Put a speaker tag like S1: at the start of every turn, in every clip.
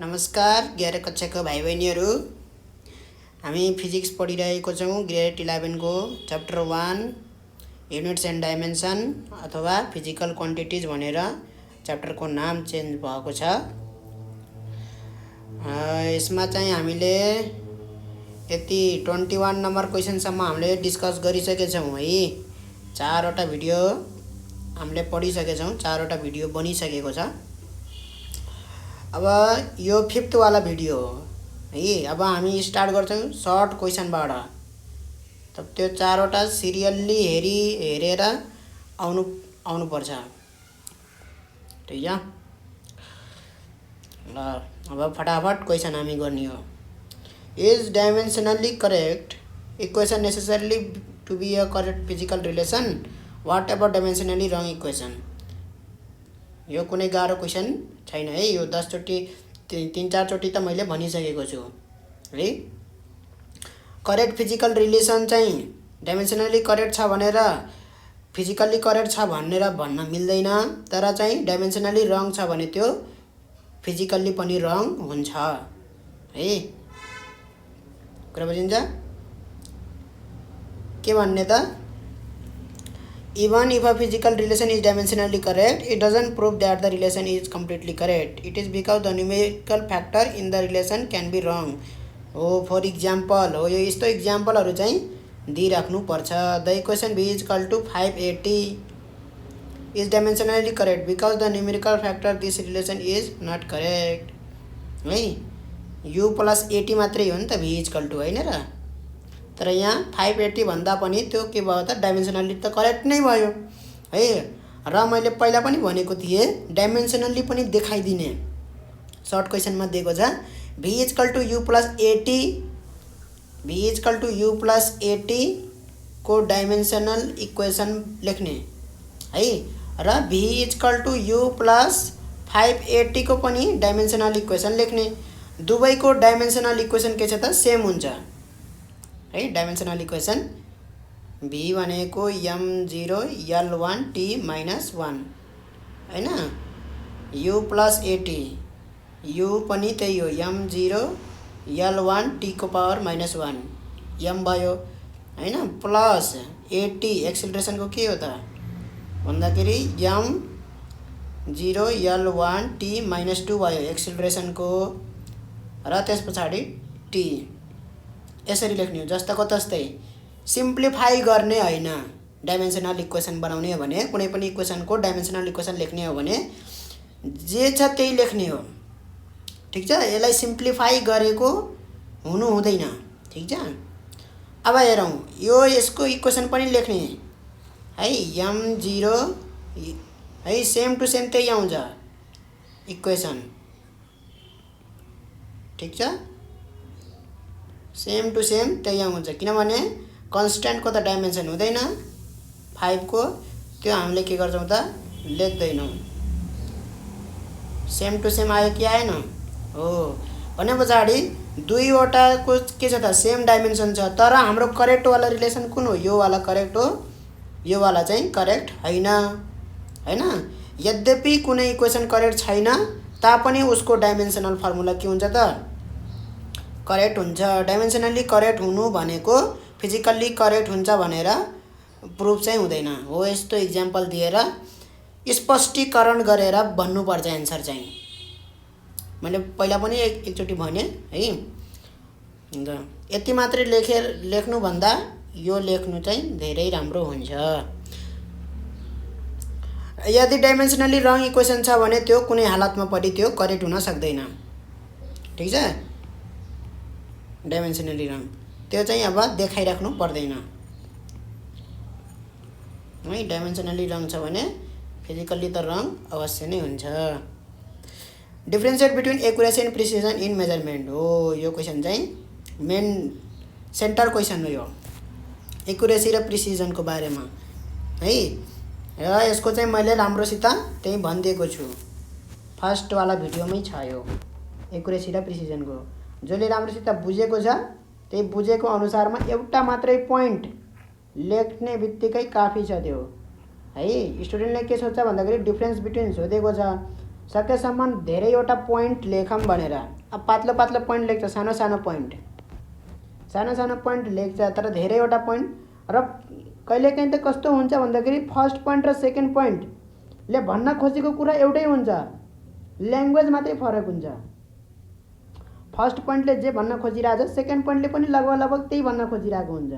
S1: नमस्कार 11 कक्षाको भाइ बहिनीहरू, हामी फिजिक्स पढिरहेको छौँ। ग्रेड 11 को च्याप्टर 1 युनिट्स एन्ड डाइमेन्सन अथवा फिजिकल क्वान्टिटिज भनेर च्याप्टरको नाम चेन्ज भएको छ। यसमा चाहिँ हामीले यति 21 नम्बर क्वेसनसम्म हामीले डिस्कस गरिसकेछौँ है। 4वटा भिडियो हामीले पढिसकेछौँ, 4वटा भिडियो बनिसकेको छ। अब यो 5th वाला भिडियो हो है। अब हामी स्टार्ट गर्छौँ सर्ट क्वेसनबाट। तब त्यो 4वटा सिरियल्ली हेरेर आउनु पर्छ। ठीक छ ल, अब फटाफट क्वेसन हामी गर्ने हो। Is dimensionally correct equation necessarily to be a correct physical relation? Whatever dimensionally wrong equation? यो कुनै गाह्रो क्वेसन छैन है। यो 10 चोटि 3-4 चोटि त मैले भनिसकेको छु है। करेक्ट फिजिकल रिलेसन चाहिँ डाइमेन्सनली करेक्ट छ भनेर फिजिकल्ली करेक्ट छ भनेर भन्न मिल्दैन। तर चाहिँ डाइमेन्सनली रङ छ भने त्यो फिजिकल्ली पनि रङ हुन्छ है। कुरा बुझिन्छ? के भन्ने त? Even if a physical relation is dimensionally correct, it doesn't prove that the relation is completely correct. It is because the numerical factor in the relation can be wrong. For example, यो यस्तो इक्जाम्पलहरू चाहिँ दिइराख्नु पर्छ। The equation b is equal to 580 is dimensionally correct because the numerical factor this relation is not correct. है, u plus 80 मात्रै हो नि त v is equal to, हैन र? तर यहाँ 580 भन्दा पनि त्यो के भयो त? डाइमेन्सनली त करेक्ट नै भयो है। र मैले पहिला पनि भनेको थिएँ डाइमेन्सनली पनि देखाइदिने। सर्ट क्वेसनमा दिएको छ v is equal to u plus 80, v is equal to u plus 80 को डाइमेन्सनल इक्वेसन लेख्ने है। र v is equal to u plus 580 को पनि डाइमेन्सनल इक्वेसन लेख्ने। दुवैको डाइमेन्सनल इक्वेसन के छ त? सेम हुन्छ है। डाइमेन्सनल इक्वेसन v भनेको m0 l1 t minus 1 हैन। u plus 80 u पनि त्यही हो, m0 l1 t को पावर minus 1 m भयो हैन। प्लस 80 एक्सिलरेसनको के हो त भन्दाखेरि m0 l1 t minus 2 भयो एक्सिलरेसनको। र त्यस पछाडि t यसरी लेख्ने हो, जस्ताको तस्तै। सिम्प्लिफाई गर्ने होइन। डाइमेन्सनल इक्वेसन बनाउने हो भने, कुनै पनि इक्वेसनको डाइमेन्सनल इक्वेसन लेख्ने हो भने जे छ त्यही लेख्ने हो। ठीक छ? यसलाई सिम्प्लिफाई गरेको हुनु हुँदैन। ठीक छ? अब हेरौँ, यो यसको इक्वेसन पनि लेख्ने है। m0 है, सेम टु सेम त्यही आउँछ इक्वेसन। ठीक छ? सेम टु सेम त्यही आउँछ, किनभने कन्स्ट्यान्टको त डाइमेन्सन हुँदैन 5 को, त्यो हामीले के गर्छौँ त? लेख्दैनौँ। सेम टु सेम आयो कि आएन? हो। भने पछाडि दुईवटाको के छ त? सेम डाइमेन्सन छ। तर हाम्रो करेक्ट वाला रिलेसन कुन हो? यो वाला करेक्ट हो, यो वाला चाहिँ करेक्ट हैन हैन। यद्यपि कुनै इक्वेसन करेक्ट छैन तापनि उसको डाइमेन्सनल फर्मुला के हुन्छ त? करेक्ट हुन्छ। डाइमेन्सनली करेक्ट हुनु भनेको फिजिकल्ली करेक्ट हुन्छ भनेर प्रुफ चाहिँ हुँदैन हो। यस्तो इक्जाम्पल दिएर स्पष्टीकरण गरेर भन्नुपर्छ एन्सर चाहिँ। मैले पहिला पनि एकचोटि भने है। यति मात्रै लेख्नुभन्दा यो लेख्नु चाहिँ धेरै राम्रो हुन्छ। यदि डाइमेन्सनली रङ इक्वेसन छ भने त्यो कुनै हालतमा पनि त्यो करेक्ट हुन सक्दैन। ठीक छ? डाइमेन्सनली रङ त्यो चाहिँ अब देखाइराख्नु पर्दैन है। डाइमेन्सनली रङ छ भने फिजिकल्ली त रङ अवश्य नै हुन्छ। Differentiate between accuracy and precision in measurement हो। यो क्वेसन चाहिँ मेन सेन्टर क्वेसन हो यो, एक्युरेसी र प्रिसिजनको बारेमा है। र यसको चाहिँ मैले राम्रोसित त्यही भनिदिएको छु, फर्स्टवाला भिडियोमै छ यो एक्युरेसी र प्रिसिजनको। जसले राम्रोसित बुझेको छ त्यही बुझेको अनुसारमा एउटा मात्रै पोइन्ट लेख्ने बित्तिकै काफी छ त्यो है। स्टुडेन्टले के सोच्छ भन्दाखेरि डिफ्रेन्स बिट्विन सोधेको छ, सकेसम्म धेरैवटा पोइन्ट लेखौँ भनेर। अब पातलो पातलो पोइन्ट लेख्छ, सानो सानो पोइन्ट लेख्छ, तर धेरैवटा पोइन्ट। र कहिलेकाहीँ त कस्तो हुन्छ भन्दाखेरि फर्स्ट पोइन्ट र सेकेन्ड पोइन्टले भन्न खोजेको कुरा एउटै हुन्छ, ल्याङ्ग्वेज मात्रै फरक हुन्छ। फर्स्ट पोइन्टले जे भन्न खोजिरहेको छ सेकेन्ड पोइन्टले पनि लगभग त्यही भन्न खोजिरहेको हुन्छ।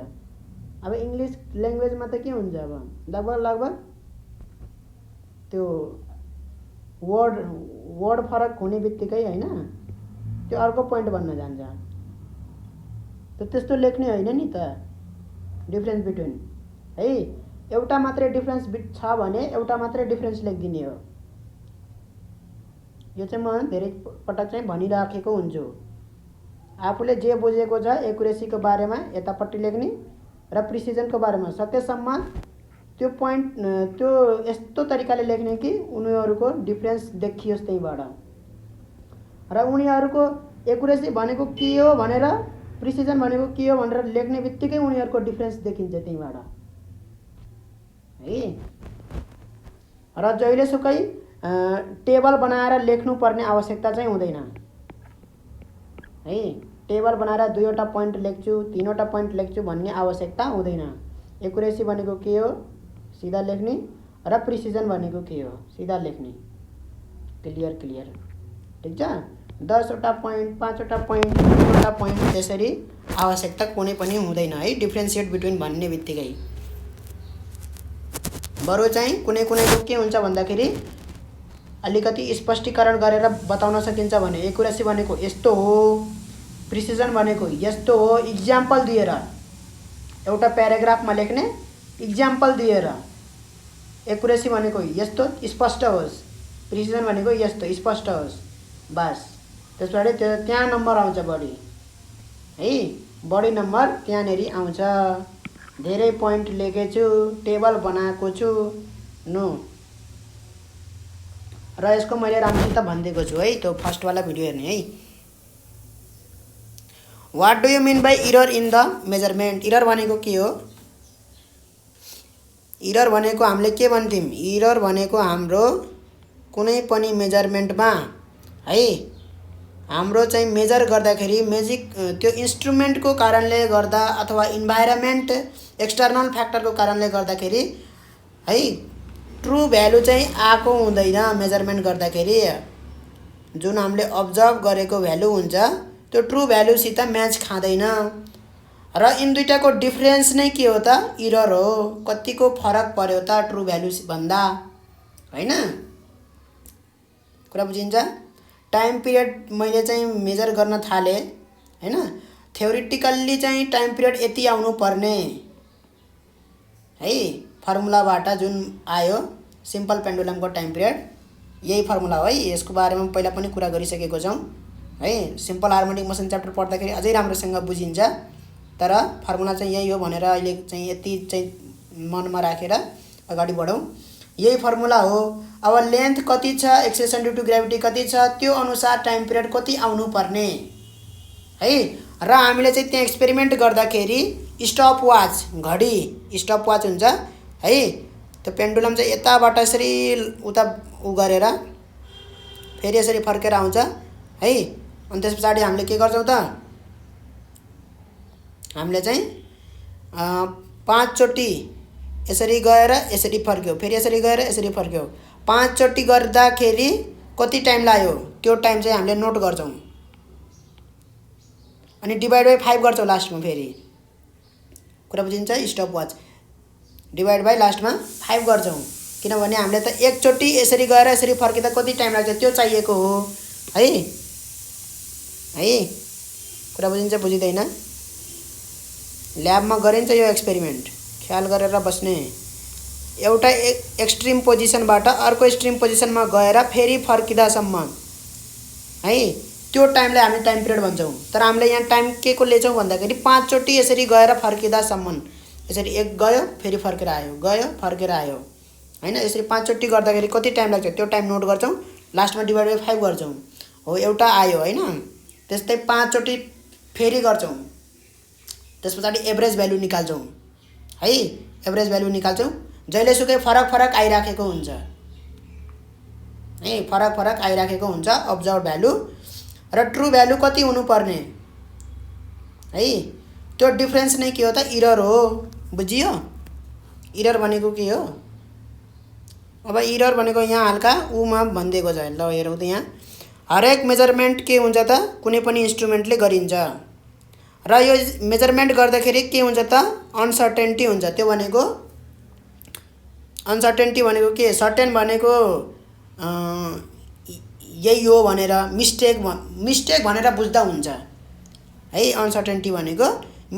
S1: अब इङ्ग्लिस ल्याङ्ग्वेजमा त के हुन्छ, अब लगभग त्यो वर्ड फरक हुने बित्तिकै होइन त्यो अर्को पोइन्ट भन्न जान्छ। त त्यस्तो लेख्ने होइन नि त, डिफ्रेन्स बिट्विन है। एउटा मात्रै डिफ्रेन्स छ भने एउटा मात्रै डिफ्रेन्स लेखिदिने हो। यो चाहिँ म धेरै पटक चाहिँ भनिराखेको हुन्छु। आफूले जे बुझेको छ एकुरेसीको बारेमा यतापट्टि लेख्ने र प्रिसिजनको बारेमा सकेसम्म त्यो पोइन्ट त्यो यस्तो तरिकाले लेख्ने कि उनीहरूको डिफ्रेन्स देखियोस् त्यहीबाट। र उनीहरूको एकुरेसी भनेको के हो भनेर, प्रिसिजन भनेको के हो भनेर लेख्ने बित्तिकै उनीहरूको डिफ्रेन्स देखिन्छ त्यहीबाट है। र जहिलेसुकै टेबल बनाएर लेख्नुपर्ने आवश्यकता चाहिँ हुँदैन है। टेबल बनाएर 2वटा पोइन्ट लेख्छु, 3वटा पोइन्ट लेख्छु भन्ने आवश्यकता हुँदैन। एकुरेसी भनेको के हो सिधा लेख्ने र प्रिसिजन भनेको के हो सिधा लेख्ने। क्लियर ठिक छ। 10वटा पोइन्ट, 5वटा पोइन्ट, 2वटा पोइन्ट त्यसरी आवश्यकता कुनै पनि हुँदैन है डिफ्रेन्सिएट बिट्विन भन्ने बित्तिकै। बरु चाहिँ कुनै के हुन्छ भन्दाखेरि अलिकति स्पष्टीकरण गरेर बताउन सकिन्छ भने एकुरेसी भनेको यस्तो हो, प्रिसिजन भनेको यस्तो हो, इक्जाम्पल दिएर एउटा प्याराग्राफमा लेख्ने इक्जाम्पल दिएर। एकुरेसी भनेको यस्तो स्पष्ट होस्, प्रिसिजन भनेको यस्तो स्पष्ट होस्, बस। त्यसबाट त्यहाँ नम्बर आउँछ बढी है, बढी नम्बर त्यहाँनेरि आउँछ। धेरै पोइन्ट लेखेछु, टेबल बनाएको छु नो। र यसको मैले राम्ररी त भनिदिएको छु है, त्यो फर्स्टवाला भिडियो हेर्ने है। What do you mean by error in the measurement? Error भनेको के हो? इरर भनेको हामीले के भन्थ्यौँ? इरर भनेको हाम्रो कुनै पनि मेजरमेन्टमा है, हाम्रो चाहिँ मेजर गर्दाखेरि त्यो इन्स्ट्रुमेन्टको कारणले गर्दा अथवा इन्भाइरोमेन्ट एक्सटर्नल फ्याक्टरको कारणले गर्दाखेरि है ट्रु भ्यालु चाहिँ आएको हुँदैन। मेजरमेन्ट गर्दाखेरि जुन हामीले अब्जर्भ गरेको भ्यालु हुन्छ त्यो ट्रु भ्यालुसित म्याच खाँदैन। र यिन दुईटाको डिफ्रेन्स नै के हो त? इरर हो। कतिको फरक पर्यो त ट्रु भ्यालु भन्दा होइन? कुरा बुझिन्छ? टाइम पिरियड मैले चाहिँ मेजर गर्न थालेँ होइन, थ्योरिटिकल्ली चाहिँ टाइम पिरियड यति आउनु पर्ने है, फर्मुलाबाट जुन आयो सिम्पल पेन्डुलमको टाइम पिरियड यही फर्मुला हो है। यसको बारेमा पहिला पनि कुरा गरिसकेको छौँ है। सिम्पल हार्मोनिक मोसन च्याप्टर पढ्दाखेरि अझै राम्रोसँग बुझिन्छ, तर फर्मुला चाहिँ यही हो भनेर अहिले चाहिँ यति चाहिँ मनमा राखेर अगाडि बढौँ। यही फर्मुला हो। अब लेन्थ कति छ, एक्सेलेरेसन ड्यू टु ग्रेभिटी कति छ, त्यो अनुसार टाइम पिरियड कति आउनु पर्ने है। र हामीले चाहिँ त्यहाँ एक्सपेरिमेन्ट गर्दाखेरि स्टप वाच, घडी स्टप वाच हुन्छ है, त्यो पेन्डुलम चाहिँ यताबाट यसरी उता गरेर फेरि यसरी फर्केर आउँछ है। अनि त्यस पछाडि हामीले के गर्छौँ त? हामीले चाहिँ 5 चोटि यसरी गएर यसरी फर्क्यो, फेरि यसरी गएर यसरी फर्क्यो। 5 चोटि गर्दाखेरि कति टाइम लाग्यो त्यो टाइम चाहिँ हामीले नोट गर्छौँ। अनि डिभाइड बाई 5 गर्छौँ लास्टमा। फेरि कुरा बुझिन्छ? स्टप वाच डिभाइड बाई लास्टमा 5 गर्छौँ, किनभने हामीले त एकचोटि यसरी गएर यसरी फर्किँदा कति टाइम लाग्छ त्यो चाहिएको हो है। कुरा बुझिन्छ? बुझिँदैन? ल्याबमा गरिन्छ यो एक्सपेरिमेन्ट, ख्याल गरेर बस्ने। एउटा एक्सट्रिम पोजिसनबाट अर्को एक्सट्रिम पोजिसनमा गएर फेरि फर्किँदासम्म है, त्यो टाइमलाई हामी टाइम पिरियड भन्छौँ। तर हामीले यहाँ टाइम के को लिन्छौँ भन्दाखेरि 5 चोटि यसरी गएर फर्किँदासम्म, यसरी एक गयो फेरि फर्केर आयो, गयो फर्केर आयो होइन। यसरी 5 चोटि गर्दाखेरि कति टाइम लाग्छ त्यो टाइम नोट गर्छौँ, लास्टमा डिभाइड बाई 5 गर्छौँ। हो एउटा आयो होइन। त्यस्तै 5 चोटि फेरि गर्छौँ, त्यस पछाडि एभरेज भ्यालु निकाल्छौँ है। एभरेज भ्यालु निकाल्छौँ, जहिलेसुकै फरक आइराखेको हुन्छ है फरक फरक आइराखेको हुन्छ अब्जर्भ भ्यालु र ट्रु भ्यालु कति हुनुपर्ने है त्यो डिफरेन्स नै के हो त इरर हो बुझियो इरर भनेको के हो अब इरर भनेको यहाँ हल्का उमा भनिदिएको छ ल हेरौँ त यहाँ हरेक मेजरमेन्ट के हुन्छ त कुनै पनि इन्स्ट्रुमेन्टले गरिन्छ र यो मेजरमेन्ट गर्दाखेरि के हुन्छ त अनसर्टेन्टी हुन्छ त्यो भनेको अनसर्टेन्टी भनेको के सर्टेन भनेको यही हो भनेर मिस्टेक भनेर बुझ्दा हुन्छ है अनसर्टेन्टी भनेको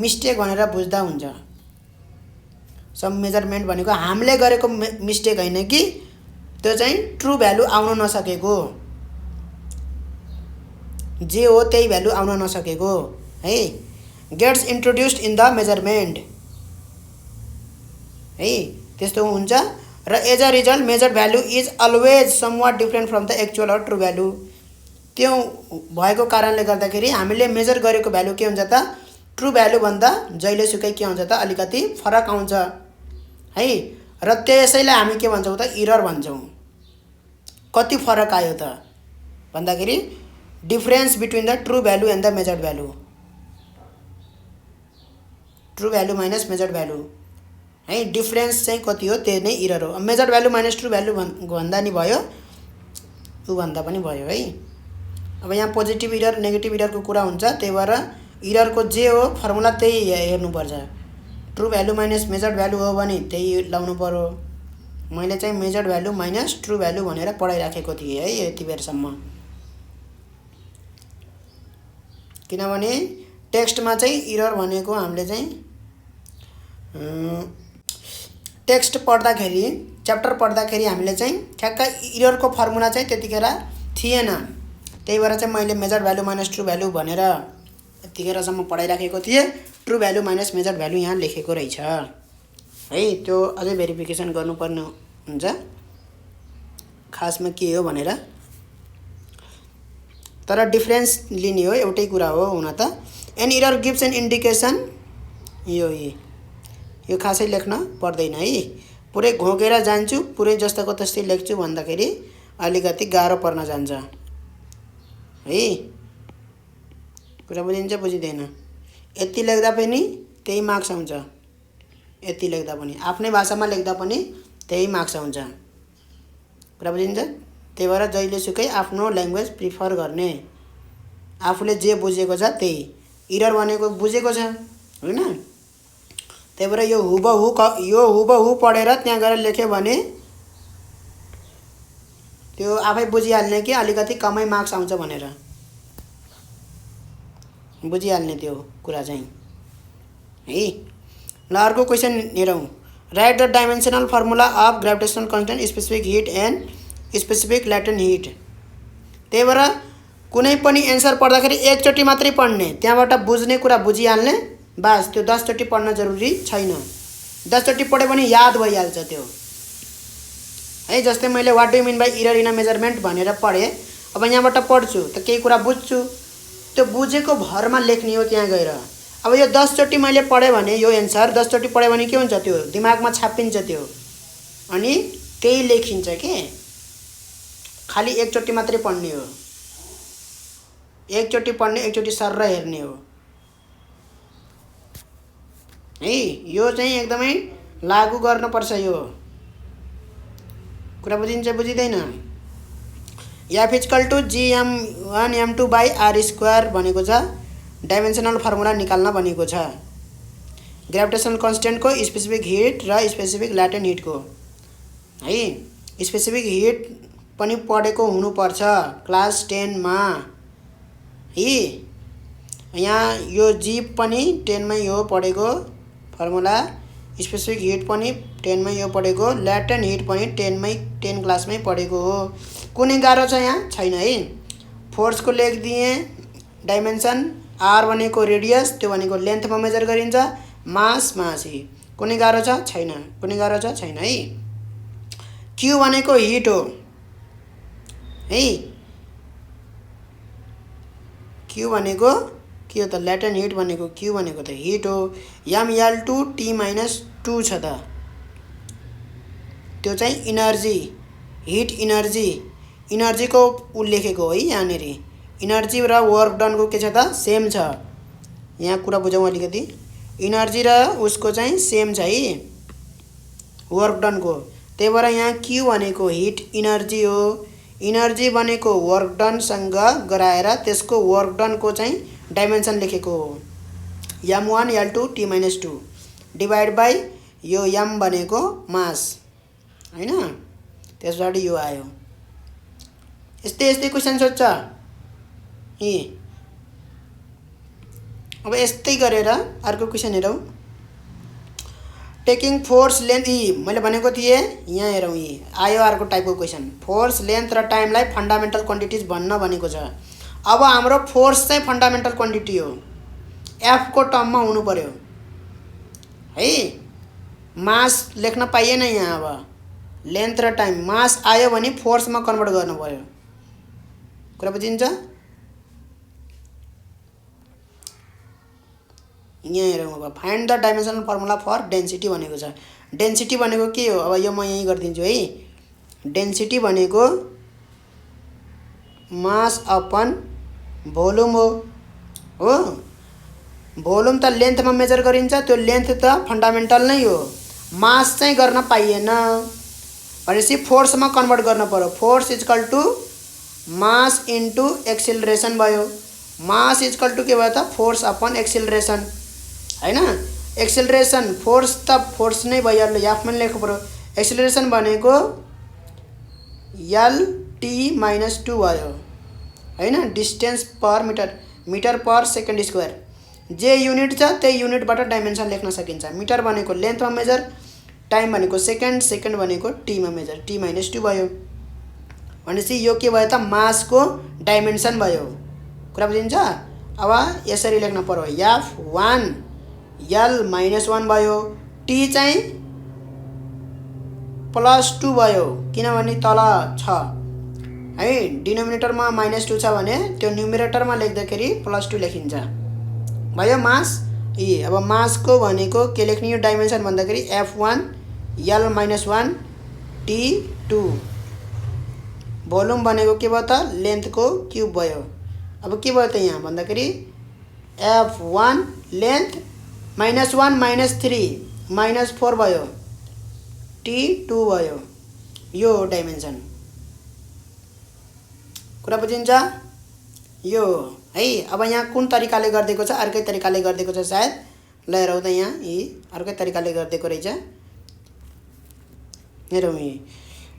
S1: मिस्टेक भनेर बुझ्दा हुन्छ सम मेजरमेन्ट भनेको हामीले गरेको मिस्टेक हैन कि त्यो चाहिँ ट्रु भ्यालु आउन नसकेको जे हो त्यही भ्यालु आउन नसकेको है gets introduced in the measurement है त्यस्तो हुन्छ र as a result measured value is always somewhat different from the actual or true value त्यो भएको कारणले गर्दाखेरि हामीले मेजर गरेको भ्यालु के हुन्छ त ट्रु भ्यालु भन्दा जहिलेसुकै के हुन्छ त अलिकति फरक आउँछ है र त्यसैलाई हामी के भन्छौँ त इरर भन्छौँ कति फरक आयो त भन्दाखेरि difference between the true value and the measured value true value minus measured value है डिफरेन्स चाहिँ कति हो त्यो नै इरर हो measured value minus true value भन्दा नि भयो उ भन्दा पनि भयो है अब यहाँ पोजिटिभ इरर नेगेटिभ इररको कुरा हुन्छ त्यही भएर इररको जे हो फर्मुला त्यही हेर्नुपर्छ true value minus measured value हो भने त्यही लाउनु पर्यो मैले चाहिँ measured value minus true value भनेर पढाइराखेको थिएँ है यति बेरसम्म किनभने टेक्स्टमा चाहिँ इरर भनेको हामीले चाहिँ टेक्स्ट पढ्दाखेरि च्याप्टर पढ्दाखेरि हामीले चाहिँ ठ्याक्क इररको फर्मुला चाहिँ त्यतिखेर थिएन त्यही भएर चाहिँ मैले measured value minus true value भनेर यतिखेरसम्म पढाइराखेको थिएँ true value minus measured value यहाँ लेखेको रहेछ है त्यो अझै भेरिफिकेसन गर्नुपर्ने हुन्छ खासमा के हो भनेर तर डिफरेन्स लिने हो एउटै कुरा हो हुन त an error gives an indication यो खासै लेख्न पर्दैन है पुरै घोकेर जान्छु पुरै जस्तोको तस्तै लेख्छु भन्दाखेरि अलिकति गाह्रो पर्न जान्छ है कुरा बुझिन्छ बुझिँदैन यति लेख्दा पनि त्यही मार्क्स आउँछ यति लेख्दा पनि आफ्नै भाषामा लेख्दा पनि त्यही मार्क्स आउँछ कुरा बुझिन्छ त्यही भएर जहिलेसुकै आफ्नो ल्याङ्ग्वेज प्रिफर गर्ने आफूले जे बुझेको छ त्यही इरर भनेको बुझेको छ हैन त्यही भएर यो हुबहु पढेर त्यहाँ गएर लेख्यो भने त्यो आफै बुझिहाल्ने कि अलिकति कमै मार्क्स आउँछ भनेर बुझिहाल्ने त्यो कुरा चाहिँ है ल अर्को क्वेसन हेरौँ right the dimensional formula of gravitational constant specific hit and specific latent hit त्यही भएर कुनै पनि एन्सर पढ्दाखेरि एकचोटि मात्रै पढ्ने त्यहाँबाट बुझ्ने कुरा बुझिहाल्ने बास त्यो 10 चोटि पढ्न जरुरी छैन 10 चोटि पढ्यो भने याद भइहाल्छ त्यो है जस्तै मैले what do you mean by error in a measurement भनेर पढेँ अब यहाँबाट पढ्छु त केही कुरा बुझ्छु त्यो बुझेको भरमा लेख्ने हो त्यहाँ गएर अब यो 10 चोटि मैले पढेँ भने यो एन्सर 10 चोटि पढ्यो भने के हुन्छ त्यो दिमागमा छापिन्छ त्यो अनि त्यही लेखिन्छ के खाली एकचोटि मात्रै पढ्ने हो एकचोटि पढ्ने एकचोटि सर्र हेर्ने हो है यो चाहिँ एकदमै लागू गर्नुपर्छ यो कुरा बुझिन्छ बुझिदैन F equal to gm1 m2 by r square भनेको छ डाइमेन्सनल फर्मुला निकाल्न भनेको छ ग्रेभिटेसनल कन्स्टेन्टको स्पेसिफिक हिट र स्पेसिफिक ल्याटेन्ट हिटको है स्पेसिफिक हिट पनि पढेको हुनुपर्छ क्लास 10 मा है यहाँ यो जी पनि 10 मै यो पढेको फर्मुला स्पेसिफिक हिट पनि 10 मै यो पढेको ल्याटेन्ट हिट पनि 10 क्लासमै पढेको हो कुनै गाह्रो छ यहाँ छैन है फोर्सको लेखिदिए डाइमेन्सन आर भनेको रेडियस त्यो भनेको लेन्थमा मेजर गरिन्छ मास ही कुनै गाह्रो छ छैन कुनै गाह्रो छ छैन है क्यू भनेको हिट हो है क्यू भनेको के हो त ल्याटेन्ट हिट भनेको क्यू भनेको त हिट हो ml2 t-2 छ त त्यो चाहिँ इनर्जी हिट इनर्जी इनर्जीको उ लेखेको है यहाँनिर। इनर्जी र वर्क डनको के छ त सेम छ। यहाँ कुरा बुझौँ अलिकति। इनर्जी र उसको चाहिँ सेम छ है वर्क डनको। त्यही भएर यहाँ क्यू भनेको हिट इनर्जी हो। इनर्जी भनेको वर्क डनसँग गराएर त्यसको वर्क डनको चाहिँ डाइमेन्सन लेखेको हो। m1 l2 t-2 divide by यो m भनेको मास हैन। त्यसपछि यो आयो। यस्तै यस्तै क्वेसन सोध्छ यी। अब यस्तै गरेर अर्को क्वेसन हेरौँ। टेकिङ फोर्स लेन्थ यी मैले भनेको थिएँ। यहाँ हेरौँ यी आयो अर्को टाइपको क्वेसन। फोर्स लेन्थ र टाइमलाई फन्डामेन्टल क्वान्टिटिज भन्न भनेको छ। अब हाम्रो फोर्स चाहिँ फन्डामेन्टल क्वान्टिटी हो। एफ को टर्ममा हुनु पर्यो है। मास लेख्न पाइएन यहाँ। अब लेन्थ र टाइम मास आयो भने फोर्समा कन्भर्ट गर्नु पर्यो। कुरा बुझिन्छ? यहाँ हेरौँ। अब find the dimensional formula for density भनेको छ। डेन्सिटी भनेको के हो? अब यो म यहीँ गरिदिन्छु है। डेन्सिटी भनेको मास अपन भोल्युम हो। भोल्युम त लेन्थमा मेजर गरिन्छ। त्यो लेन्थ त फन्डामेन्टल नै हो। मास चाहिँ गर्न पाइएन भनेपछि फोर्समा कन्भर्ट गर्न पर्यो। Force equal to mass into acceleration भयो। मास इक्वल टु के भयो त फोर्स अपन एक्सिलरेसन हैन। एक्सिलरेसन फोर्स त फोर्स नै भइहाल्यो। एफ पनि लेख्नु पर्यो। एक्सिलरेसन भनेको l(t-2) भयो हैन। Distance per metre per second square. जे युनिट छ त्यही युनिटबाट डाइमेन्सन लेख्न सकिन्छ। मिटर भनेको लेन्थमा मेजर, टाइम भनेको सेकेन्ड भनेको टीमा मेजर, t-2 भयो। भनेपछि यो के भयो त मासको डाइमेन्सन भयो। कुरा बुझिन्छ? अब यसरी लेख्न पर्यो। f1 l-1 भयो। t चाहिँ +2 भयो किनभने तल छ है। डिनोमिनेटरमा -2 छ भने त्यो न्युमरेटरमा लेख्दाखेरि +2 लेखिन्छ भयो मास। यी अब मासको भनेको के लेख्ने यो डाइमेन्सन भन्दाखेरि f1 l-1 t2। भोल्युम भनेको के भयो त लेन्थको क्युब भयो। अब के भयो त यहाँ भन्दाखेरि f1 लेन्थ -1 -3 -4 भयो t2 भयो। यो डाइमेन्सन। कुरा बुझिन्छ? यो है। अब यहाँ कुन तरिकाले गरिदिएको छ? अर्कै तरिकाले गरिदिएको छ सायद। ल हेरौँ त यहाँ यी अर्कै तरिकाले गरिदिएको रहेछ। हेरौँ यी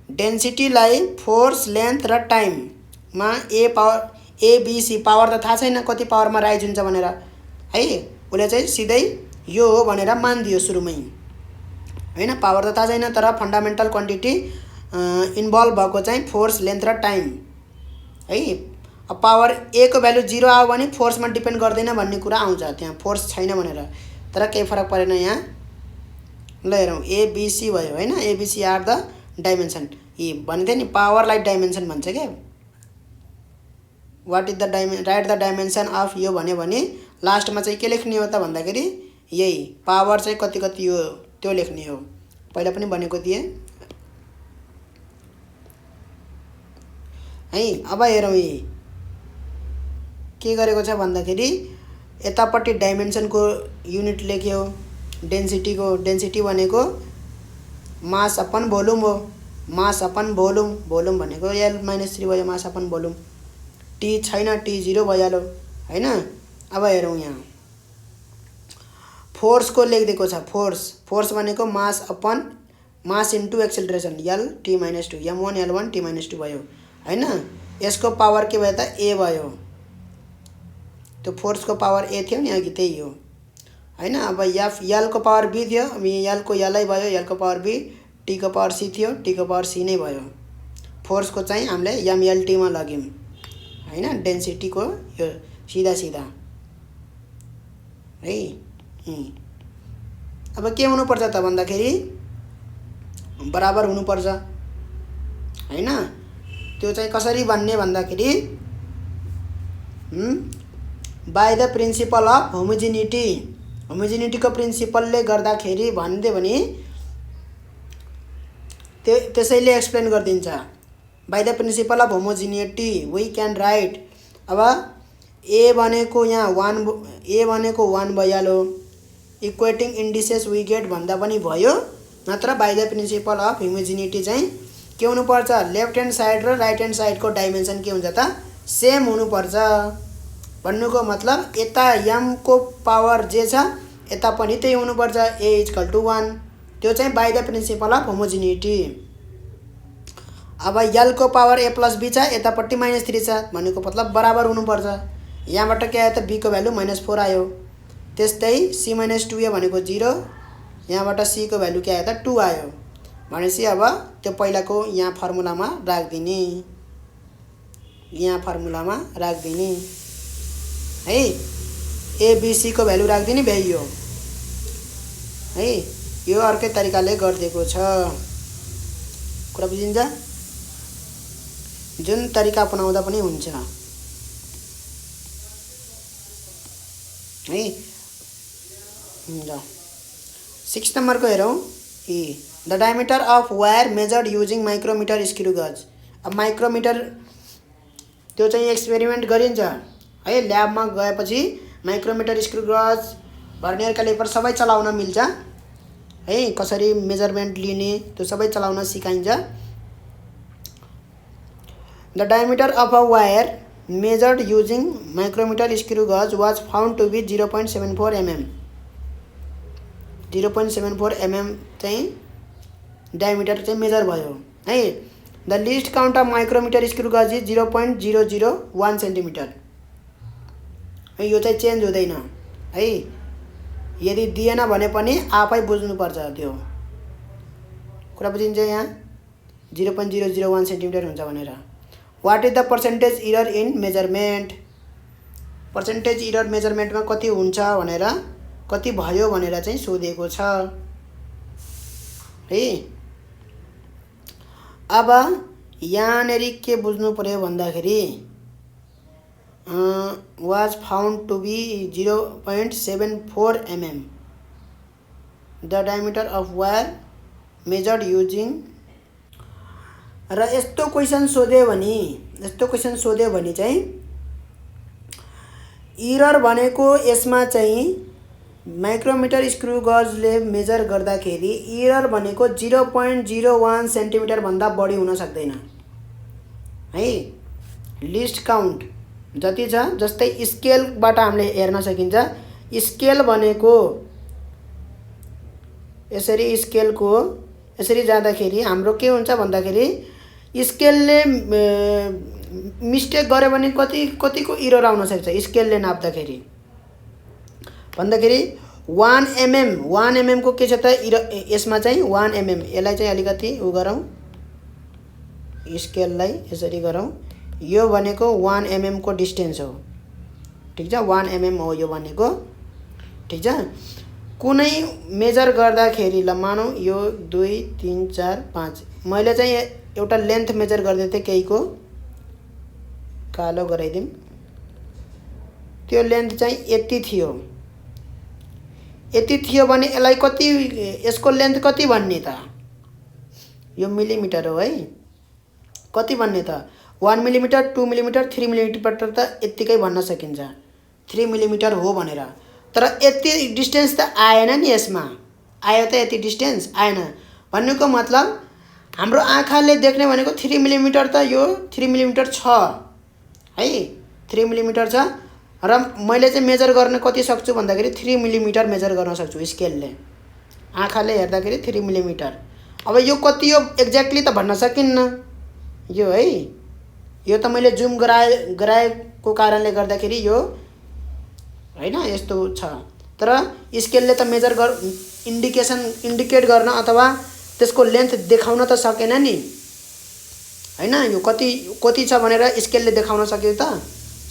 S1: डेन्सिटीलाई फोर्स लेन्थ र टाइममा एबीसी पावर त थाहा छैन कति पावरमा राइज हुन्छ भनेर है। उसले चाहिँ सिधै यो हो भनेर मानिदियो सुरुमै हैन। पावर त थाहा छैन तर फन्डामेन्टल क्वान्टिटी इन्भल्भ भएको चाहिँ फोर्स लेन्थ र टाइम है। अब पावर ए को भ्यालु 0 आयो भने फोर्समा डिपेन्ड गर्दैन भन्ने कुरा आउँछ। त्यहाँ फोर्स छैन भनेर तर केही फरक परेन यहाँ। ल हेरौँ एबीसी भयो हैन। ABC are the dimension. यी भन्थे नि पावरलाई डाइमेन्सन भन्छ क्या। What is the right the dimension of यो भन्यो भने लास्टमा चाहिँ के लेख्ने हो त भन्दाखेरि यही पावर चाहिँ कति कति हो त्यो लेख्ने हो। पहिला पनि भनेको थिएँ है। अब हेरौँ यी के गरेको छ भन्दाखेरि यतापट्टि डाइमेन्सनको युनिट लेख्यो। डेन्सिटीको डेन्सिटी भनेको मास अपन भोल्युम हो। मास अपन भोल्युम, भोल्युम भनेको l-3 भयो मास अपन भोल्युम। टी छैन, t0 भइहाल्यो हैन। अब हेरौँ यहाँ फोर्सको लेखिदिएको छ। फोर्स भनेको mass upon mass into acceleration l(t-2) m1 l1 t-2 भयो हैन। यसको पावर के भयो त a भयो। त्यो फोर्सको पावर a थियो नि अघि त्यही हो हैन। अब l को पावर b थियो। अब l को l भयो, l को पावर b, t को पावर c थियो, t को पावर c नै भयो। फोर्सको चाहिँ हामीले mlt मा लग्यौँ हैन। डेन्सिटीको यो सीधा है। अब के हुनुपर्छ त भन्दाखेरि बराबर हुनुपर्छ हैन। त्यो चाहिँ कसरी भन्ने भन्दाखेरि by the principle of homogeneity. होमोजिनिटीको प्रिन्सिपलले गर्दाखेरि भनिदियो भने त्यसैले एक्सप्लेन गरिदिन्छ by the principle of homogeneity we can write. अब ए भनेको यहाँ 1 भइहाल्यो, इक्वेटिङ इन्डिसेस वी गेट भन्दा पनि भयो। नत्र by the principle of homogeneity चाहिँ के हुनुपर्छ, लेफ्ट ह्यान्ड साइड र राइट ह्यान्ड साइडको डाइमेन्सन के हुन्छ त, सेम हुनुपर्छ। भन्नुको मतलब यता m को पावर जे छ यता पनि त्यही हुनुपर्छ, a = 1। त्यो चाहिँ by the principle of homogeneity. अब l को पावर a + b छ, यतापट्टि -3 छ, भन्नुको मतलब बराबर हुनुपर्छ। यहाँबाट के आयो त, b को भ्यालु -4 आयो। त्यस्तै c - 2a भनेको 0, यहाँबाट c को भ्यालु के आयो त 2 आयो। भनेपछि अब त्यो पहिलाको यहाँ फर्मुलामा राख्दिने, यहाँ फर्मुलामा राख्दिने है, a b c को भ्यालु राख्दिने भ्याइयो है। यो अर्कै तरिकाले गरिदिएको छ, कुरा बुझिन्छ। जुन तरिका अपनाउँदा पनि हुन्छ है। 6 नम्बरको हेरौँ, E the diameter of wire measured using micrometer screw gauge. अब माइक्रोमिटर त्यो चाहिँ एक्सपेरिमेन्ट गरिन्छ है, ल्याबमा गएपछि माइक्रोमिटर स्क्रु गज भर्नियर क्यालिपर सबै चलाउन मिल्छ है, कसरी मेजरमेन्ट लिने त्यो सबै चलाउन सिकाइन्छ। The diameter of a wire measured using micrometer screw gauge was found to be 0.74 mm। 0.74 mm चाहिँ डायमिटर चाहिँ मेजर भयो है। The least count of micrometer screw gauge is 0.001 centimetre है। यो चाहिँ चेन्ज हुँदैन है, यदि दिएन भने पनि आफै बुझ्नुपर्छ त्यो, कुरा बुझिन्छ। यहाँ 0.001 सेन्टिमिटर हुन्छ भनेर। What is the percentage error in measurement, percentage error मेजरमेन्टमा कति हुन्छ भनेर, कति भयो भनेर चाहिँ सोधेको छ है। अब यहाँनेर के बुझ्नु पर्यो भन्दाखेरि was found to be 0.74 mm the diameter of wire measured using. र यस्तो क्वेसन सोध्यो भने चाहिँ इरर भनेको यसमा चाहिँ माइक्रोमिटर स्क्रु गजले मेजर गर्दाखेरि इरर भनेको 0.01 सेन्टिमिटर भन्दा बढी हुन सक्दैन है। लिस्ट काउन्ट जति छ, जस्तै स्केलबाट हामीले हेर्न सकिन्छ। स्केल भनेको यसरी जाँदाखेरि हाम्रो के हुन्छ भन्दाखेरि स्केलले मिस्टेक गर्यो भने कतिको इरर आउन सक्छ स्केलले नाप्दाखेरि भन्दाखेरि 1 mm को के छ त यसमा चाहिँ 1 mm। यसलाई चाहिँ अलिकति उ गरौँ, स्केललाई यसरी गरौँ। यो भनेको 1 mm को डिस्टेन्स हो, ठिक छ, 1 mm हो यो भनेको, ठिक छ। कुनै मेजर गर्दाखेरि ल मानौँ यो 2 3 4 5 मैले चाहिँ एउटा लेन्थ मेजर गर्दै थिएँ, केहीको कालो गराइदिउँ, त्यो लेन्थ चाहिँ यति थियो भने यसलाई कति, यसको लेन्थ कति भन्ने त, यो मिलिमिटर हो है, कति भन्ने त 1 मिलिमिटर 2 मिलिमिटर 3 मिलिमिटर त यत्तिकै भन्न सकिन्छ, 3 मिलिमिटर हो भनेर। तर यति डिस्टेन्स त आएन नि, यसमा आयो त यति डिस्टेन्स आएन। भन्नुको मतलब हाम्रो आँखाले देख्ने भनेको 3 मिलिमिटर त यो 3 मिलिमिटर छ है, 3 मिलिमिटर छ। र मैले चाहिँ मेजर गर्न कति सक्छु भन्दाखेरि 3 मिलिमिटर मेजर गर्न सक्छु स्केलले, आँखाले हेर्दाखेरि 3 मिलिमिटर। अब यो कति हो एक्ज्याक्टली त भन्न सकिन्न यो है, यो त मैले जुम गराएको कारणले गर्दाखेरि यो हैन यस्तो छ। तर स्केलले त मेजर इन्डिकेट गर्न अथवा त्यसको लेन्थ देखाउन त सकेन नि हैन। यो कति छ भनेर स्केलले देखाउन सक्यो त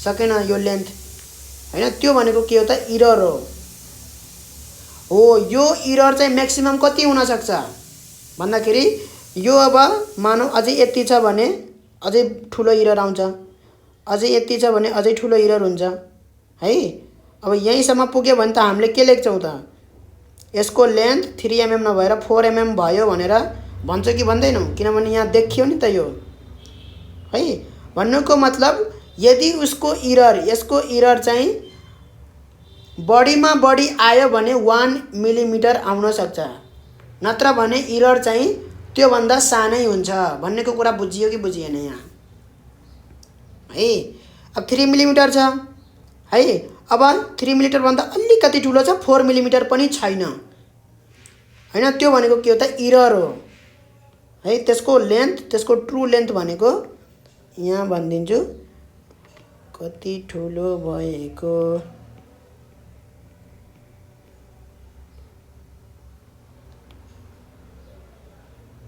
S1: सकेन यो लेन्थ हैन। त्यो भनेको के हो त, इरर हो। यो इरर चाहिँ म्याक्सिमम कति हुन सक्छ भन्दाखेरि यो अब मानौ अझै यति छ भने अझै ठुलो इरर आउँछ, अझै यति छ भने अझै ठुलो इरर हुन्छ है। अब यहीँसम्म पुग्यो भने त हामीले के लेख्छौँ त, यसको लेन्थ 3 mm नभएर 4 mm भयो भनेर भन्छ कि भन्दैनौँ, किनभने यहाँ देखियो नि त यो है। भन्नुको मतलब यदि उसको इरर यसको इरर चाहिँ बढीमा बढी आयो भने 1 मिलिमिटर आउन सक्छ, नत्र भने इरर चाहिँ त्योभन्दा सानै हुन्छ भन्नेको कुरा बुझियो कि बुझिएन यहाँ है। अब 3 मिलिमिटर छ है। अब 3 मिलिमिटर भन्दा अलिकति ठुलो छ, 4 मिलिमिटर पनि छैन हैन। त्यो भनेको के हो त, इरर हो है। त्यसको लेन्थ, त्यसको ट्रु लेन्थ भनेको यहाँ भनिदिन्छु कति ठुलो भएको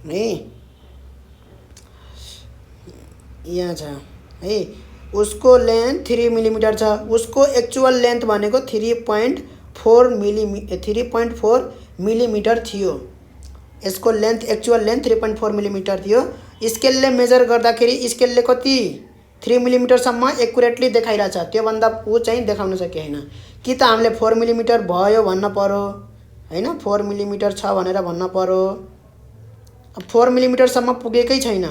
S1: है। यहाँ छ है, उसको लेन्थ 3 मिलिमिटर छ, उसको एक्चुअल लेन्थ भनेको 3.4 मिलिमिटर थियो। यसको लेन्थ एक्चुअल लेन्थ 3.4 मिलिमिटर थियो। स्केलले मेजर गर्दाखेरि स्केलले कति 3 मिलिमिटरसम्म एक्युरेटली देखाइरहेछ, त्योभन्दा ऊ चाहिँ देखाउन सकेन। कि त हामीले 4 मिलिमिटर भयो भन्न पर्यो हैन, 4 मिलिमिटर छ भनेर भन्न पर्यो। अब 4 मिलिमिटरसम्म पुगेकै छैन,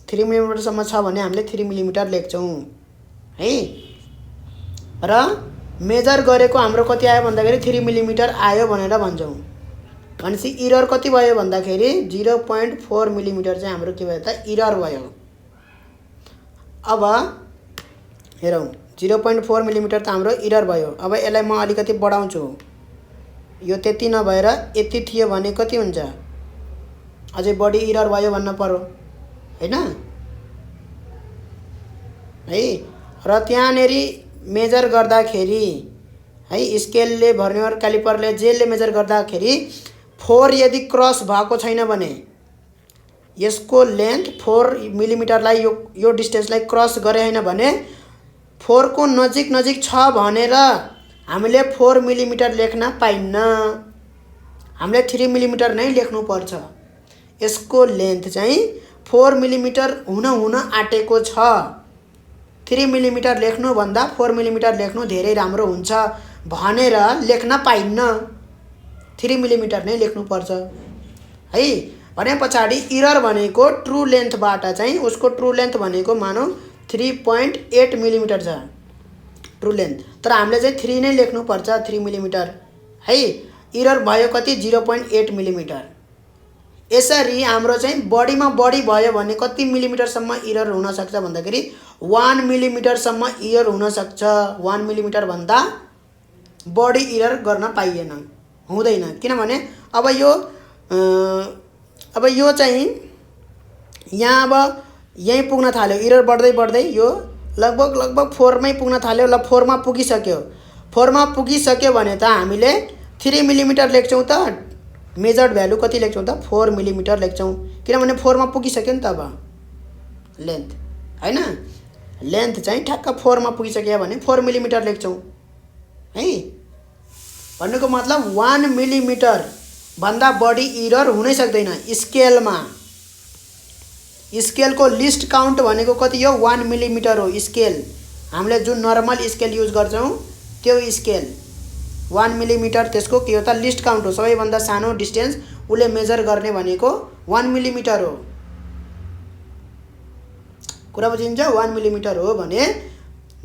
S1: 3 मिलिमिटरसम्म छ भने हामीले 3 मिलिमिटर लेख्छौँ है। र मेजर गरेको हाम्रो कति आयो भन्दाखेरि 3 मिलिमिटर आयो भनेर भन्छौँ। भनेपछि इरर कति भयो भन्दाखेरि 0.4 मिलिमिटर चाहिँ हाम्रो के भयो त, इरर भयो। अब हेरौँ, 0.4 मिलिमिटर त हाम्रो इरर भयो। अब यसलाई म अलिकति बढाउँछु, यो त्यति नभएर यति थियो भने कति हुन्छ, अझै बढी इरर भयो भन्न पर्यो हैन है। र त्यहाँनेरि मेजर गर्दाखेरि है, स्केलले भर्नियर क्यालिपरले जेले मेजर गर्दाखेरि 4 यदि क्रस भएको छैन भने, यसको लेन्थ 4 मिलिमिटरलाई यो डिस्टेन्सलाई क्रस गरे हैन भने 4 को नजिक नजिक छ भनेर हामीले 4 मिलिमिटर लेख्न पाइन्न, हामीले 3 मिलिमिटर नै लेख्नुपर्छ। यसको लेन्थ चाहिँ 4 मिलिमिटर हुन आँटेको छ। 3 मिलिमिटर लेख्नु भन्दा 4 मिलिमिटर लेख्नु धेरै राम्रो हुन्छ भनेर लेख्न पाइन्न, 3 मिलिमिटर नै लेख्नुपर्छ है। भने पछाडि इरर भनेको ट्रु लेन्थबाट चाहिँ उसको ट्रु लेन्थ भनेको मानौ 3.8 मिलिमिटर छ ट्रु लेन्थ, तर हामीले चाहिँ 3 नै लेख्नुपर्छ, 3 मिलिमिटर है। इरर भयो कति, 0.8 मिलिमिटर। यसरी हाम्रो चाहिँ बढीमा बढी भयो भने कति मिलिमिटरसम्म इरर हुन सक्छ भन्दाखेरि 1 मिलिमिटरसम्म इरर हुन सक्छ। 1 मिलिमिटर भन्दा बढी इरर गर्न पाइएन, हुँदैन। किनभने अब यो चाहिँ यहाँ अब यही पुग्न थाल्यो, इरर बढ्दै बढ्दै यो लगभग 4 मै पुग्न थाल्यो। ल 4 मा पुगिसक्यो, 4 मा पुगिसक्यो भने त हामीले 3 मिलिमिटर लेख्छौँ त, मेजर्ड भ्यालु कति लेख्छौँ त, 4 मिलिमिटर लेख्छौँ। किनभने 4 मा पुगिसक्यो नि त। अब लेन्थ हैन, लेन्थ चाहिँ ठ्याक्क 4 मा पुगिसक्यो भने 4 मिलिमिटर लेख्छौँ है। भन्नुको मतलब 1 मिलिमिटर भन्दा बढी इरर हुनै सक्दैन स्केलमा। स्केलको लिस्ट काउन्ट भनेको कति हो, 1 मिलिमिटर हो। स्केल हामीले जुन नर्मल स्केल युज गर्छौँ त्यो स्केल 1 मिलिमिटर, त्यसको के हो त, लिस्ट काउन्ट हो। सबैभन्दा सानो डिस्टेन्स उसले मेजर गर्ने भनेको 1 मिलिमिटर हो। कुरा बुझिन्छ, 1 मिलिमिटर हो भने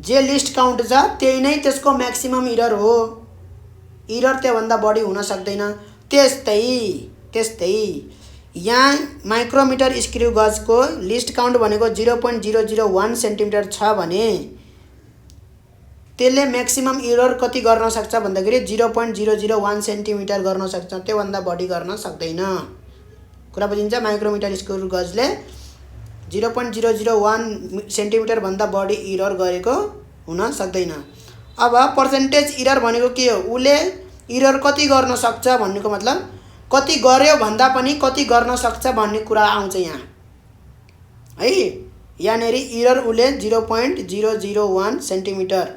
S1: जे लिस्ट काउन्ट छ त्यही नै त्यसको म्याक्सिमम इरर हो। इरर त्योभन्दा बढी हुन सक्दैन। त्यस्तै यहाँ माइक्रोमिटर स्क्रू गजको लिस्ट काउन्ट भनेको 0.001 सेन्टिमिटर छ भने त्यसले म्याक्सिमम इरर कति गर्न सक्छ भन्दाखेरि 0.001 सेन्टिमिटर गर्न सक्छ, त्योभन्दा बढी गर्न सक्दैन। कुरा बुझिन्छ, माइक्रोमिटर स्क्रू गजले 0.001 सेन्टिमिटर भन्दा बढी इरर गरेको हुन सक्दैन। अब पर्सेन्टेज इरर भनेको के हो, उले इरर कति गर्न सक्छ भन्नेको मतलब कति गर्यो भन्दा पनि कति गर्न सक्छ भन्ने कुरा आउँछ यहाँ है। यहाँनेरि इरर उले 0.001 सेन्टिमिटर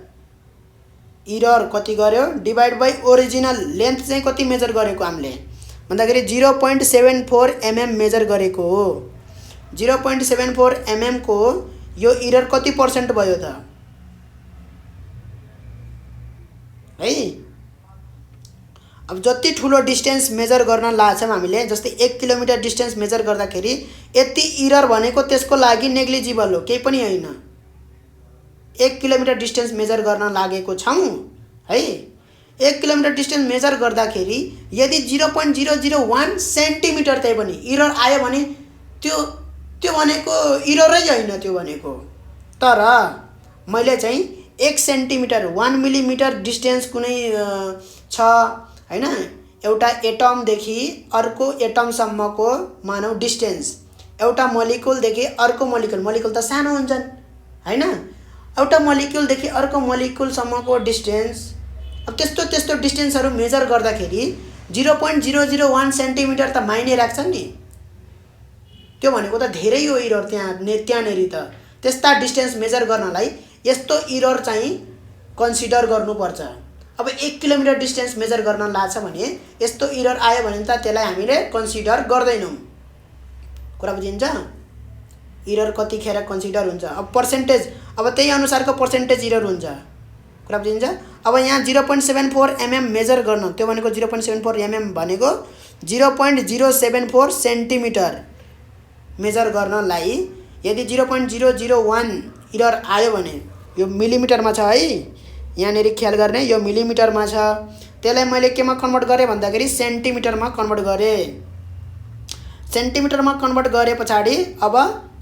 S1: इरर कति गर्यो डिभाइड बाई ओरिजिनल लेन्थ चाहिँ कति मेजर गरेको हामीले भन्दाखेरि 0.74 mm मेजर गरेको हो। 0.74 mm को यो इरर कति पर्सेन्ट भयो त है। अब जति ठुलो डिस्टेन्स मेजर गर्न लाग्छौँ हामीले, जस्तै 1 किलोमिटर डिस्टेन्स मेजर गर्दाखेरि यति इरर भनेको त्यसको लागि नेग्लिजिबल हो, केही पनि होइन। 1 किलोमिटर डिस्टेन्स मेजर गर्न लागेको छौँ है, 1 किलोमिटर डिस्टेन्स मेजर गर्दाखेरि यदि 0.001 सेन्टिमिटर त्यही पनि इरर आयो भने त्यो भनेको इररै होइन त्यो भनेको। तर मैले चाहिँ 1 सेन्टिमिटर 1 मिलिमिटर डिस्टेन्स कुनै छ हैन, एउटा एटमदेखि अर्को एटमसम्मको मानौ डिस्टेन्स, एउटा मोलिकुलदेखि अर्को मोलिकुल त सानो हुन्छन् हैन, एउटा मोलिकुलदेखि अर्को मोलिकुलसम्मको डिस्टेन्स, अब त्यस्तो डिस्टेन्सहरू मेजर गर्दाखेरि 0.001 सेन्टिमिटर त माइने राख्छन् नि, त्यो भनेको त धेरै हो इरर त्यहाँनेरि त। त्यस्ता डिस्टेन्स मेजर गर्नलाई यस्तो इरर चाहिँ कन्सिडर गर्नुपर्छ। अब 1 किलोमिटर डिस्टेन्स मेजर गर्न लाग्छ भने यस्तो इरर आयो भने त त्यसलाई हामीले कन्सिडर गर्दैनौँ। कुरा बुझिन्छ? इरर कतिखेर कन्सिडर हुन्छ, अब पर्सेन्टेज, अब त्यही अनुसारको पर्सेन्टेज इरर हुन्छ। कुरा बुझिन्छ? अब यहाँ 0.74 mm मेजर गर्न, त्यो भनेको 0.74 mm भनेको 0.074 सेन्टिमिटर मेजर गर्नलाई यदि 0.001 इरर आयो भने, यो मिलिमिटरमा छ है, यहाँनेरि ख्याल गर्ने, यो मिलिमिटरमा छ, त्यसलाई मैले केमा कन्भर्ट गरेँ भन्दाखेरि सेन्टिमिटरमा कन्भर्ट गरेँ। सेन्टिमिटरमा कन्भर्ट गरे पछाडि अब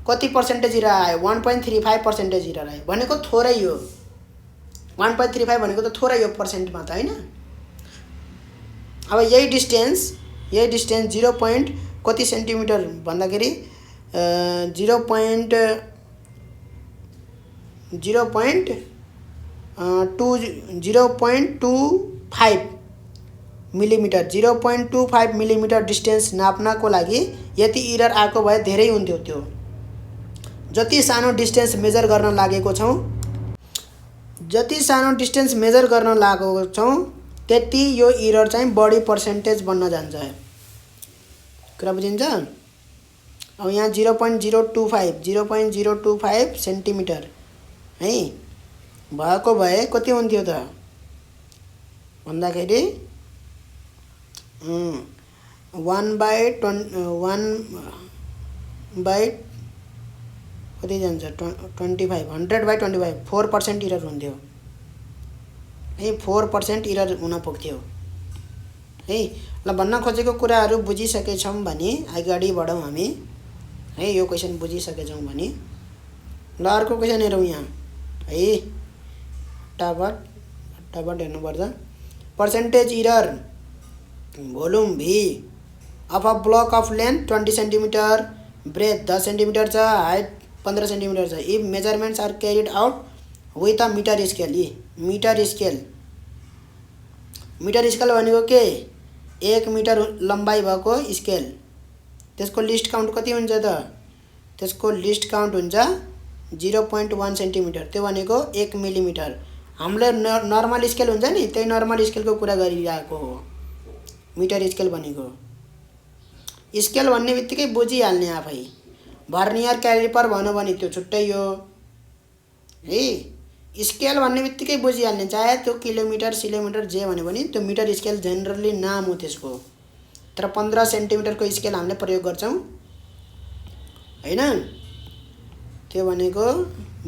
S1: कति पर्सेन्टेज इरर आयो? 1.35% इरर आयो, भनेको थोरै हो। 1.35 भनेको त थोरै हो पर्सेन्टमा त होइन। अब यही डिस्टेन्स 0. कति सेन्टिमिटर भन्दाखेरि 0.25 मिलिमिटर, 0.25 मिलिमिटर डिस्टेन्स नाप्नको लागि यति इरर आएको भए धेरै हुन्थ्यो। त्यो जति सानो डिस्टेन्स मेजर गर्न लागेको छौँ, त्यति यो इरर चाहिँ बढी पर्सेन्टेज बन्न जान्छ। कुरा बुझिन्छ? अब यहाँ 0.025 सेन्टिमिटर है भएको भए कति हुन्थ्यो त भन्दाखेरि 1/100/25 100/25 4% इरर हुन्थ्यो है, 4% इरर हुन पुग्थ्यो है। ल भन्न खोजेको कुराहरू बुझिसकेछौँ भने अगाडि बढौँ हामी है, यो क्वेसन बुझिसकेछौँ भने। ल अर्को क्वेसन हेरौँ यहाँ है, फटाफट हेर्नुपर्छ। Percentage error volume V of a block of length 20 centimetre, breadth 10 centimetre छ, हाइट 15 सेन्टिमिटर छ। If measurements are carried out with a metre scale. Metre scale भनेको के? 1 मिटर लम्बाइ भएको स्केल। त्यसको लिस्ट काउन्ट कति हुन्छ त? त्यसको लिस्ट काउन्ट हुन्छ 0.1 सेन्टिमिटर, त्यो भनेको 1 मिलिमिटर। हामीले नर्मल स्केल हुन्छ नि, त्यही नर्मल स्केलको कुरा गरिरहेको हो मिटर स्केल भनेको। स्केल भन्ने बित्तिकै बुझिहाल्ने आफै। भर्नियर क्यालिपर भन्यो भने त्यो छुट्टै हो है। स्केल भन्ने बित्तिकै बुझिहाल्ने, चाहे त्यो किलोमिटर सिलोमिटर जे भन्यो भने त्यो मिटर स्केल जेनरली नाम हो त्यसको। तर 15 सेन्टिमिटरको स्केल हामीले प्रयोग गर्छौँ हैन, त्यो भनेको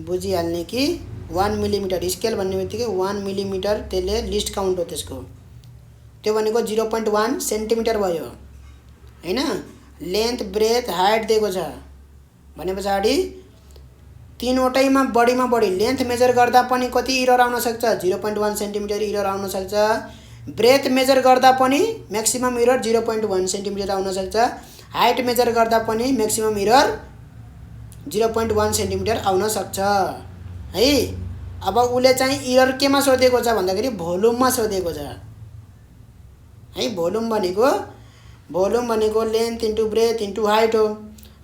S1: बुझिहाल्ने कि 1 मिलिमिटर स्केल भन्ने बित्तिकै 1 मिलिमिटर त्यसले लिस्ट काउन्ट हो त्यसको। त्यो भनेको 0.1 सेन्टिमिटर भयो हैन। लेन्थ ब्रेथ हाइट दिएको छ भने पछाडि तीनवटैमा बढीमा बढी लेन्थ मेजर गर्दा पनि कति इरर आउन सक्छ? 0.1 सेन्टिमिटर इरर आउन सक्छ। ब्रेथ मेजर गर्दा पनि म्याक्सिमम इरर 0.1 सेन्टिमिटर आउन सक्छ। हाइट मेजर गर्दा पनि म्याक्सिमम इरर 0.1 सेन्टिमिटर आउन सक्छ है। अब उसले चाहिँ इरर केमा सोधेको छ भन्दाखेरि भोल्युममा सोधेको छ है। भोल्युम भनेको length into breadth into height हो।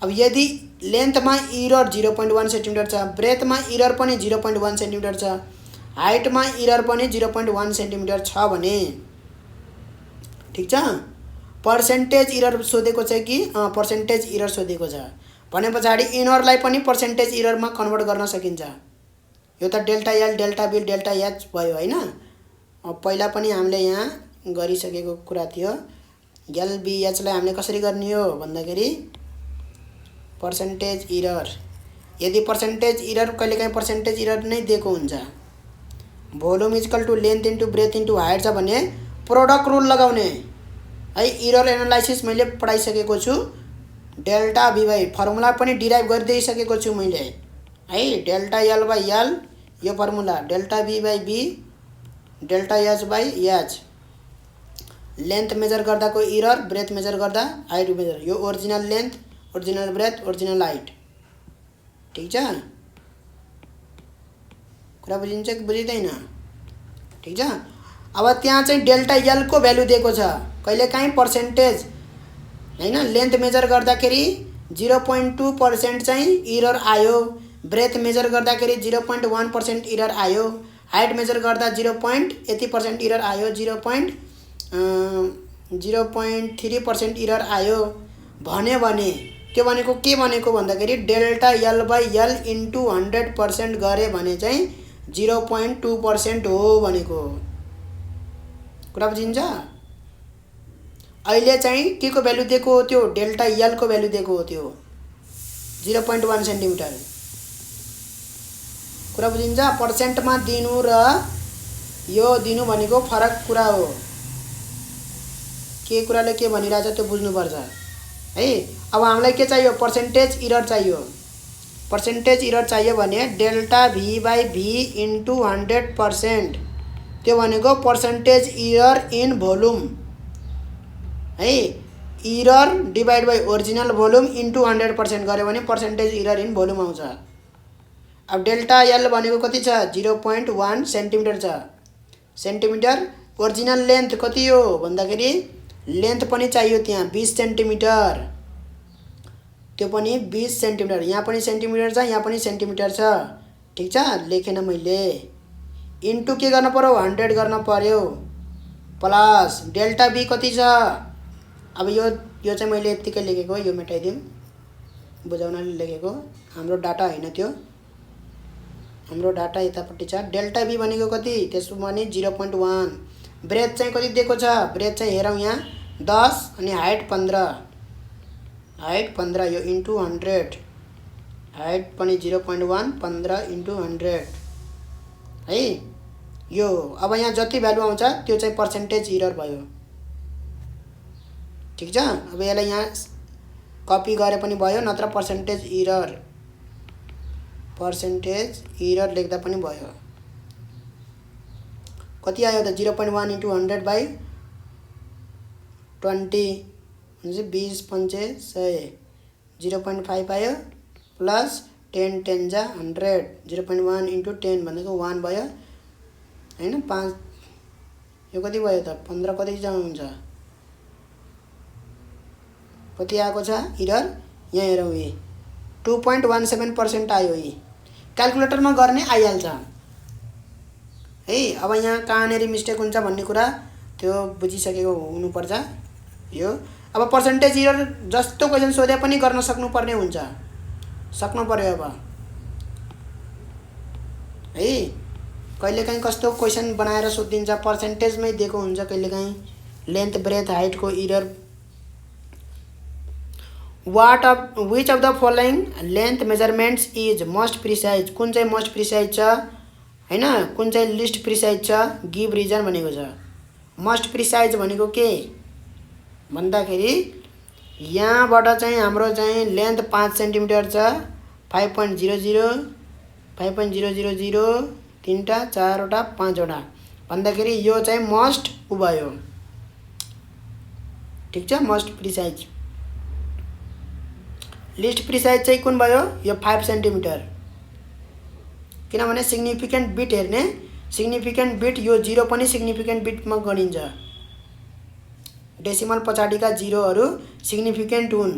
S1: अब यदि लेन्थमा इरर 0.1 सेन्टिमिटर छ, ब्रेथमा इरर पनि 0.1 सेन्टिमिटर छ, हाइटमा इरर पनि 0.1 सेन्टिमिटर छ भने ठिक छ। पर्सेन्टेज इरर सोधेको छ कि पर्सेन्टेज इरर सोधेको छ भने पछाडि इनरलाई पनि पर्सेन्टेज इररमा कन्भर्ट गर्न सकिन्छ। यो त delta L delta B delta H भयो हैन। अब पहिला पनि हामीले यहाँ गरिसकेको कुरा थियो। LBH लाई हामीले कसरी गर्ने हो भन्दाखेरि पर्सेन्टेज इरर। यदि पर्सेन्टेज इरर कहिलेकाहीँ पर्सेन्टेज इरर नै दिएको हुन्छ, volume equal to length into breadth into height छ भने प्रोडक्ट रुल लगाउने है। इरर एनालाइसिस मैले पढाइसकेको छु। डेल्टा V बाई फर्मुला पनि डिराइभ गरिदिइसकेको छु मैले है। डेल्टा L बाई L यो formula, delta V by B, delta H by H। Length measure गर्दाको इरर, ब्रेथ मेजर गर्दा हाइट मेजर। यो original length, original breadth, original height. ठीक छ, कुरा बुझिन्छ कि बुझिँदैन? ठीक छ। अब त्यहाँ चाहिँ डेल्टा L को भ्यालु दिएको छ। कहिलेकाहीँ पर्सेन्टेज हैन लेन्थ मेजर गर्दाखेरि 0.2% चाहिँ इरर आयो, ब्रेथ मेजर गर्दाखेरि 0.1% इरर आयो, हाइट मेजर गर्दा 0.80% इरर आयो, 0.3% इरर आयो भने त्यो भनेको के भनेको भन्दाखेरि delta L by L into 100% गरे भने चाहिँ 0.2% हो भनेको। कुरा बुझिन्छ? अहिले चाहिँ के को भ्यालु दिएको हो? त्यो डेल्टा L को भ्यालु दिएको हो, त्यो 0.1 सेन्टिमिटर। कुरा बुझिन्छ? पर्सेन्टमा दिनु र यो दिनु भनेको फरक कुरा हो। के कुराले के भनिरहेछ त्यो बुझ्नुपर्छ है। अब हामीलाई के चाहियो? पर्सेन्टेज इरर चाहियो। पर्सेन्टेज इरर चाहियो भने delta V by V into 100%, त्यो भनेको पर्सेन्टेज इरर इन भोल्युम है। Error divide by original volume into 100% गऱ्यो भने पर्सेन्टेज इरर इन भोल्युम आउँछ। अब डेल्टा L भनेको कति छ? 0.1 सेन्टिमिटर छ। सेन्टिमिटर। ओरिजिनल लेन्थ कति हो भन्दाखेरि लेन्थ पनि चाहियो त्यहाँ 20 सेन्टिमिटर, त्यो पनि 20 सेन्टिमिटर। यहाँ पनि सेन्टिमिटर छ, यहाँ पनि सेन्टिमिटर छ। ठीक छ, लेखेन मैले। इन्टु के गर्नु पर्यो? 100 गर्नु पर्यो, प्लस डेल्टा B कति छ? अब यो चाहिँ मैले यतिकै लेखेको, यो मेटाइदिउँ, बुझाउनले लेखेको। हाम्रो डाटा हैन त्यो, हाम्रो डाटा यतापट्टि छ। डेल्टा B भनेको कति? त्यसो भने 0.1। ब्रेथ चाहिँ कति दिएको छ? ब्रेथ चाहिँ हेरौँ यहाँ 10 अनि हाइट 15। हाइट 15 यो इन्टु 100, हाइट पनि 0.1, 15 इन्टु 100 है यो। अब यहाँ जति भ्यालु आउँछ त्यो चाहिँ पर्सेन्टेज इरर भयो। ठीक छ। अब यसलाई यहाँ कपी गरे पनि भयो, नत्र पर्सेन्टेज इरर लेख्दा पनि भयो। कति आयो त? 0.1 इन्टु 100 बाई 20 20 पंचे 100, 0.5 आयो, प्लस 10 10 जा 100, 0.1 इन्टु 10 भनेको 1 भयो हैन। 5 यो कति भयो त? 15 कति जम्मा हुन्छ? कति आएको छ इरर? यहाँ हेरौँ, यी 2.17% आयो। यी क्याल्कुलेटरमा गर्ने आइहाल्छ है। अब यहाँ कहाँनेरि मिस्टेक हुन्छ भन्ने कुरा त्यो बुझिसकेको हुनुपर्छ यो। अब पर्सेन्टेज इरर जस्तो क्वेसन सोधे पनि गर्न सक्नुपर्ने हुन्छ, सक्नु पर्यो अब है। कहिलेकाहीँ कस्तो क्वेसन बनाएर सोधिदिन्छ, पर्सेन्टेजमै दिएको हुन्छ कहिलेकाहीँ लेन्थ ब्रेथ हाइटको error. Which of the following length measurements is most precise? कुन चाहिँ मोस्ट प्रिसाइज छ हैन, कुन चाहिँ लिस्ट प्रिसाइज छ? गिभ रिजन भनेको छ। मोस्ट प्रिसाइज भनेको के भन्दाखेरि यहाँबाट चाहिँ हाम्रो चाहिँ लेन्थ 5 सेन्टिमिटर छ, 5.00 5.000 तीनटा 4वटा 5वटा भन्दाखेरि यो चाहिँ मोस्ट भयो। ठीक छ, मोस्ट प्रिसाइज। लिस्ट प्रिसाइज चाहिँ कुन भयो? यो 5 सेन्टिमिटर, किनभने सिग्निफिकेन्ट बिट हेर्ने, सिग्निफिकेन्ट बिट यो 0 पनि सिग्निफिकेन्ट बिटमा गनिन्छ। डेसिमल पछाडिका 0हरू सिग्निफिकेन्ट हुन्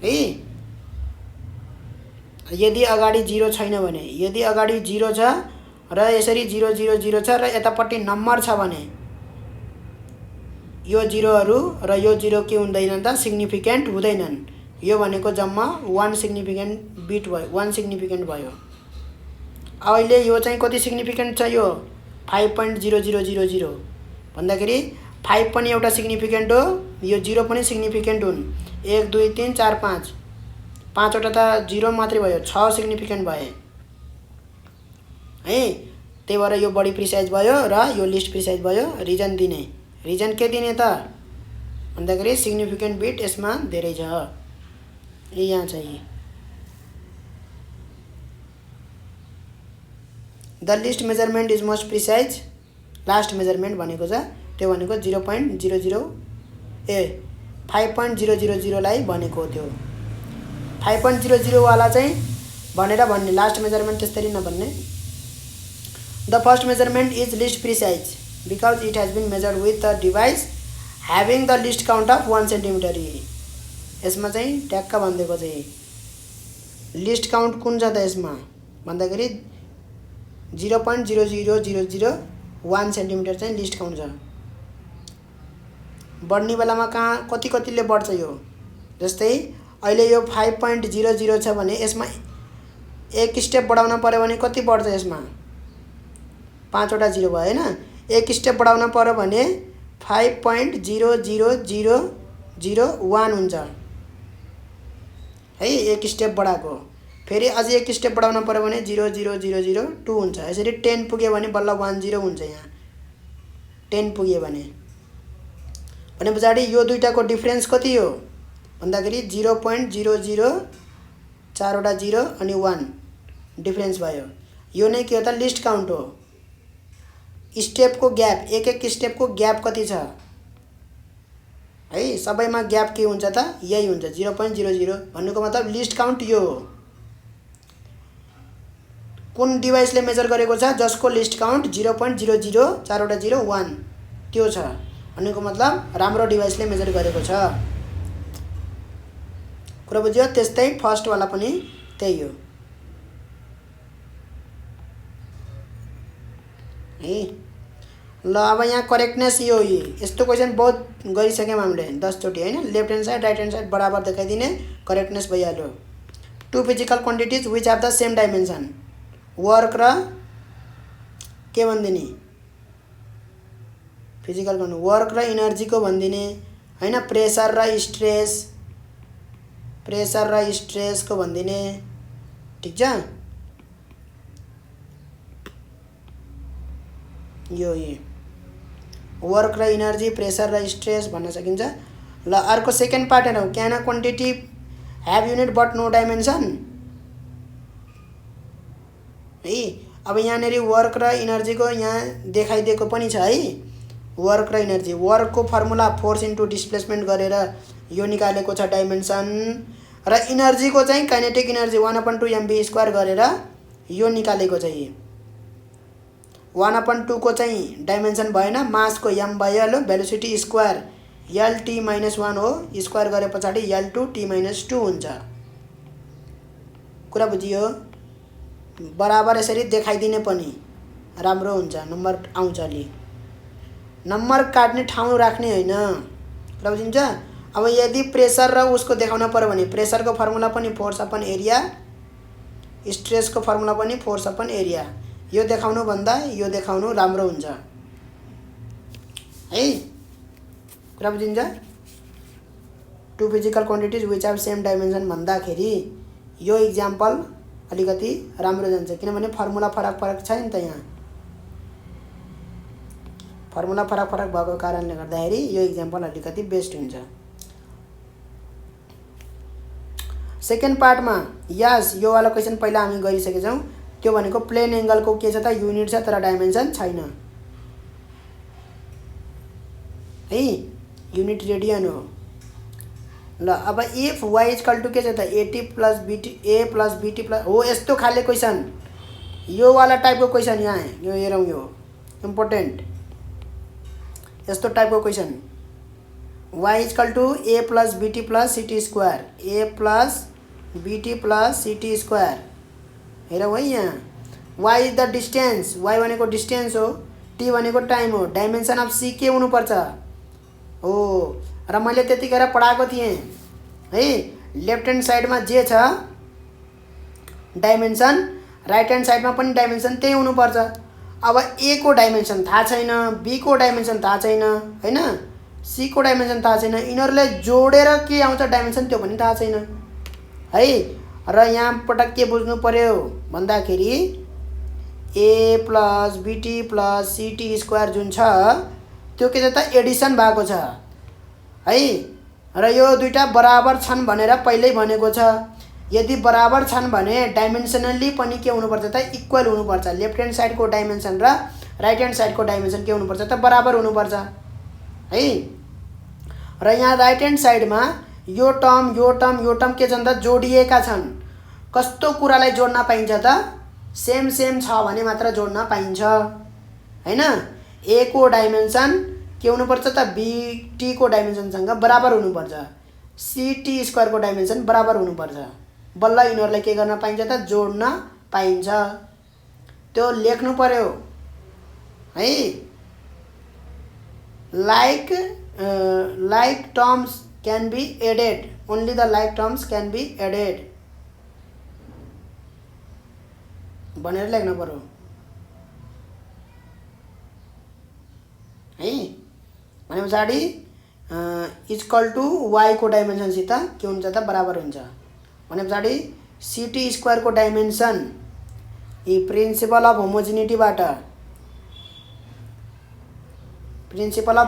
S1: है। यदि अगाडि 0 छैन भने, यदि अगाडि 0 छ र यसरी 000 छ र यतापट्टि नम्बर छ भने यो 0हरू र यो 0 के हुँदैनन् त? सिग्निफिकेन्ट हुँदैनन्। यो भनेको जम्मा 1 सिग्निफिकेन्ट बिट भयो, 1 सिग्निफिकेन्ट भयो। अहिले यो चाहिँ कति सिग्निफिकेन्ट छ? यो 5.0000 भन्दाखेरि 5 पनि एउटा सिग्निफिकेन्ट हो, यो 0 पनि सिग्निफिकेन्ट हुन्। 1 2 3 4 5 पाँचवटा त 0 मात्रै भयो, 6 सिग्निफिकेन्ट भए है। त्यही भएर यो बढी प्रिसाइज भयो र यो लिस्ट प्रिसाइज भयो। रिजन दिने, रिजन के दिने त भन्दाखेरि सिग्निफिकेन्ट बिट यसमा धेरै छ। यहाँ चाहिँ the list measurement is most precise, last measurement भनेको छ त्यो भनेको 5.000 लाई भनेको हो। त्यो 5.00 वाला चाहिँ भनेर भन्ने, लास्ट मेजरमेन्ट त्यसरी नभन्ने। The first measurement is least precise because it has been measured with the device having the least count of 1 centimetre. यसमा चाहिँ ट्याक्क भनिदिएको चाहिँ लिस्ट काउन्ट कुन छ त यसमा भन्दाखेरि 0.00001 सेन्टिमिटर चाहिँ लिस्ट काउन्ट छ। बढ्ने बेलामा कहाँ कति कतिले बढ्छ यो, जस्तै अहिले यो 5.00 छ भने यसमा एक स्टेप बढाउन पर्यो भने कति बढ्छ, यसमा 5वटा 0 भयो हैन। एक स्टेप बढाउन पर्यो भने 5.00001 हुन्छ है, एक स्टेप बढाएको। फेरि अझै एक स्टेप बढाउन पर्यो भने 0.0002 हुन्छ। यसरी 10 पुग्यो भने बल्ल 10 हुन्छ। यहाँ 10 पुग्यो भने पछाडि यो दुईटाको डिफरेन्स कति हो भन्दाखेरि 0.00 चारवटा 0 अनि 1 डिफरेन्स भयो। यो नै के हो त लिस्ट काउन्ट हो। स्टेपको ग्याप, एक एक स्टेपको ग्याप कति छ है, सबैमा ग्याप के हुन्छ त यही हुन्छ 0.00 भन्नुको मतलब लिस्ट काउन्ट यो हो। कुन डिभाइसले मेजर गरेको छ जसको लिस्ट काउन्ट 0.00 चारवटा 0 1 त्यो छ भन्नुको मतलब राम्रो डिभाइसले मेजर गरेको छ। कुरा बुझ्यो। त्यस्तै फर्स्ट वाला पनि त्यही हो है। ल अब यहाँ करेक्टनेस यो यस्तो क्वेसन बहुत गरिसक्यौँ हामीले 10 चोटि हैन। Left hand side right hand side बराबर देखाइदिने, करेक्टनेस भइहाल्यो। Two physical quantities which have the same dimension, work र के भनिदिने फिजिकल वर्क र इनर्जी को भनिदिने हैन। प्रेसर र स्ट्रेस को भनिदिने, ठीक छ। यो वर्क र इनर्जी, प्रेसर र स्ट्रेस भन्न सकिन्छ। ल अर्को सेकेन्ड पार्ट हेरौँ। Can a quantity have unit but no dimension है। अब यहाँनेरि वर्क र इनर्जी को यहाँ देखाइदिएको पनि छ है। वर्क र इनर्जी, वर्क को फर्मुला फोर्स इन्टु डिस्प्लेसमेन्ट गरेर यो निकालेको छ डाइमेन्सन, र इनर्जी को चाहिँ काइनेटिक इनर्जी 1/2 mv² गरेर यो निकालेको चाहिँ 1/2 को चाहिँ डाइमेन्सन भएन, मास को m भइहाल्यो, भेलोसिटी स्क्वायर lt - 1 हो, स्क्वायर गरे पछाडि l2 t - 2 हुन्छ। कुरा बुझियो। बराबर यसरी देखाइदिने पनि राम्रो हुन्छ, नम्बर आउँछ अलि। नम्बर काट्ने ठाउँ राख्ने हैन। कुरा बुझिन्छ। अब यदि प्रेसर र उसको देखाउन पर्यो भने प्रेसर को फर्मुला पनि फोर्स अपन एरिया, स्ट्रेस को फर्मुला पनि फोर्स अपन एरिया। यो देखाउनु भन्दा यो देखाउनु राम्रो हुन्छ है। कुरा बुझिन्छ। Two physical quantities which have same dimension भन्दाखेरि यो इक्जाम्पल अलिकति राम्रो जान्छ, किनभने फर्मुला फरक फरक छ नि त। यहाँ फर्मुला फरक फरक भएको कारणले गर्दाखेरि यो इक्जाम्पल अलिकति बेस्ट हुन्छ। सेकेन्ड पार्टमा यस यो वाला क्वेसन पहिला हामी गरिसकेछौँ। त्यो भनेको प्लेन एंगल को के छ त युनिट छ तर डाइमेन्सन छैन है, युनिट रेडियन हो। ल अब इफ y इक्वल टु के छ त at plus bt a plus bt plus हो, यस्तो खाले क्वेसन, यो वाला टाइपको क्वेसन यहाँ यो हेरौँ, यो इम्पोर्टेन्ट। यस्तो टाइपको question y equal to a plus bt plus ct square, a plus bt plus ct square हेरौँ है। यहाँ y is the distance, y भनेको डिस्टेन्स हो, t भनेको टाइम हो, डाइमेन्सन अफ c के हुनुपर्छ हो। र मैले त्यतिखेर पढाएको थिएँ है, लेफ्ट ह्यान्ड साइडमा जे छ डाइमेन्सन, राइट ह्यान्ड साइडमा पनि डाइमेन्सन त्यही हुनुपर्छ। अब ए को डाइमेन्सन थाहा छैन, बी को डाइमेन्सन थाहा छैन हैन, सी को डाइमेन्सन थाहा छैन, यिनीहरूले जोडेर के आउँछ डाइमेन्सन त्यो पनि थाहा छैन है। र यहाँ पटक के बुझ्नु पर्यो भन्दाखेरि ए प्लस बीटी प्लस सीटी स्क्वायर जुन छ त्यो के छ त एडिसन भएको छ है। र यो दुईटा बराबर छन् भनेर पहिल्यै भनेको छ। यदि बराबर छन् भने डाइमेन्सनली पनि के हुनुपर्छ त इक्वल हुनुपर्छ। लेफ्ट ह्यान्ड साइडको डाइमेन्सन र राइट ह्यान्ड साइडको डाइमेन्सन के हुनुपर्छ त बराबर हुनुपर्छ है। र यहाँ राइट ह्यान्ड साइडमा यो टर्म के छन् त जोडिएका छन्। कस्तो कुरालाई जोड्न पाइन्छ त सेम छ भने मात्र जोड्न पाइन्छ हैन। ए को डाइमेन्सन के हुनुपर्छ त बीटी को डाइमेन्सनसँग बराबर हुनुपर्छ, सीटी स्क्वायर को डाइमेन्सन बराबर हुनुपर्छ, बल्ल यिनीहरूलाई के गर्न पाइन्छ त जोड्न पाइन्छ। त्यो लेख्नु पर्यो है। like terms can be added, only the like terms can be added भनेर लेख्नु पर्यो है। भने पछाडि इक्वल टु वाई को डाइमेन्सनसित के हुन्छ त बराबर हुन्छ। भने पछाडि सीटी स्क्वायर को डाइमेन्सन यी प्रिन्सिपल अफ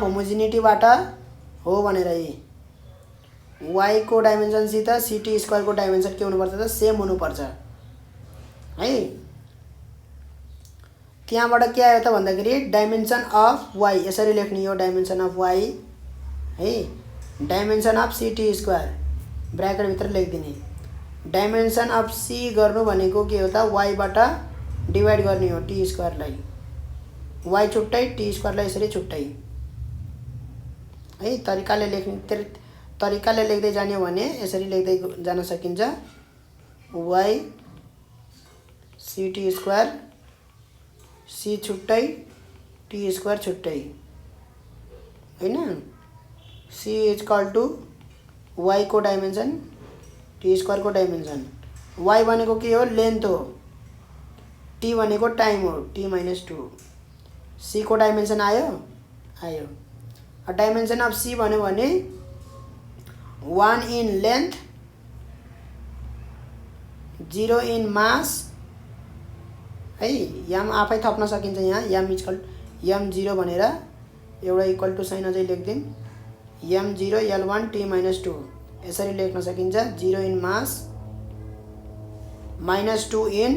S1: होमोजिनिटीबाट हो भनेर यी वाई को डाइमेन्सनसित सीटी स्क्वायर को डाइमेन्सन के हुनुपर्छ त सेम हुनुपर्छ है। त्यहाँबाट के आयो त भन्दाखेरि डाइमेन्सन अफ वाई यसरी लेख्ने हो, डाइमेन्सन अफ वाई है। डाइमेन्सन अफ सीटी स्क्वायर ब्र्याकेट भित्र लेखिदिने। डाइमेन्सन अफ सी गर्नु भनेको के हो त वाईबाट डिवाइड गर्ने हो टी स्क्वायरलाई, वाई छुट्टै टी स्क्वायरलाई यसरी छुट्टै है। तरिकाले लेख्दै जाने हो भने यसरी लेख्दै जान सकिन्छ। वाई सीटी स्क्वायर, सी छुट्टै टी स्क्वायर छुट्टै हैन। सी इक्वल टु वाई को डाइमेन्सन टी स्क्वायर को डाइमेन्सन। वाई भनेको के हो लेन्थ हो, टी भनेको टाइम हो t-2। सी को डाइमेन्सन आयो। डाइमेन्सन अफ सी भन्यो भने 1 इन लेन्थ, 0 इन मास है। यम आफै थप्न सकिन्छ यहाँ यम इक्वल m0 भनेर एउटा इक्वल टु साइन अझै लेख्दिम। m0 l1 t-2 यसरी लेख्न सकिन्छ। 0 इन मास -2 इन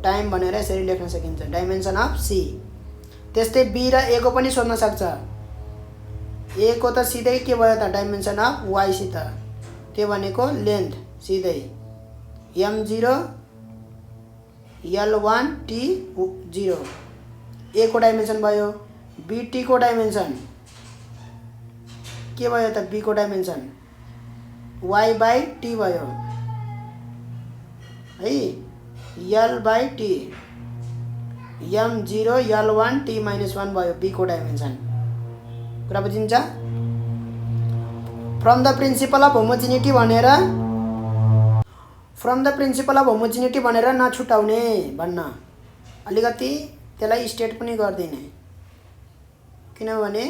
S1: टाइम भनेर यसरी लेख्न सकिन्छ डाइमेन्सन अफ सी। त्यस्तै बी र ए को पनि सोध्न सक्छ। ए को त सिधै के भयो त डाइमेन्सन अफ वाई सित, त्यो भनेको लेन्थ सिधै m0 l1 t0 ए को डाइमेन्सन भयो। बीटी को डाइमेन्सन के भयो त बी को डाइमेन्सन y बाई टी भयो है। l by T m0 l1 t-1 भयो बी को डाइमेन्सन। कुरा बुझिन्छ। From the principle of homogeneity भनेर नछुटाउने भन्न अलिकति त्यसलाई स्टेट पनि गर्दिने। किनभने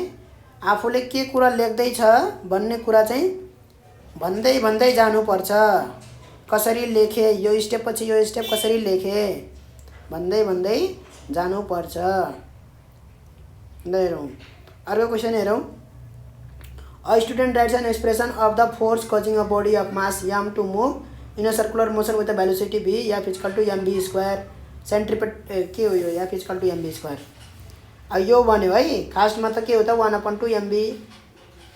S1: आफूले के कुरा लेख्दैछ भन्ने कुरा चाहिँ भन्दै जानुपर्छ। कसरी लेखे यो स्टेप पछि यो स्टेप कसरी लेखे भन्दै जानुपर्छ। हेरौँ अर्को क्वेसन हेरौँ। A student writes an expression of the force causing a body of mass m to move in a circular motion with the velocity v f equal to mv square centripetal के हो यो f equal to mv square. यो भन्यो है खासमा त के हो त 1/2 mv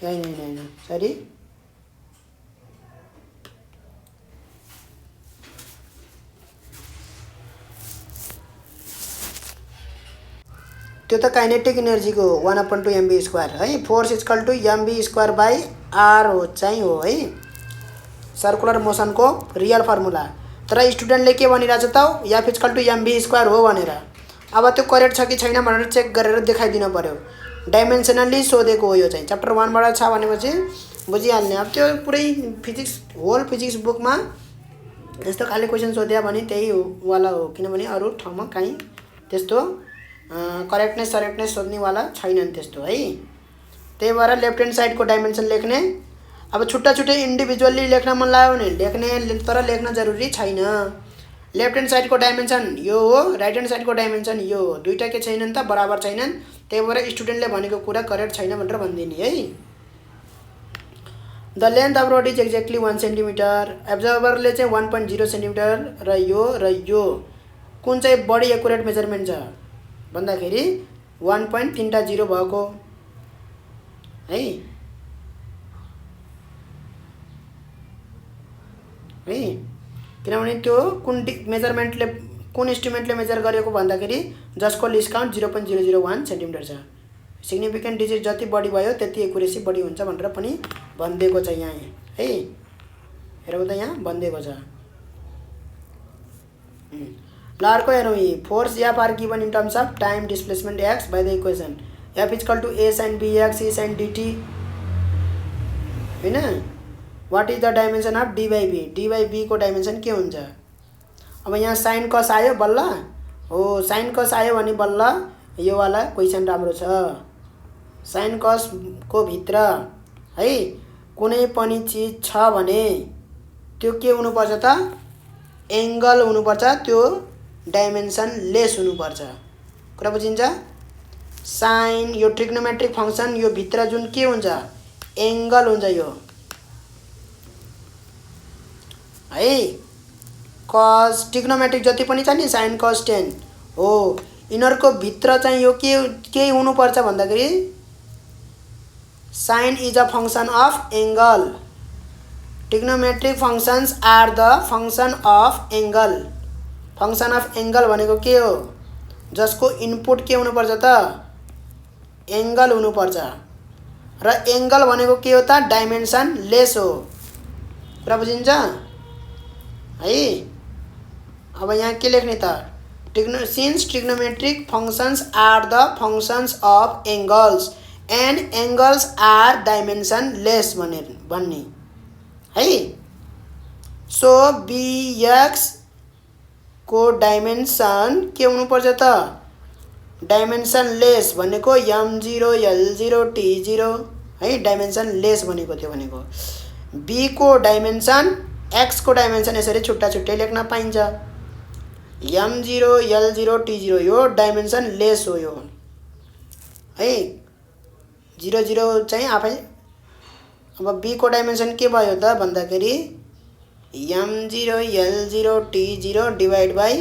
S1: हैन सरी त्यो त काइनेटिक एनर्जीको 1/2 mv स्क्वायर है। Force equal to mv square by r हो चाहिँ हो है सर्कुलर मोसनको रियल फर्मुला। तर स्टुडेन्टले के भनिरहेछ त f equal to mv square हो भनेर। अब त्यो करेक्ट छ कि छैन भनेर चेक गरेर देखाइदिनु पर्यो। डाइमेन्सनली सोधेको हो यो चाहिँ च्याप्टर 1 बाट छ भनेपछि बुझिहाल्ने। अब त्यो पुरै फिजिक्स होल फिजिक्स बुकमा यस्तो खाली क्वेसन सोध्या भने त्यही वाला हो। किनभने अरू ठाउँमा कहीँ त्यस्तो करेक्टनेस सोध्नेवाला छैनन् त्यस्तो है। त्यही भएर लेफ्ट ह्यान्ड साइडको डाइमेन्सन लेख्ने। अब छुट्टा छुट्टै इन्डिभिजुअल्ली लेख्न मन लाग्यो भने लेख्ने, तर लेख्न जरुरी छैन। लेफ्ट ह्यान्ड साइडको डाइमेन्सन यो हो, राइट ह्यान्ड साइडको डाइमेन्सन यो हो, दुईटा के छैनन् त, बराबर छैनन्। त्यही भएर स्टुडेन्टले भनेको कुरा करेक्ट छैन भनेर भनिदिने है। The length of rod is exactly 1 centimetre. एब्जर्भरले चाहिँ 1.0 सेन्टिमिटर र यो कुन चाहिँ बढी एकुरेट मेजरमेन्ट छ भन्दाखेरि 1.30 भएको है। किनभने त्यो कुन मेजरमेन्टले, कुन इन्स्ट्रुमेन्टले मेजर गरेको भन्दाखेरि जसको लिस्ट काउन्ट 0.001 सेन्टिमिटर छ। सिग्निफिकेन्ट डिजिट जति बढी भयो त्यति एकुरेसी बढी हुन्छ भनेर पनि भनिदिएको छ यहाँ है। हेरौँ त यहाँ भनिदिएको छ। ल अर्को हेरौँ। Force F are given in terms of time displacement X by the equation F is equal to A sine B X E sine D T होइन। What is the dimension of D by B. D by B को dimension के हुन्छ। अब यहाँ sign कस आयो बल्ल हो, साइन कस आयो भने बल्ल यो वाला क्वेसन राम्रो छ। साइन कस को भित्र है कुनै पनि चीज छ भने त्यो के हुनुपर्छ त, एङ्गल हुनुपर्छ, त्यो डाइमेन्सन लेस हुनुपर्छ। कुरा बुझिन्छ। साइन यो ट्रिग्नोमेट्रिक फङ्सन यो भित्र जुन के हुन्छ एङ्गल हुन्छ यो है। कस ट्रिग्नोमेट्रिक जति पनि छ नि साइन कस टेन हो, यिनीहरूको भित्र चाहिँ यो के हुनुपर्छ भन्दाखेरि sine is a function of angle. Trigonometric functions are the function of angle. Function of angle भनेको के हो, जसको इनपुट के हुनुपर्छ त एङ्गल हुनुपर्छ, र एङ्गल भनेको के हो त डाइमेन्सन लेस हो। कुरा बुझिन्छ है। अब यहाँ के लेख्ने त, since trigonometric functions are the functions of angles and angles are dimensionless भन्ने है। सो बिएक्स को डाइमेन्सन के हुनुपर्छ त डाइमेन्सन लेस भनेको m0 l0 t0 है। डाइमेन्सन लेस भनेको त्यो भनेको बी को डाइमेन्सन एक्स को डाइमेन्सन यसरी छुट्टा छुट्टै लेख्न पाइन्छ। m0 l0 t0 यो डाइमेन्सन लेस हो यो है। 0 चाहिँ आफै। अब बी को डाइमेन्सन के भयो त भन्दाखेरि m0 l0 t0 divide by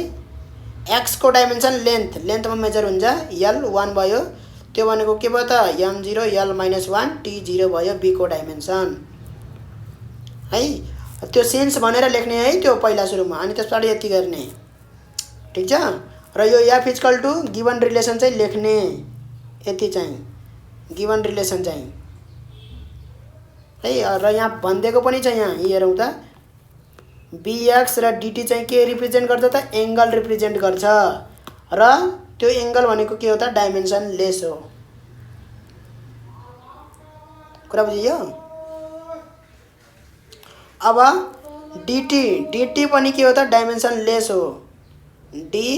S1: x को डाइमेन्सन लेन्थमा मेजर हुन्छ l1 भयो, त्यो भनेको के भयो त m0 l-1 t0 भयो बी को डाइमेन्सन है। त्यो सिन्स भनेर लेख्ने है त्यो पहिला सुरुमा, अनि त्यसबाट यति गर्ने ठिक छ। र यो F equal to given relation चाहिँ लेख्ने यति चाहिँ गिभन रिलेसन चाहिँ है। र यहाँ भनिदिएको पनि छ यहाँ हेरौँ त बिएक्स र डिटी चाहिँ के रिप्रेजेन्ट गर्छ त एङ्गल रिप्रेजेन्ट गर्छ, र त्यो एङ्गल भनेको के हो त डाइमेन्सन लेस हो। कुरा बुझियो। अब डिटी पनि के हो त डाइमेन्सन लेस हो। डी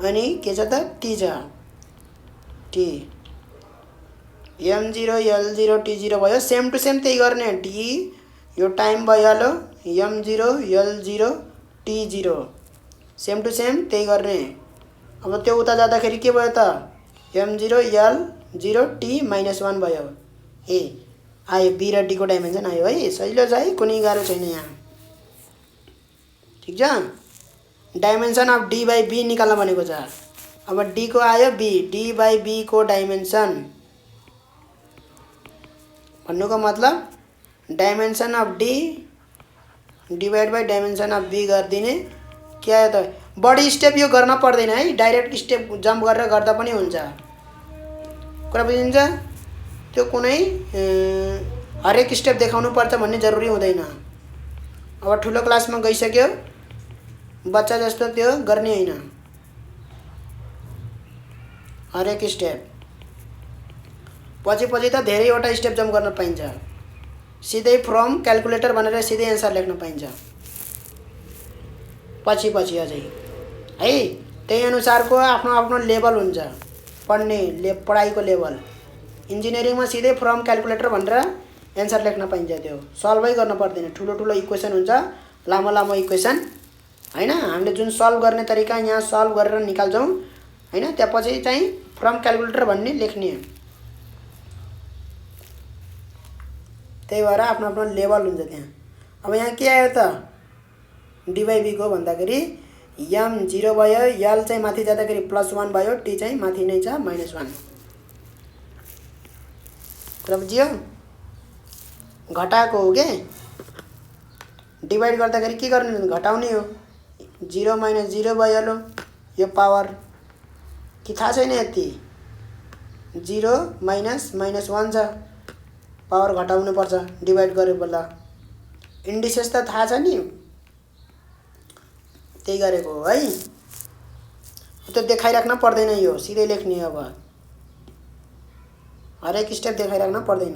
S1: अनि के छ त टी छ, टी m0 l0 t0 भयो। सेम टु सेम त्यही गर्ने। डी यो टाइम भइहाल्यो m0 l0 t0 same to same त्यही गर्ने। अब त्यो उता जाँदाखेरि के भयो त m0 l0 t-1 भयो। ए आयो बी र डी को डाइमेन्सन आयो है। सजिलो छ है, कुनै गाह्रो छैन यहाँ ठिक छ। Dimension of D by B निकाल्न भनेको छ। अब डी को आयो बी, डी बाई बी को डाइमेन्सन भन्नुको मतलब dimension of D divide by dimension of B गरिदिने। के आयो त बढी स्टेप यो गर्न पर्दैन है, डाइरेक्ट स्टेप जम्प गरेर गर्दा पनि हुन्छ। कुरा बुझिन्छ। त्यो कुनै हरेक स्टेप देखाउनु पर्छ भन्ने जरुरी हुँदैन। अब ठुलो क्लासमा गइसक्यो बच्चा जस्तो त्यो गर्ने होइन हरेक स्टेप। पछि त धेरैवटा स्टेप जम्प गर्न पाइन्छ। सिधै फ्रम क्याल्कुलेटर भनेर सिधै एन्सर लेख्न पाइन्छ पछि अझै है। त्यही अनुसारको आफ्नो आफ्नो लेभल हुन्छ पढ्ने पढाइको लेभल। इन्जिनियरिङमा सिधै फ्रम क्यालकुलेटर भनेर एन्सर लेख्न पाइन्छ, त्यो सल्भै गर्न पर्दैन। ठुलो ठुलो इक्वेसन हुन्छ, लामो लामो इक्वेसन हैन, हामीले जुन सल्भ गर्ने तरिका यहाँ सल्भ गरेर निकाल्छौँ हैन, त्यसपछि चाहिँ फ्रम क्यालकुलेटर भन्ने लेख्ने। त्यही भएर आफ्नो आफ्नो लेभल हुन्छ त्यहाँ। अब यहाँ के आयो त डी/बी को भन्दाखेरि एम 0 भयो, एल चाहिँ माथि जाँदाखेरि +1 भयो, टी चाहिँ माथि नै छ -1। कुरा बुझियो? घटाएको हो के, डिभाइड गर्दाखेरि के गर्ने, घटाउने हो। 0 - 0 भइहाल्यो, यो पावर कि थाहा छैन यति। 0 - -1 छ, पावर घटाउनु पर्छ डिभाइड गरे बेला। इन्डिसेस त थाहा छ नि, त्यही गरेको हो है। त्यो देखाइराख्न पर्दैन, यो सिधै लेख्ने। अब हरेक स्टेप देखाइराख्न पर्दैन।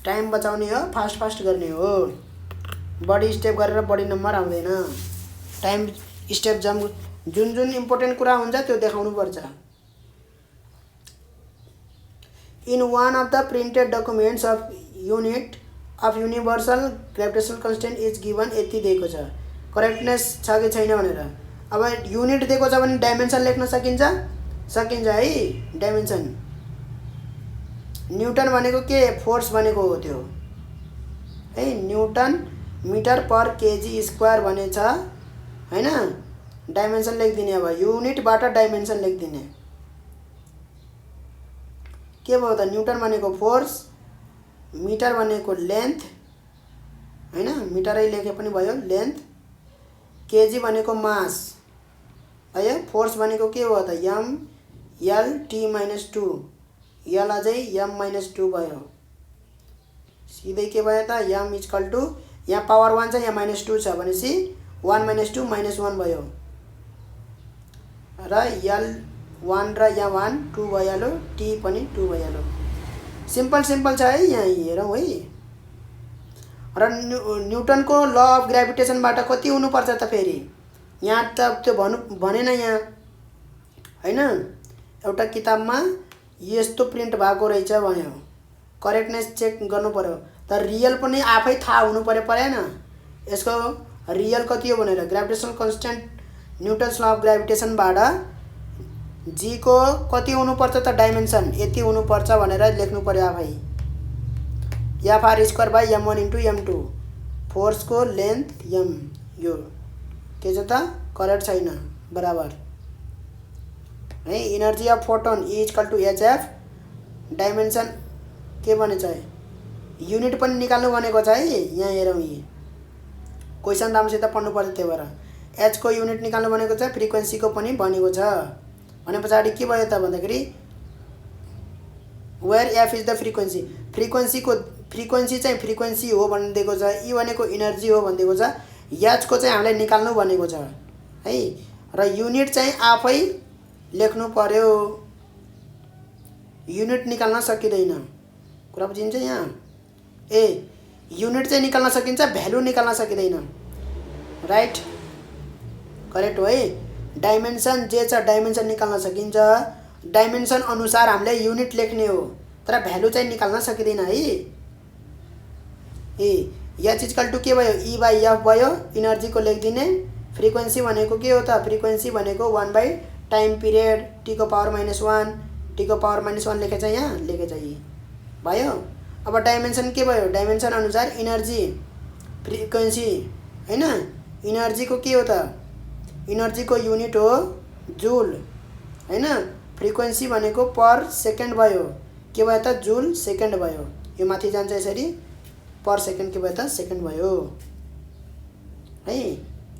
S1: टाइम बचाउने हो, फास्ट फास्ट गर्ने हो। बढी स्टेप गरेर बढी नम्बर आउँदैन। टाइम स्टेप जुन जुन इम्पोर्टेन्ट कुरा हुन्छ त्यो देखाउनु पर्छ। In one of the printed documents of unit of universal gravitational constant is given, यति दिएको छ। करेक्टनेस छ कि छैन भनेर। अब युनिट दिएको छ भने डाइमेन्सन लेख्न सकिन्छ है। डाइमेन्सन न्युटन भनेको के, फोर्स भनेको हो त्यो है। Newton metre per KG square भनेछ हैन। डाइमेन्सन लेखिदिने। अब युनिटबाट डाइमेन्सन लेखिदिने। के भयो त, न्युटन भनेको फोर्स, मिटर भनेको लेन्थ हैन, मिटरै लेखे पनि भयो, लेन्थ। केजी भनेको मास है। फोर्स भनेको के हो त, एम एल टी -2, एल अझै एम -2 भयो। सिधै के भयो त, एम इक्वल टु, यहाँ पावर 1 छ, यहाँ -2 छ भनेपछि 1 - 2 -1 भयो, र एल 1 र यहाँ 1 2 भइहाल्यो, टी पनि 2 भइहाल्यो। सिम्पल छ है। यहाँ हेरौँ है। र न्युटनको ल अफ ग्राभिटेसनबाट कति हुनुपर्छ त फेरि, यहाँ त त्यो भनेन यहाँ हैन। एउटा किताबमा यस्तो प्रिन्ट भएको रहेछ भन्यो, करेक्टनेस चेक गर्नु पर्यो। तर रियल पनि आफै थाहा हुनु परेन यसको रियल कति हो भनेर। Gravitational constant Newton's law of ग्राभिटेसनबाट जी को कति हुनुपर्छ त, डाइमेन्सन यति हुनुपर्छ भनेर लेख्नु पर्यो आफै। F(r²) m1 * m2, फोर्सको length m, यो के छ त, करेक्ट छैन, बराबर है। Energy of photon E = hf, dimension के भनेछ, युनिट पनि निकाल्नु भनेको छ है। यहाँ हेरौँ, यी क्वेसन राम्रोसित पढ्नु पर्छ। त्यही भएर h को युनिट निकाल्नु भनेको छ, फ्रिक्वेन्सीको पनि भनेको छ। भने पछाडि के भयो त भन्दाखेरि where f is the frequency, frequency चाहिँ फ्रिक्वेन्सी हो भनिदिएको छ। ई भनेको इनर्जी हो भनिदिएको छ। h को चाहिँ हामीलाई निकाल्नु भनेको छ है। र युनिट चाहिँ आफै लेख्नु पर्यो, युनिट निकाल्न सकिँदैन। कुरा बुझिन्छ यहाँ? युनिट चाहिँ निकाल्न सकिन्छ, भ्यालु निकाल्न सकिँदैन। राइट, करेक्ट हो है। डाइमेन्सन जे छ डाइमेन्सन निकाल्न सकिन्छ, डाइमेन्सन अनुसार हामीले युनिट लेख्ने हो, तर भ्यालु चाहिँ निकाल्न सकिँदैन है। h = के भयो, E/f भयो, इनर्जीको लेखिदिने। फ्रिक्वेन्सी भनेको के हो त, फ्रिक्वेन्सी भनेको 1/टाइम पिरियड, t को पावर -1, t को पावर -1 लेखेछ, यहाँ लेखेछ यी भयो। अब डाइमेन्सन के भयो, डाइमेन्सन अनुसार इनर्जी, फ्रिक्वेन्सी हैन। इनर्जीको के हो त, इनर्जीको युनिट हो जुल हैन। फ्रिक्वेन्सी भनेको पर सेकेन्ड भयो, के भयो त, जुल सेकेन्ड भयो। यो माथि जान्छ यसरी, पर सेकेन्ड के भयो त, सेकेन्ड भयो है।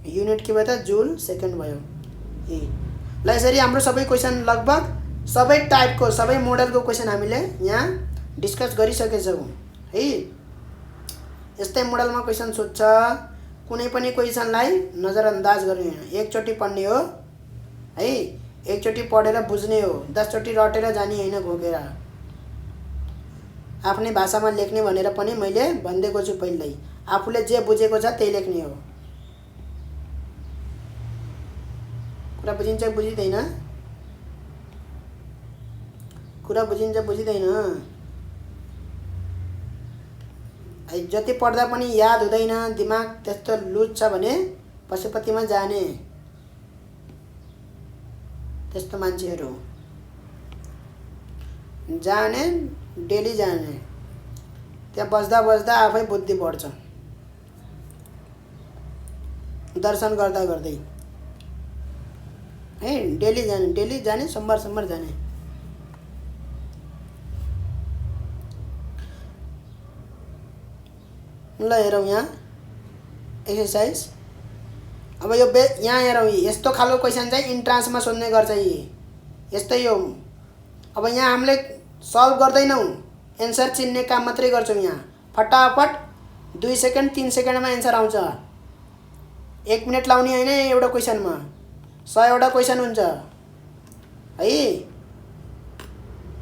S1: युनिट के भयो त, जुल सेकेन्ड भयो। ल यसरी हाम्रो सबै क्वेसन, लगभग सबै टाइपको, सबै मोडलको क्वेसन हामीले यहाँ डिस्कस गरिसकेछौँ है। यस्तै मोडलमा क्वेसन सोध्छ, कुनै पनि क्वेसनलाई नजरअन्दाज गर्ने होइन, एकचोटि पढ्ने हो है। एकचोटि पढेर बुझ्ने हो, 10 चोटि रटेर जाने होइन, घोकेर। आफ्नै भाषामा लेख्ने भनेर पनि मैले भनिदिएको छु पहिल्यै। आफूले जे बुझेको छ त्यही लेख्ने हो। कुरा बुझिन्छ बुझिँदैन? कुरा बुझिन्छ बुझिँदैन? जति पढ्दा पनि याद हुँदैन, दिमाग त्यस्तो लुज छ भने पशुपतिमा जाने, त्यस्तो मान्छेहरू जाने, डेली जाने, त्यहाँ बस्दा बस्दा आफै बुद्धि बढ्छ दर्शन गर्दा गर्दै है। डेली जाने, सोमबार जाने। ल हेरौँ यहाँ एक्सर्साइज। अब यो यहाँ हेरौँ, यस्तो खालको क्वेसन चाहिँ इन्ट्रान्समा सोध्ने गर्छ यस्तै हो। अब यहाँ हामीले सल्भ गर्दैनौँ, एन्सर चिन्ने काम मात्रै गर्छौँ। यहाँ फटाफट 2 सेकेन्ड 3 सेकेन्डमा एन्सर आउँछ। 1 मिनट लाउने होइन एउटा क्वेसनमा, 100वटा क्वेसन हुन्छ है।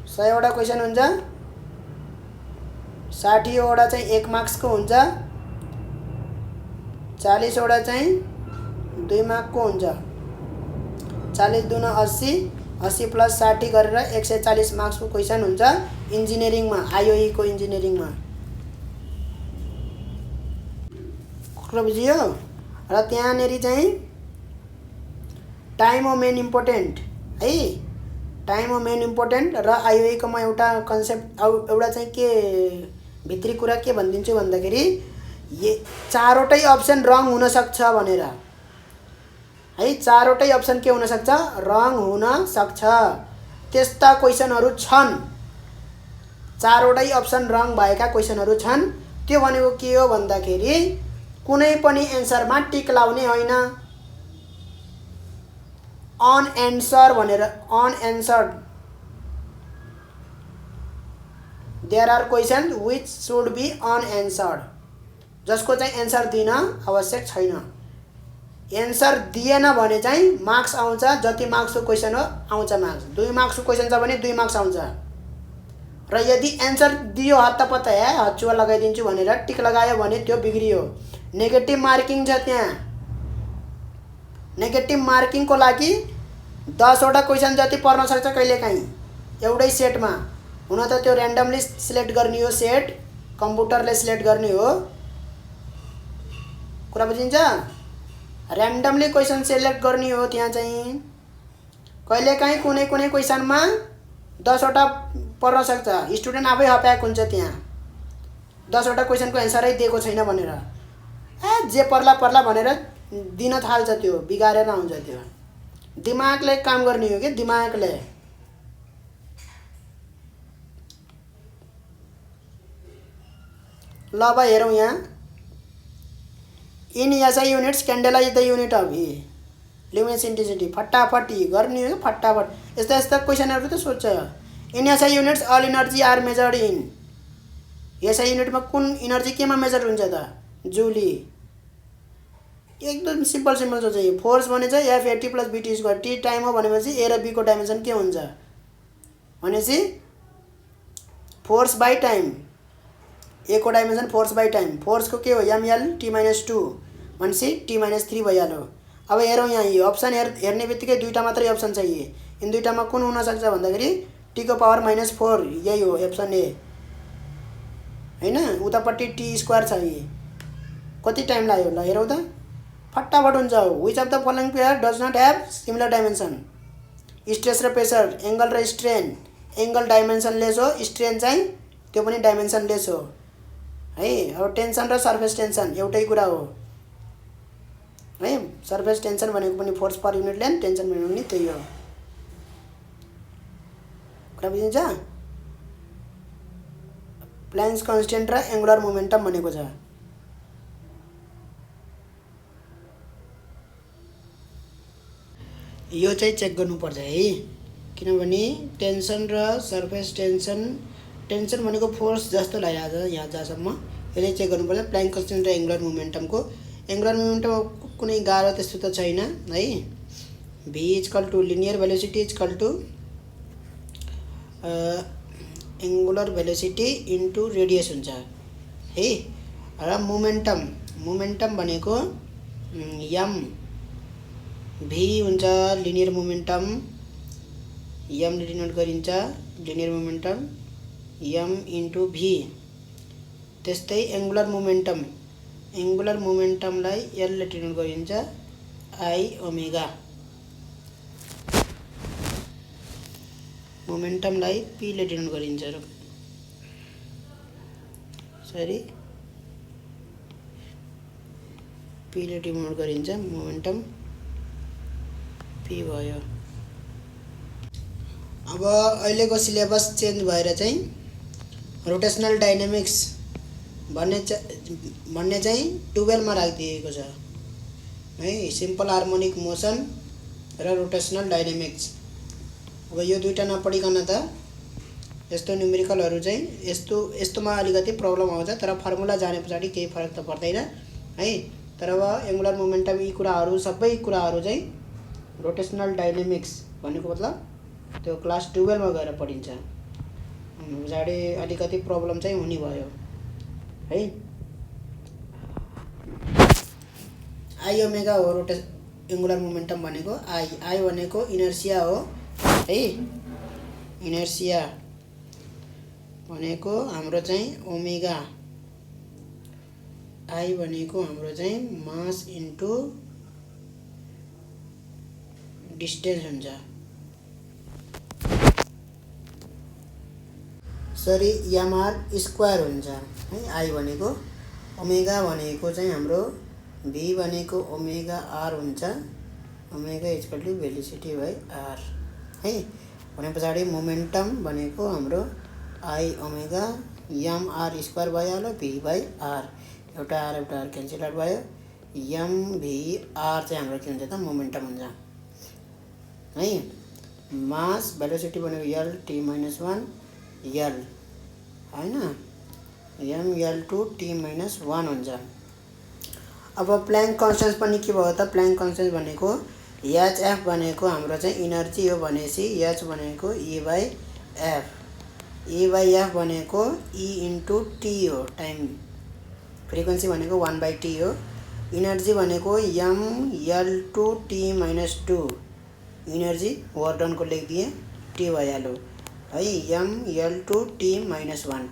S1: 100वटा क्वेसन हुन्छ, 60वटा चाहिँ 1 मार्क्सको हुन्छ, 40वटा चाहिँ 2 मार्कको हुन्छ। 40 दूना 80, 80 + 60 गरेर 140 मार्क्सको क्वेसन हुन्छ इन्जिनियरिङमा, आइओईको इन्जिनियरिङमा। कुरा बुझियो? र त्यहाँनेरि चाहिँ टाइम हो मेन इम्पोर्टेन्ट है। टाइम हो मेन इम्पोर्टेन्ट। र आइओईको म एउटा कन्सेप्ट एउटा चाहिँ के भित्री कुरा के भनिदिन्छु भन्दाखेरि, ये 4वटै अप्सन रङ हुनसक्छ भनेर है। 4वटै अप्सन के हुनसक्छ? रङ हुन सक्छ। त्यस्ता क्वेसनहरू छन्, 4वटै अप्सन रङ भएका क्वेसनहरू छन्। त्यो भनेको के हो भन्दाखेरि कुनै पनि एन्सरमा टिक लाउने होइन। अनएन्सर भनेर, unanswered, there are question which should be unanswered, जसको चाहिँ एन्सर दिन आवश्यक छैन। एन्सर दिएन भने चाहिँ मार्क्स आउँछ, जति मार्क्सको क्वेसन हो आउँछ मार्क्स। 2 मार्क्सको क्वेसन छ भने 2 मार्क्स आउँछ। र यदि एन्सर दियो हत्तपत्त हचुवा लगाइदिन्छु भनेर टिक लगायो भने त्यो बिग्रियो, नेगेटिभ मार्किङ छ त्यहाँ। नेगेटिभ मार्किङको लागि 10वटा क्वेसन जति पर्न सक्छ कहिलेकाहीँ एउटै सेटमा। हुन त त्यो ऱ्यान्डमली सिलेक्ट गर्ने हो, सेट कम्प्युटरले सिलेक्ट गर्ने हो। कुरा बुझिन्छ? ऱ्यान्डमली क्वेसन सिलेक्ट गर्ने हो। त्यहाँ चाहिँ कहिलेकाहीँ कुनै क्वेसनमा 10वटा पर्न सक्छ, स्टुडेन्ट आफै हप्याएको हुन्छ त्यहाँ 10वटा क्वेसनको एन्सरै दिएको छैन भनेर, जे पर्ला पर्ला भनेर दिन थाल्छ, त्यो बिगारेर आउँछ। त्यो दिमागले काम गर्ने हो कि, दिमागले। ल अब हेरौँ यहाँ। In SI units candela is the unit of luminous intensity. फटाफट गर्ने हो, फटाफट। यस्ता यस्ता क्वेसनहरू त सोध्छ। In SI units all energy are measured in. SI युनिटमा कुन इनर्जी केमा मेजर हुन्छ त? जुली। एकदम सिम्पल सोच है। फोर्स भने चाहिँ F80 + BT²। टी टाइम हो भनेपछि ए र बीको डाइमेन्सन के हुन्छ भनेपछि फोर्स बाई टाइम। ए को डाइमेन्सन फोर्स बाई टाइम। फोर्सको के हो? ML T-2 भनेपछि T-3 भइहाल्यो। अब हेरौँ यहाँ, यो अप्सन हेर्ने बित्तिकै 2टा मात्रै अप्सन छ। यिन 2टामा कुन हुनसक्छ भन्दाखेरि T को पावर -4, यही हो अप्सन ए होइन। उतापट्टि T² छ। कति टाइम लाग्यो? ल हेरौँ त, फटाफट हुन्छ। Which of the following pair does not have similar dimension? Stress र प्रेसर, एङ्गल र स्ट्रेन। एङ्गल डाइमेन्सन लेस हो, स्ट्रेन चाहिँ त्यो पनि डाइमेन्सन लेस हो है। अब टेन्सन र सर्फेस टेन्सन एउटै कुरा हो है। सर्फेस टेन्सन भनेको पनि force per unit length, tension भनेको पनि त्यही हो। कुरा बुझिन्छ? प्लान्क्स कन्स्टेन्ट र एङ्गुलर मोमेन्टम भनेको छ। यो चाहिँ चेक गर्नुपर्छ है, किनभने टेन्सन र सर्फेस टेन्सन, टेन्सन भनेको फोर्स जस्तो लागिरहेको छ यहाँ जहाँसम्म। यसले चेक गर्नुपर्छ प्लान्क कन्स्टेन्ट र एङ्गुलर मोमेन्टमको। एङ्गुलर मोमेन्टम कुनै गाह्रो त्यस्तो त छैन है। V = linear velocity = angular velocity into radius हुन्छ है। र मोमेन्टम मोमेन्टम भनेको एम भी हुन्छ लिनियर मोमेन्टम एमले डिनोट गरिन्छ लिनियर मोमेन्टम एम इन्टु भी। त्यस्तै एङ्गुलर मोमेन्टमलाई एलले डिनोट गरिन्छ आई ओमेगा। मोमेन्टमलाई पीले डिनोट गरिन्छ सरी पीले डिनोट गरिन्छ मोमेन्टम पी भयो। अब अहिलेको सिलेबस चेन्ज भएर चाहिँ रोटेसनल डाइनामिक्स भन्ने चाहिँ 12 मा राखिदिएको छ है। सिम्पल हार्मोनिक मोसन र रोटेसनल डाइनामिक्स। अब यो दुईटा नपढिकन त यस्तो न्युमेरिकलहरु चाहिँ यस्तोमा अलिकति प्रब्लम आउँछ, तर फर्मुला जाने पछाडि केही फरक त पर्दैन है। तर अब एङ्गुलर मोमेन्टम यी कुराहरु सबै कुराहरु चाहिँ रोटेसनल डाइनामिक्स भनेको मतलब त्यो क्लास 12 मा गएर पढिन्छ। पछाडि अलिकति प्रब्लम चाहिँ हुने भयो है। आई ओमेगा हो एङ्गुलर मोमेन्टम भनेको। आई भनेको इनर्सिया हो है। इनर्सिया भनेको हाम्रो चाहिँ ओमेगा। आई भनेको हाम्रो चाहिँ मास इन्टु डिस्टेन्स हुन्छ। सरी एमआर स्क्वायर हुन्छ है। आई भनेको ओमेगा भनेको चाहिँ हाम्रो भी भनेको ओमेगा आर हुन्छ। Omega equal to velocity by R है। भने पछाडि मोमेन्टम भनेको हाम्रो I omega M R square भइहाल्यो भी बाइ आर। एउटा आर क्यान्सल आउट भयो। एम भी आर चाहिँ हाम्रो के हुन्छ त मोमेन्टम हुन्छ है। मास भेलोसिटी भनेको एल टी माइनस 1 एल हैन, M L two T minus 1 हुन्छ। अब प्ल्याङ्क कन्स्टेन्ट पनि के भयो त? प्ल्याङ्क कन्स्टेन्ट भनेको एच एफ भनेको हाम्रो चाहिँ इनर्जी हो भनेपछि एच भनेको E by F. E by F भनेको ई इन्टु टी हो टाइम। फ्रिक्वेन्सी भनेको 1/t हो। इनर्जी भनेको M L two T minus 2। Energy work डनको लेखिदिएँ टी भइहाल्यो है। M L two T minus 1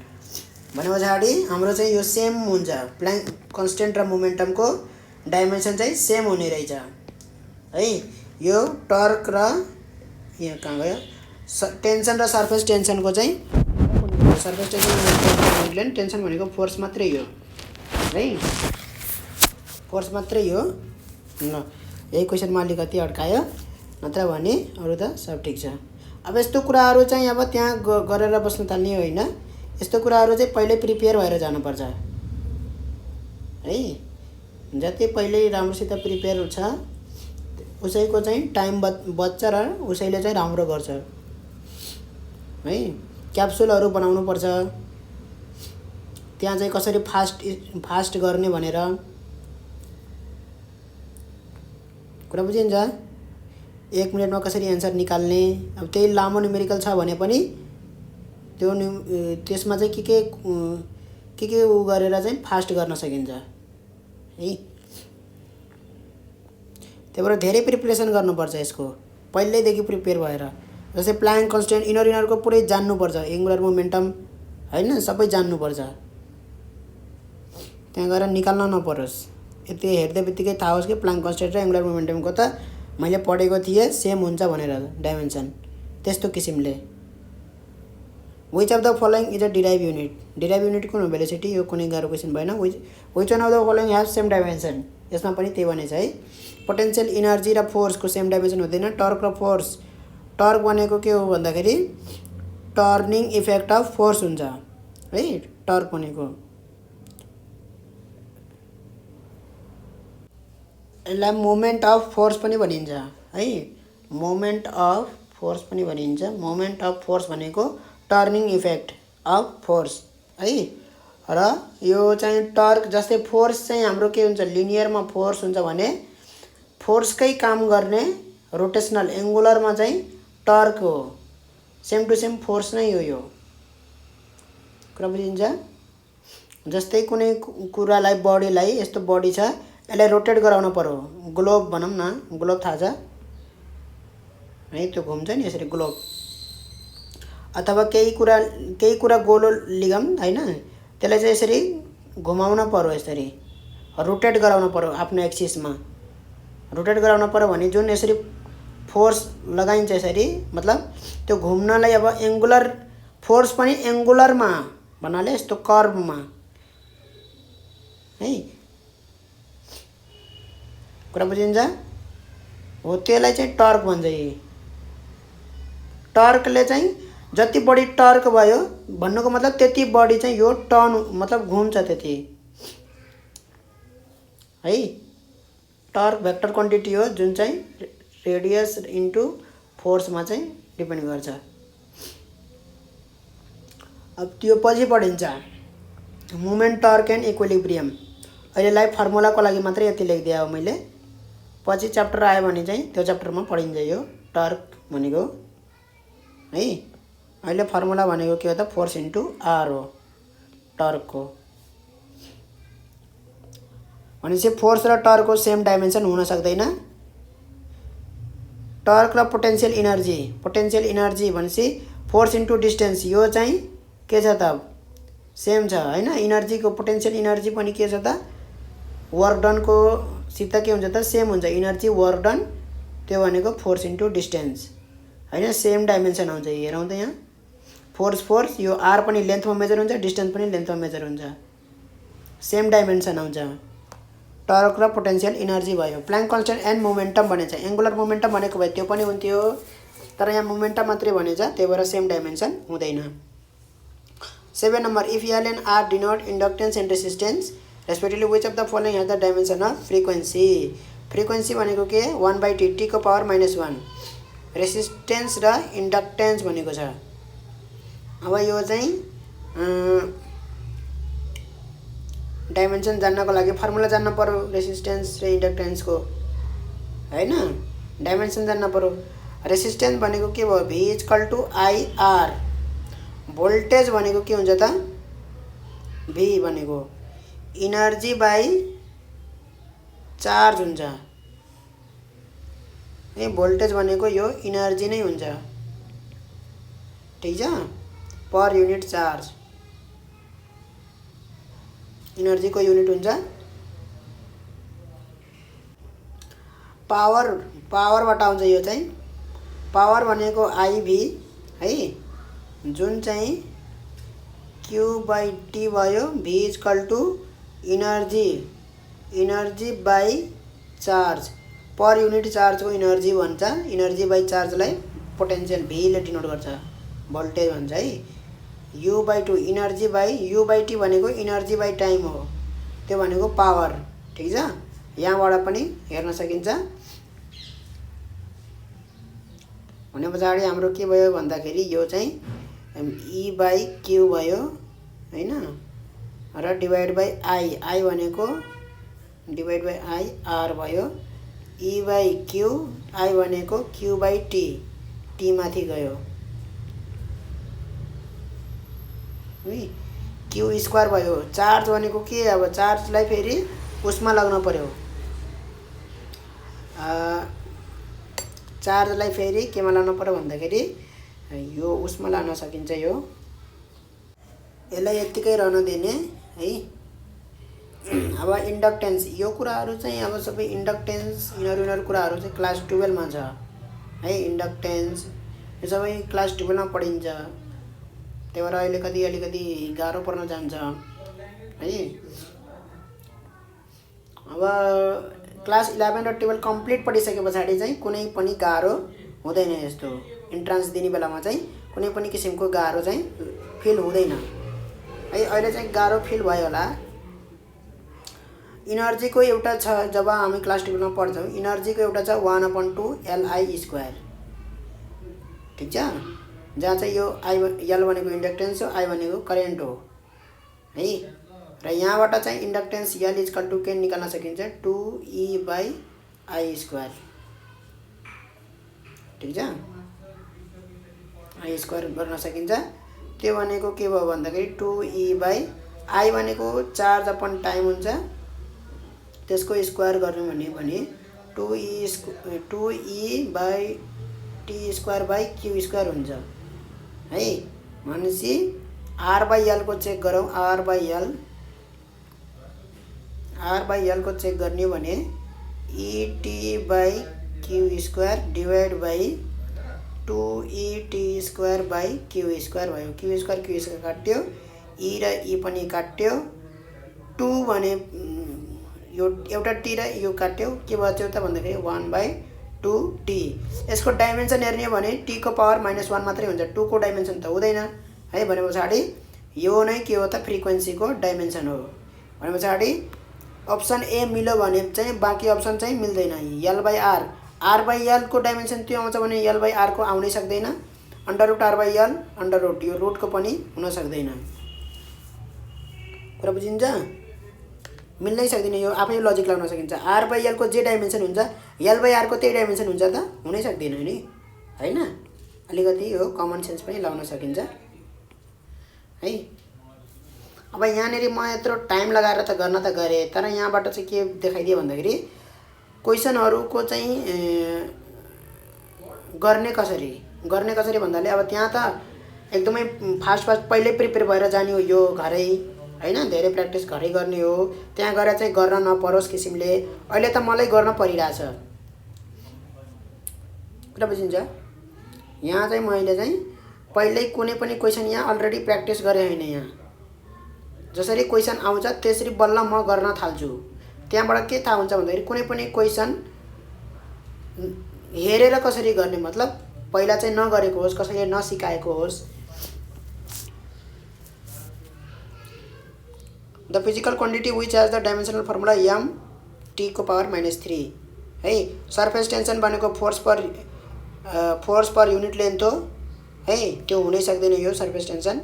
S1: भने पछाडि हाम्रो चाहिँ यो सेम हुन्छ। प्ल्याङ्क कन्स्टेन्ट र मोमेन्टमको डाइमेन्सन चाहिँ सेम हुने रहेछ है। यो टर्क र यहाँ कहाँ गयो टेन्सन र सर्फेस टेन्सनको चाहिँ सर्फेस टेन्सन टेन्सन भनेको फोर्स मात्रै हो है। फोर्स मात्रै हो। ल यही क्वेसनमा अलिकति अड्कायो, नत्र भने अरू त सब ठिक छ। अब यस्तो कुराहरू चाहिँ अब त्यहाँ गरेर बस्न थाल्ने होइन। यस्तो कुराहरू चाहिँ पहिल्यै प्रिपेयर भएर जानुपर्छ है। जति पहिल्यै राम्रोसित प्रिपेयर छ उसैको चाहिँ टाइम बच्छ र उसैले चाहिँ राम्रो गर्छ है। क्याप्सुलहरू बनाउनुपर्छ, त्यहाँ चाहिँ कसरी फास्ट गर्ने भनेर कुरा बुझिन्छ। 1 मिनेटमा कसरी एन्सर निकाल्ने। अब त्यही लामो न्युमेरिकल छ भने पनि त्यो त्यसमा चाहिँ के उ गरेर चाहिँ फास्ट गर्न सकिन्छ है। त्यही भएर धेरै प्रिपरेसन गर्नुपर्छ यसको पहिल्यैदेखि प्रिपेयर भएर। जस्तै प्ल्याङ्क कन्स्टेन्ट यिनीहरूको पुरै जान्नुपर्छ। एङ्गुलर मोमेन्टम हैन सबै जान्नुपर्छ, त्यहाँ गएर निकाल्न नपरोस्। यति हेर्दै बित्तिकै थाहा होस् कि प्ल्याङ्क कन्स्टेन्ट र एङ्गुलर मोमेन्टमको त मैले पढेको थिएँ सेम हुन्छ भनेर डाइमेन्सन। त्यस्तो किसिमले which of the following is a derive unit. Derive unit कुन हो? भेलोसिटी। यो कुनै गाह्रो क्वेसन भएन। Which one of the following have same dimension. यसमा पनि त्यही भनेछ है। पोटेन्सियल इनर्जी र फोर्सको सेम डाइमेन्सन हुँदैन। टर्क र फोर्स। टर्क भनेको के हो भन्दाखेरि टर्निङ इफेक्ट अफ फोर्स हुन्छ है। टर्क भनेको यसलाई मोमेन्ट अफ फोर्स पनि भनिन्छ है। मोमेन्ट अफ फोर्स पनि भनिन्छ। मोमेन्ट अफ फोर्स भनेको टर्निङ इफेक्ट अफ फोर्स है। र यो चाहिँ टर्क जस्तै फोर्स चाहिँ हाम्रो के हुन्छ लिनियरमा फोर्स हुन्छ भने फोर्सकै काम गर्ने रोटेसनल एङ्गुलरमा चाहिँ टर्क हो। सेम टु सेम फोर्स नै हो यो कुरा बुझिन्छ। जस्तै कुनै कुरालाई बडीलाई यस्तो बडी छ यसलाई रोटेट गराउन पर्यो ग्लोब भनौँ न ग्लोब थाहा छ है त्यो घुम्छ नि यसरी ग्लोब अथवा केही कुरा गोलो लिगम हैन त्यसलाई चाहिँ यसरी घुमाउन पर्यो यसरी रोटेट गराउन पर्यो आफ्नो एक्सिसमा रोटेट गराउन पर्यो भने जुन यसरी फोर्स लगाइन्छ यसरी मतलब त्यो घुम्नलाई अब एङ्गुलर फोर्स पनि एङ्गुलरमा भन्नाले यस्तो कर्वमा है कुरा बुझिन्छ हो त्यसलाई चाहिँ टर्क भन्छ यी टर्कले चाहिँ जति बढी टर्क भयो भन्नुको मतलब त्यति बढी चाहिँ यो टर्न मतलब घुम्छ त्यति है टर्क भेक्टर क्वान्टिटी हो जुन चाहिँ रेडियस इन्टु फोर्समा चाहिँ डिपेन्ड गर्छ अब त्यो पछि पढिन्छ मोमेन्ट टर्क एन्ड इक्विलिब्रियम अहिलेलाई फर्मुलाको लागि मात्रै यति लेखिदिए हो मैले पछि च्याप्टर आयो भने चाहिँ त्यो च्याप्टरमा पढिन्छ यो टर्क भनेको है अहिले फर्मुला भनेको के हो त फोर्स इन्टु आर हो टर्कको भनेपछि फोर्स र टर्कको सेम डाइमेन्सन हुन सक्दैन टर्क र पोटेन्शियल इनर्जी भनेपछि फोर्स इन्टु डिस्टेन्स यो चाहिँ के छ त सेम छ हैन इनर्जीको पोटेन्शियल इनर्जी पनि के छ त वर्क डनको सित के हुन्छ त सेम हुन्छ इनर्जी वर्क डन त्यो भनेको फोर्स इन्टु डिस्टेन्स हैन सेम डाइमेन्सन आउँछ हेरौँ त यहाँ फोर्स यो आर पनि लेन्थमा मेजर हुन्छ डिस्टेन्स पनि लेन्थमा मेजर हुन्छ सेम डाइमेन्सन आउँछ टर्क र पोटेन्शियल इनर्जी भयो प्लाङ्क कन्स्ट्यान्ट एन्ड मोमेन्टम भनेछ एङ्गुलर मोमेन्टम भनेको भए त्यो पनि हुन्थ्यो तर यहाँ मोमेन्टम मात्रै भनेछ त्यही भएर सेम डाइमेन्सन हुँदैन 7 number if L and R denote inductance and resistance respectively which of the following has the dimension of frequency भनेको के 1/t t को पावर -1 रेसिस्टेन्स र इन्डक्टेन्स भनेको छ अब यो चाहिँ डाइमेन्सन जान्नको लागि फर्मुला जान्न पर्यो रेसिस्टेन्स र इन्डक्टेन्सको हैन डाइमेन्सन जान्न पर्यो रेसिस्टेन्स भनेको के भयो v = IR भोल्टेज भनेको के हुन्छ त v भनेको इनर्जी बाइ चार्ज हुन्छ ए भोल्टेज भनेको यो इनर्जी नै हुन्छ ठीक छ पर युनिट चार्ज इनर्जी को युनिट हुन्छ पावरबाट आउँछ यो चाहिँ पावर भनेको IV है जुन चाहिँ Q/T भयो v = energy by charge per unit चार्जको इनर्जी भन्छ इनर्जी बाइ चार्जलाई पोटेन्शियल v ले डिनोट गर्छ भोल्टेज भन्छ है U/2 इनर्जी बाइ U/T भनेको इनर्जी बाइ टाइम हो त्यो भनेको पावर ठीक छ यहाँबाट पनि हेर्न सकिन्छ भने पछाडी हाम्रो के भयो भन्दाखेरि यो चाहिँ E/Q भयो हैन र डिवाइड बाइ I भनेको डिवाइड बाइ IR भयो E/Q I भनेको Q/T T माथि गयो Q² भयो चार्ज भनेको के अब चार्जलाई फेरि उसमा लाग्न पर्यो चार्जलाई फेरि केमा लानु पर्यो भन्दाखेरि यो उसमा लान सकिन्छ यो यसलाई यतिकै रहन दिने है अब इन्डक्टेन्स यो कुराहरु चाहिँ अब सबै इन्डक्टेन्स यिनीहरु कुराहरु चाहिँ क्लास 12 मा छ है इन्डक्टेन्स यो सबै क्लास 12 मा पढिन्छ त्यही भएर अहिले अलिकति गाह्रो पर्न जान्छ है अब क्लास 11 र 12 कम्प्लिट पढिसके पछाडी चाहिँ कुनै पनि गाह्रो हुँदैन यस्तो इन्ट्रान्स दिने बेलामा चाहिँ कुनै पनि किसिमको गाह्रो चाहिँ फिल हुँदैन है अहिले चाहिँ गाह्रो फिल भयो होला इनर्जी को एउटा छ जब हामी क्लास 12 मा पढ्छौं इनर्जी को एउटा छ 1/2 Li². ठीक छ जहाँ चाहिँ यो L भनेको इन्डक्टेन्स हो I भनेको करेन्ट हो है र यहाँबाट चाहिँ इन्डक्टेन्स L = के निकाल्न सकिन्छ 2E/I². ठीक छ I² गर्न सकिन्छ त्यो भनेको के भयो भन्दाखेरि 2E/I² आई भनेको चार्ज अपन टाइम हुन्छ, त्यसको स्क्वायर गर्नु भने 2e/t² हुन्छ है। भनेपछि r/l को चेक गरौँ। r/l को चेक गर्ने हो भने et/q² divide by 2et² by q² भयो। q² काट्यो, e र e पनि काट्यो, 2 भने यो एउटा t र यो काट्यो, के बच्यो त भन्दाखेरि 1/2t। यसको डाइमेन्सन हेर्ने हो भने t को पावर -1 मात्रै हुन्छ, 2 को डाइमेन्सन त हुँदैन है। भने पछाडि यो नै के हो त फ्रिक्वेन्सीको डाइमेन्सन हो। भने पछाडि अप्सन ए मिल्यो भने चाहिँ बाँकी अप्सन चाहिँ मिल्दैन। l/r, r/l को डाइमेन्सन त्यो आउँछ भने l/r को आउनै सक्दैन। √r/l √ यो रुटको पनि हुन सक्दैन। कुरा बुझिन्छ? मिल्नै सक्दैन, यो आफै लजिक लगाउन सकिन्छ। r/l को जे डाइमेन्सन हुन्छ l/r को त्यही डाइमेन्सन हुन्छ त? हुनै सक्दैन नि, हैन? अलिकति यो कमन सेन्स पनि लगाउन सकिन्छ है। अब यहाँनेरि म यत्रो टाइम लगाएर त गर्न त गरेँ, तर यहाँबाट चाहिँ के देखाइदियो भन्दाखेरि क्वेसनहरुको चाहिँ गर्ने कसरी भन्दाले अब त्यहाँ त एकदमै फास्ट पहिल्यै प्रिपेयर भएर जाने हो यो घरै, हैन? धेरै प्र्याक्टिस घरै गर्ने हो, त्यहाँ गएर चाहिँ गर्न नपरोस् किसिमले। अहिले त मलाई गर्न परिरहेछ। कुरा बुझिन्छ? यहाँ चाहिँ मैले चाहिँ पहिल्यै कुनै पनि क्वेसन यहाँ अलरेडी प्र्याक्टिस गरेँ हैन। यहाँ जसरी क्वेसन आउँछ त्यसरी बल्ल म गर्न थाल्छु। त्यहाँबाट के थाहा हुन्छ भन्दाखेरि कुनै पनि क्वेसन हेरेर कसरी गर्ने, मतलब पहिला चाहिँ नगरेको होस्, कसैले नसिकाएको होस्। The physical quantity which has the dimensional formula m t को पावर -3 है। सरफेस टेन्सन भनेको फोर्स पर युनिट लेन्थ हो है, त्यो हुनै सक्दैन। यो surface tension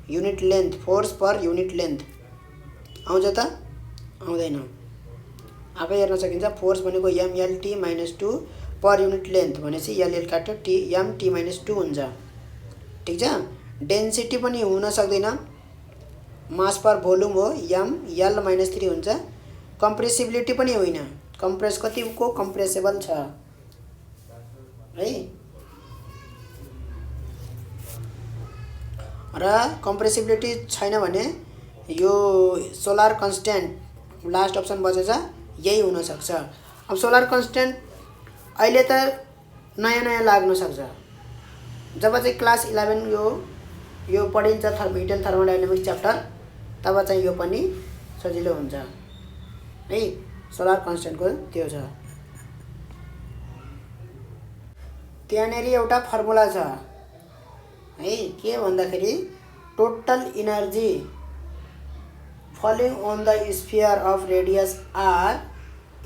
S1: unit length, force per unit length आउँछ त? आउँदैन। आफै हेर्न सकिन्छ। फोर्स भनेको mlt-2 पर युनिट लेन्थ भनेपछि ll काट्यो mt-2 हुन्छ। ठीक छ? डेन्सिटी पनि हुन सक्दैन, मास पर भोल्युम हो, l-3 हुन्छ। कम्प्रेसिबिलिटी पनि होइन, कतिको कम्प्रेसेबल छ है। र कम्प्रेसिबिलिटी छैन भने यो सोलर कन्स्टेन्ट लास्ट अप्सन बचेछ, यही हुन सक्छ। अब सोलर कन्स्टेन्ट अहिले त नयाँ लाग्न सक्छ। जब चाहिँ क्लास 11 यो पढिन्छ हिट एन्ड थर्मोडाइनामिक्स च्याप्टर, तब चाहिँ यो पनि सजिलो हुन्छ है। सोलर कन्स्टेन्टको त्यो छ। त्यहाँनेरि एउटा फर्मुला छ है, के भन्दाखेरि total energy falling on the sphere of radius r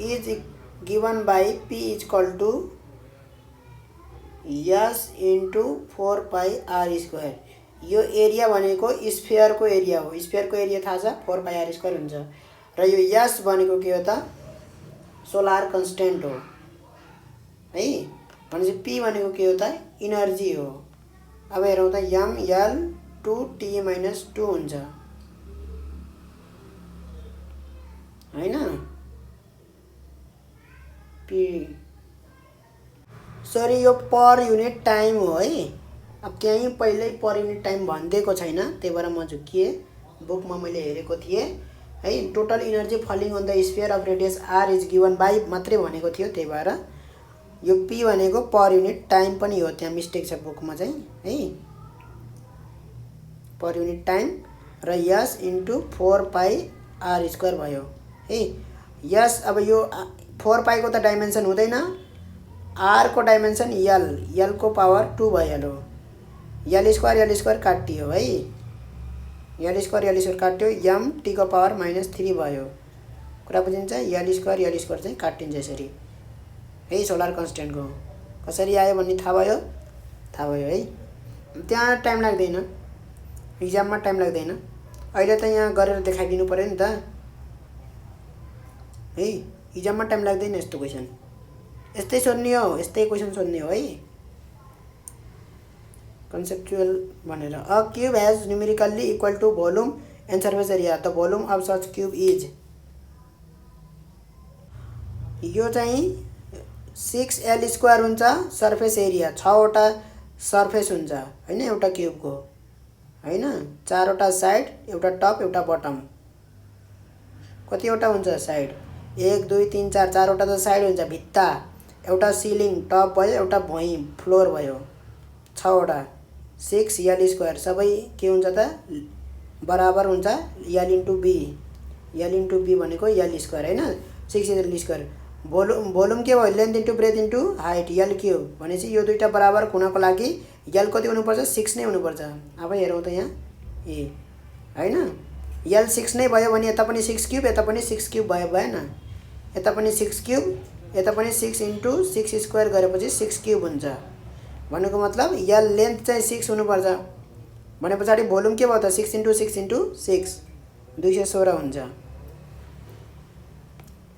S1: is given by p = s * 4πr²। यो एरिया भनेको स्फियरको एरिया हो। स्फियरको एरिया थाहा छ, 4πr² हुन्छ। र यो s भनेको के हो त? सोलर कन्स्टेन्ट हो है। भनेपछि p भनेको के हो त? इनर्जी हो। अब हेरौँ त ml/t-2 हुन्छ हैन? p सरी यो पर युनिट टाइम हो है। अब त्यही पहिल्यै पर युनिट टाइम भनिदिएको छैन, त्यही भएर म झुक्किएँ। बुकमा मैले हेरेको थिएँ है। Total energy falling on the sphere of radius r is given by मात्रै भनेको थियो, त्यही भएर यो p भनेको पर युनिट टाइम पनि हो। त्यहाँ मिस्टेक छ बुकमा चाहिँ है। पर युनिट टाइम र s * 4πr² भयो है। s अब यो 4π को त डाइमेन्सन हुँदैन, r को डाइमेन्सन l को पावर 2 भइहाल्यो। l² काटियो है, l² काट्यो, mt को पावर -3 भयो। कुरा बुझिन्छ? l² चाहिँ काटिन्छ यसरी है। सोलर कन्स्टेन्टको कसरी आयो भन्ने थाहा भयो है। त्यहाँ टाइम लाग्दैन, इक्जाममा टाइम लाग्दैन। अहिले त यहाँ गरेर देखाइदिनु पर्यो नि त है। इक्जाममा टाइम लाग्दैन यस्तो क्वेसन। यस्तै सोध्ने हो, यस्तै क्वेसन सोध्ने हो है। कन्सेप्चुअल भनेर a cube has numerically equal to volume and surface area the volume of such cube is. यो चाहिँ 6L² हुन्छ सर्फेस एरिया, 6वटा सर्फेस हुन्छ हैन एउटा क्यूबको हैन, 4वटा साइड, एउटा टप एउटा बटम। कतिवटा हुन्छ साइड? 1 2 3 4, 4वटा त साइड हुन्छ, भित्ता, एउटा सिलिङ टप भयो, एउटा भुइँ फ्लोर भयो, 6वटा 6L² सबै के हुन्छ त बराबर हुन्छ L into B। L into B भनेको L² हैन, 6L²। भोल्युम के भयो? Length into breadth into height L cube भनेपछि यो दुईटा बराबर हुनको लागि L कति हुनुपर्छ? 6 नै हुनुपर्छ। अब हेरौँ त यहाँ ए हैन, L 6 नै भयो भने यता पनि 6 क्यूब यता पनि 6 क्यूब भयो, भएन? यता पनि 6 क्यूब यता पनि 6 इन्टु 6² गरेपछि 6 क्यूब हुन्छ। भनेको मतलब L लेन्थ चाहिँ 6 हुनुपर्छ। भने पछाडि भोल्युम के भयो त? 6 इन्टु 6 इन्टु 6 216 हुन्छ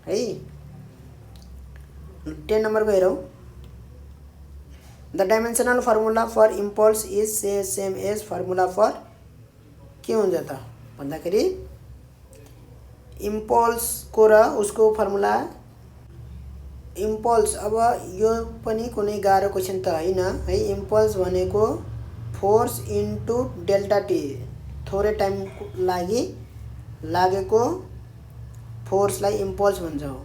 S1: है। 10 नम्बरको हेरौँ। The dimensional formula for impulse is same as formula for के हुन्छ त भन्दाखेरि इम्पल्सको र उसको फर्मुला। इम्पल्स अब यो पनि कुनै गाह्रो क्वेसन त होइन है। इम्पल्स भनेको फोर्स इन्टु डेल्टा टी, थोरै टाइमको लागि लागेको फोर्सलाई इम्पल्स भन्छौँ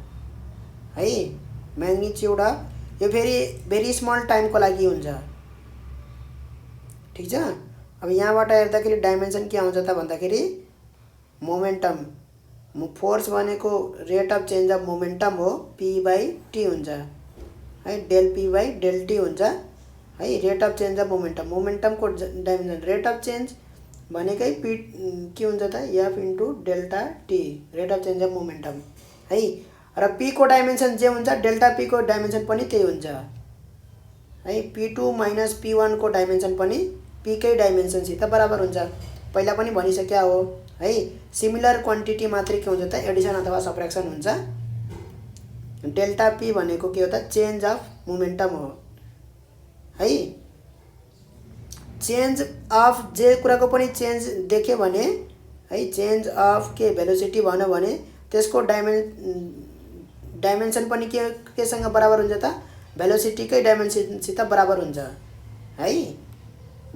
S1: है। म्याग्निट्युड यो फेरि भेरी स्मल टाइमको लागि हुन्छ, ठिक छ। अब यहाँबाट हेर्दाखेरि डाइमेन्सन के आउँछ त भन्दाखेरि मोमेन्टम, फोर्स भनेको rate of change of momentum हो, P/T हुन्छ है, डेल P/डेल T हुन्छ है। Rate of change of momentum, मोमेन्टमको डाइमेन्सन रेट अफ चेन्ज भनेकै P के हुन्छ त F into delta T, rate of change of momentum है। र P को डाइमेन्सन जे हुन्छ डेल्टा P को डाइमेन्सन पनि त्यही हुन्छ है। P2 माइनस P1 को डाइमेन्सन पनि P कै डाइमेन्सनसित बराबर हुन्छ। पहिला पनि भनिसक्या हो है। सिमिलर क्वान्टिटी मात्रै के हुन्छ त एडिसन अथवा सब्ट्र्याक्सन हुन्छ। डेल्टा P भनेको के हो त चेन्ज अफ मोमेन्टम हो है। चेन्ज अफ जे कुराको पनि चेन्ज देख्यो भने है, चेन्ज अफ के भेलोसिटी भन्यो भने त्यसको डाइमेन्सन पनि केसँग बराबर हुन्छ त भेलोसिटीकै डाइमेन्सनसित बराबर हुन्छ है।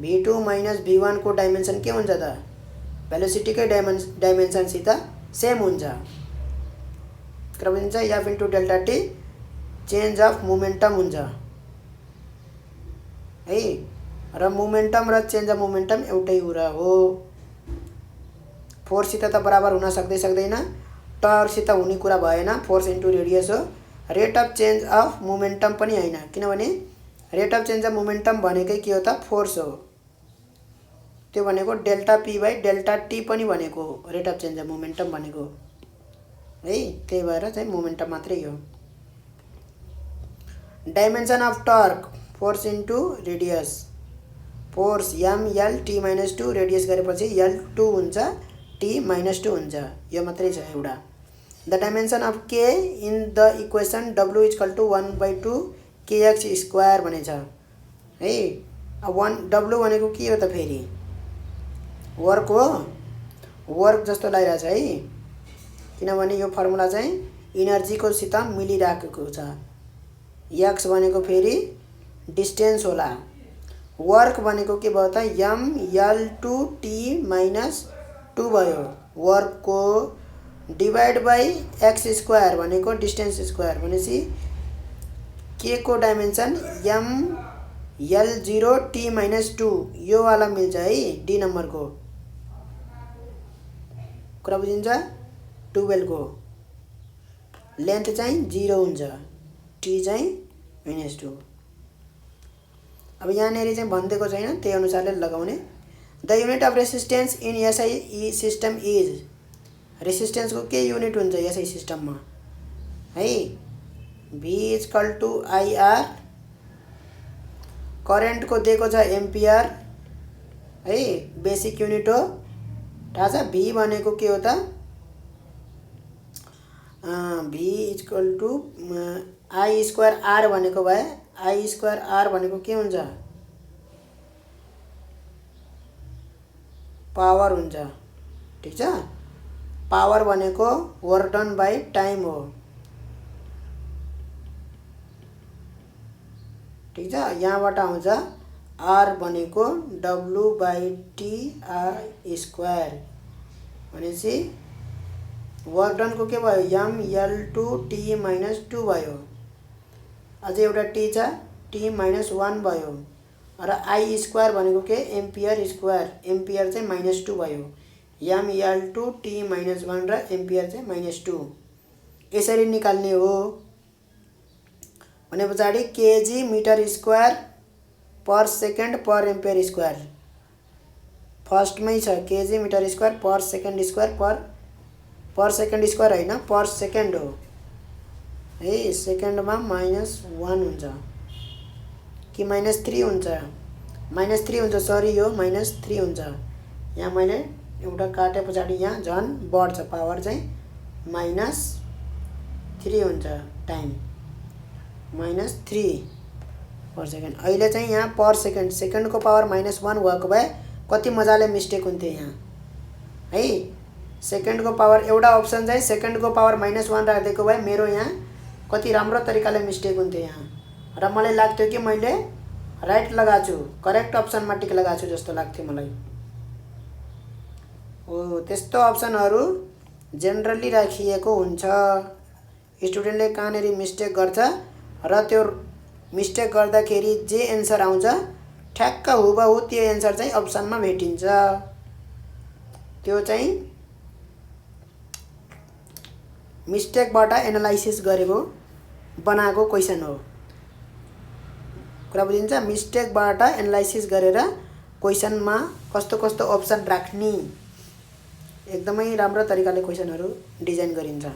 S1: V2 माइनस V1 को डाइमेन्सन के हुन्छ त भेलोसिटीकै डाइमेन्सनसित सेम हुन्छ। तर भन्छ F into delta T change of momentum हुन्छ है। र मोमेन्टम र चेन्ज अफ मोमेन्टम एउटै कुरा हो। फोर्ससित त बराबर हुन सक्दैन, टर्कसित हुने कुरा भएन, फोर्स इन्टु रेडियस हो। Rate of change of momentum पनि होइन, किनभने rate of change of momentum भनेकै के हो त फोर्स हो। त्यो भनेको डेल्टा P/डेल्टा T पनि भनेको rate of change of momentum भनेको है। त्यही भएर चाहिँ मोमेन्टम मात्रै हो। Dimension of torque force into radius, force ML/T-2 radius गरेपछि L2 हुन्छ, T-2 हुन्छ, यो मात्रै छ एउटा। The dimension of K in the equation W = 1/2 kx² भनेछ है। अब W भनेको के हो त फेरि वर्क हो, वर्क जस्तो लागिरहेछ है, किनभने यो फर्मुला चाहिँ इनर्जीको सित मिलिरहेको छ। x भनेको फेरि डिस्टेन्स होला, वर्क भनेको के भयो त ML/T-2 भयो। वर्कको डिभाइड बाई x² भनेको डिस्टेन्स स्क्वायर भनेपछि के को डाइमेन्सन ML/T-2 यो वाला मिल्छ है। डी नम्बरको कुरा बुझिन्छ। 12 को लेन्थ चाहिँ 0 हुन्छ, T चाहिँ -2। अब यहाँनिर चाहिँ भनिदिएको छैन, त्यही अनुसारले लगाउने। The unit of resistance in SI system is, रेसिस्टेन्सको के युनिट हुन्छ SI सिस्टममा है। V = IR, करेन्टको दिएको छ एम्पियर है, बेसिक युनिट हो, थाहा छ। V भनेको के हो त V = I²R भनेको भए I²R भनेको के हुन्छ पावर हुन्छ ठीक छ। पावर भनेको वर्क डन बाई टाइम हो, ठीक छ। यहाँबाट आउँछ आर भनेको W by T R square भनेपछि वर्क डनको के भयो M L two T minus two भयो, अझै एउटा टी छ टी माइनस वन भयो र आई स्क्वायर भनेको के एम्पियर स्क्वायर, एम्पियर चाहिँ माइनस टू भयो, M L two T minus one र एम्पियर चाहिँ माइनस टू। यसरी निकाल्ने हो भने पछाडि KG metre square per second per ampere square फर्स्टमै छ, KG metre square per second square per second square होइन पर सेकेन्ड हो है, सेकेन्डमा माइनस वन हुन्छ कि माइनस थ्री हुन्छ, माइनस थ्री हुन्छ, सरी यो माइनस थ्री हुन्छ। यहाँ मैले एउटा काटे पछाडि यहाँ झन् बढ्छ, पावर चाहिँ माइनस थ्री हुन्छ, time minus three per second. अहिले चाहिँ यहाँ पर सेकेन्ड, सेकेन्डको पावर माइनस वन भएको भए कति मजाले मिस्टेक हुन्थ्यो यहाँ है। सेकेन्डको पावर एउटा अप्सन चाहिँ सेकेन्डको पावर माइनस वन राखिदिएको भए मेरो यहाँ कति राम्रो तरिकाले मिस्टेक हुन्थ्यो यहाँ, र मलाई लाग्थ्यो कि मैले राइट लगाएको छु, करेक्ट अप्सनमा टिक लगाएको छु जस्तो लाग्थ्यो मलाई। हो त्यस्तो अप्सनहरू जेनरली राखिएको हुन्छ, स्टुडेन्टले कहाँनिर मिस्टेक गर्छ र त्यो मिस्टेक गर्दाखेरि जे एन्सर आउँछ ठ्याक्क हुबहु त्यो एन्सर चाहिँ अप्सनमा भेटिन्छ। त्यो चाहिँ मिस्टेकबाट एनालाइसिस गरेको बनाएको क्वेसन हो, कुरा बुझिन्छ। मिस्टेकबाट एनालाइसिस गरेर क्वेसनमा कस्तो कस्तो अप्सन राख्ने एकदमै राम्रो तरिकाले क्वेसनहरू डिजाइन गरिन्छ।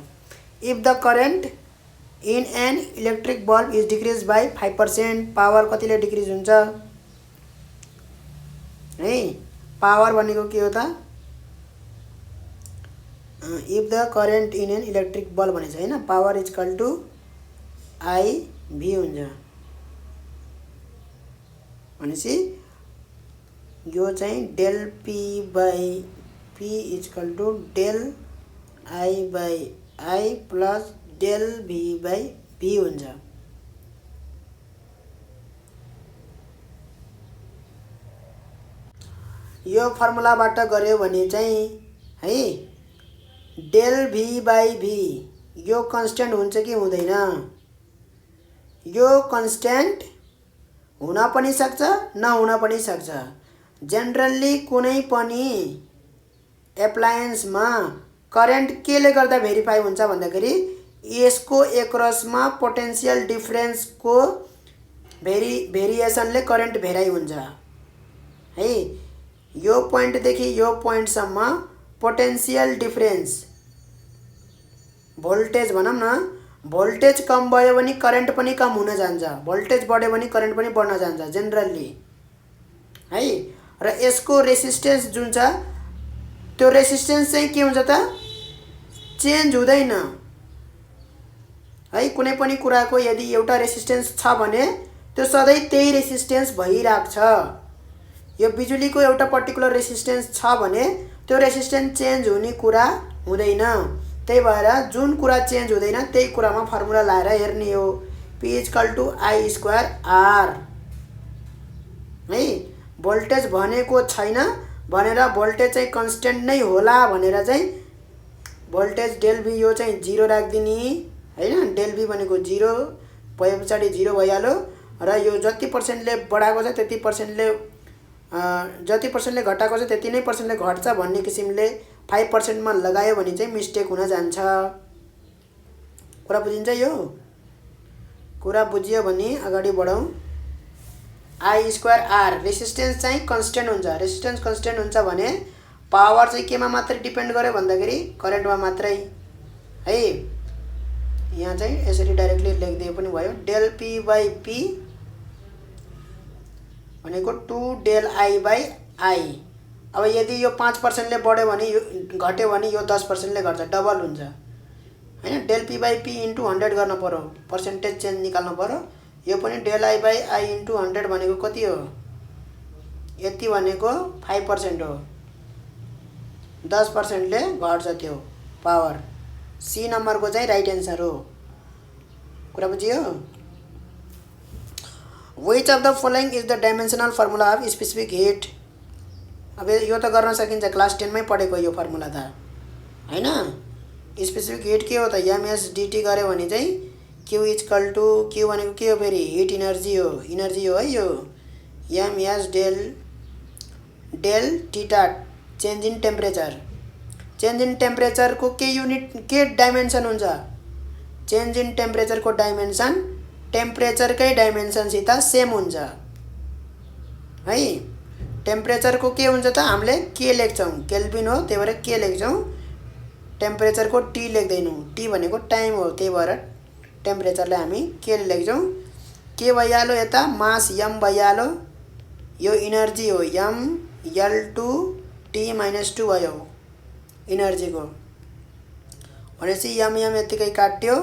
S1: If the current in an electric bulb is decrease by 5%, power कतिले डिक्रिज हुन्छ है। पावर भनेको के हो त, if the current in an electric bulb भनेछ हैन, power is equal to I V हुन्छ भनेपछि यो चाहिँ del P by P is equal to del I by I plus del V by V हुन्छ। यो फर्मुलाबाट गर्यो भने चाहिँ है डेल भी बाई भी यो कन्स्ट्यान्ट हुन्छ कि हुँदैन, यो कन्स्ट्यान्ट हुन पनि सक्छ नहुन पनि सक्छ। जेनरली कुनै पनि एप्लायन्समा करेन्ट केले गर्दा भेरिफाई हुन्छ भन्दाखेरि यसको एक्रसमा पोटेन्शियल डिफरेन्सको भेरिएसनले करेन्ट भेराइ हुन्छ है। यो पोइन्टदेखि यो पोइन्टसम्म पोटेन्शियल डिफरेन्स भोल्टेज भनौँ न, भोल्टेज कम भयो भने करेन्ट पनि कम हुन जान्छ, भोल्टेज बढ्यो भने करेन्ट पनि बढ्न जान्छ जेनरली है। र यसको रेसिस्टेन्स जुन छ त्यो रेसिस्टेन्स चाहिँ के हुन्छ त, चेन्ज हुँदैन है। कुनै पनि कुराको यदि एउटा रेसिस्टेन्स छ भने त्यो सधैँ त्यही रेसिस्टेन्स भइराख्छ। यो बिजुलीको एउटा पर्टिकुलर रेसिस्टेन्स छ भने त्यो रेसिस्टेन्स चेन्ज हुने कुरा हुँदैन। त्यही भएर जुन कुरा चेन्ज हुँदैन त्यही कुरामा फर्मुला लाएर हेर्ने हो, P is equal to I square R है। भोल्टेज भनेको छैन भनेर भोल्टेज चाहिँ कन्स्टेन्ट नै होला भनेर चाहिँ भोल्टेज डेल भी यो चाहिँ 0 राखिदिने हैन। डेल भी भनेको 0 भए पछाडि 0 भइहाल्यो र यो जति पर्सेन्टले बढाएको छ त्यति पर्सेन्टले जति पर्सेन्टले घटाएको छ त्यति नै पर्सेन्टले घट्छ भन्ने किसिमले 5% मा लगायो भने चाहिँ मिस्टेक हुन जान्छ। कुरा बुझिन्छ? यो कुरा बुझियो भने अगाडि बढौँ। आई स्क्वायर आर रेसिस्टेन्स चाहिँ कन्स्टेन्ट हुन्छ। रेसिस्टेन्स कन्स्टेन्ट हुन्छ भने पावर चाहिँ केमा मात्रै डिपेन्ड गर्यो भन्दाखेरि करेन्टमा मात्रै है। यहाँ चाहिँ यसरी डाइरेक्टली लेखिदिए पनि भयो। डेल पी बाई पी भनेको 2 डेल आई बाई आई। अब यदि यो 5% ले बढ्यो भने यो घट्यो भने यो 10% ले घट्छ, डबल हुन्छ हैन। Del P by P into 100 गर्न पर्यो, पर्सेन्टेज चेन्ज निकाल्नु पर्यो। यो पनि del I by I into 100 भनेको कति हो? यति भनेको 5% हो 10%ले घट्छ त्यो पावर। सी नम्बरको चाहिँ राइट एन्सर हो। कुरा बुझियो? Which of the following is the dimensional formula of specific heat? अब यो त गर्न सकिन्छ, क्लास 10 मै पढेको यो फर्मुला त हैन। स्पेसिफिक हिट के हो त? एमएसडीटी गऱ्यो भने चाहिँ क्यू इक्वल टू, क्यू भनेको के हो फेरि? हिट इनर्जी हो, इनर्जी हो है यो। MS del theta change in temperature. Change in टेम्परेचरको के युनिट, के डाइमेन्सन हुन्छ? चेन्ज इन टेम्परेचरको डाइमेन्सन टेम्परेचरकै डाइमेन्सनसित सेम हुन्छ है। टेम्परेचरको के हुन्छ त? हामीले के लेख्छौँ? केल्भिन हो, त्यही भएर के लेख्छौँ? टेम्परेचरको टी लेख्दैनौँ। टी भनेको टाइम हो, त्यही भएर टेम्परेचरलाई हामी के लेख्छौँ? के भइहाल्यो यता? मास एम भइहाल्यो। यो इनर्जी हो, एम L2 T-2 भयो इनर्जीको। भनेपछि एम यतिकै काट्यो।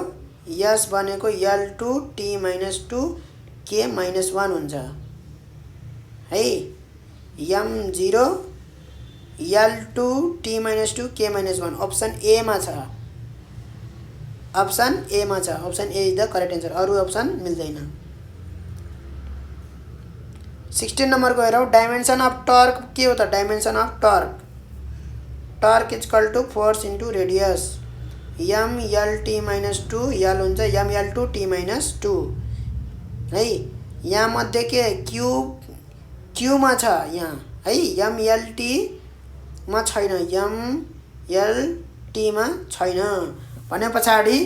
S1: यस भनेको L2 T-2 K-1 हुन्छ है। M0 L2 T-2 K-1 option A मा छ। अप्सन ए मा छ। Option A is the correct answer, अरु अप्सन मिल्दैन। 16 नम्बरको हेरौँ। डाइमेन्सन अफ टर्क के हो त? Dimension of torque, torque equal to force into radius. ML-T-2 L हुन्छ ML2T-2 है। यहाँ मध्ये के क्यू मा छ यहाँ है, MLT मा छैन, MLT मा छैन भने पछाडि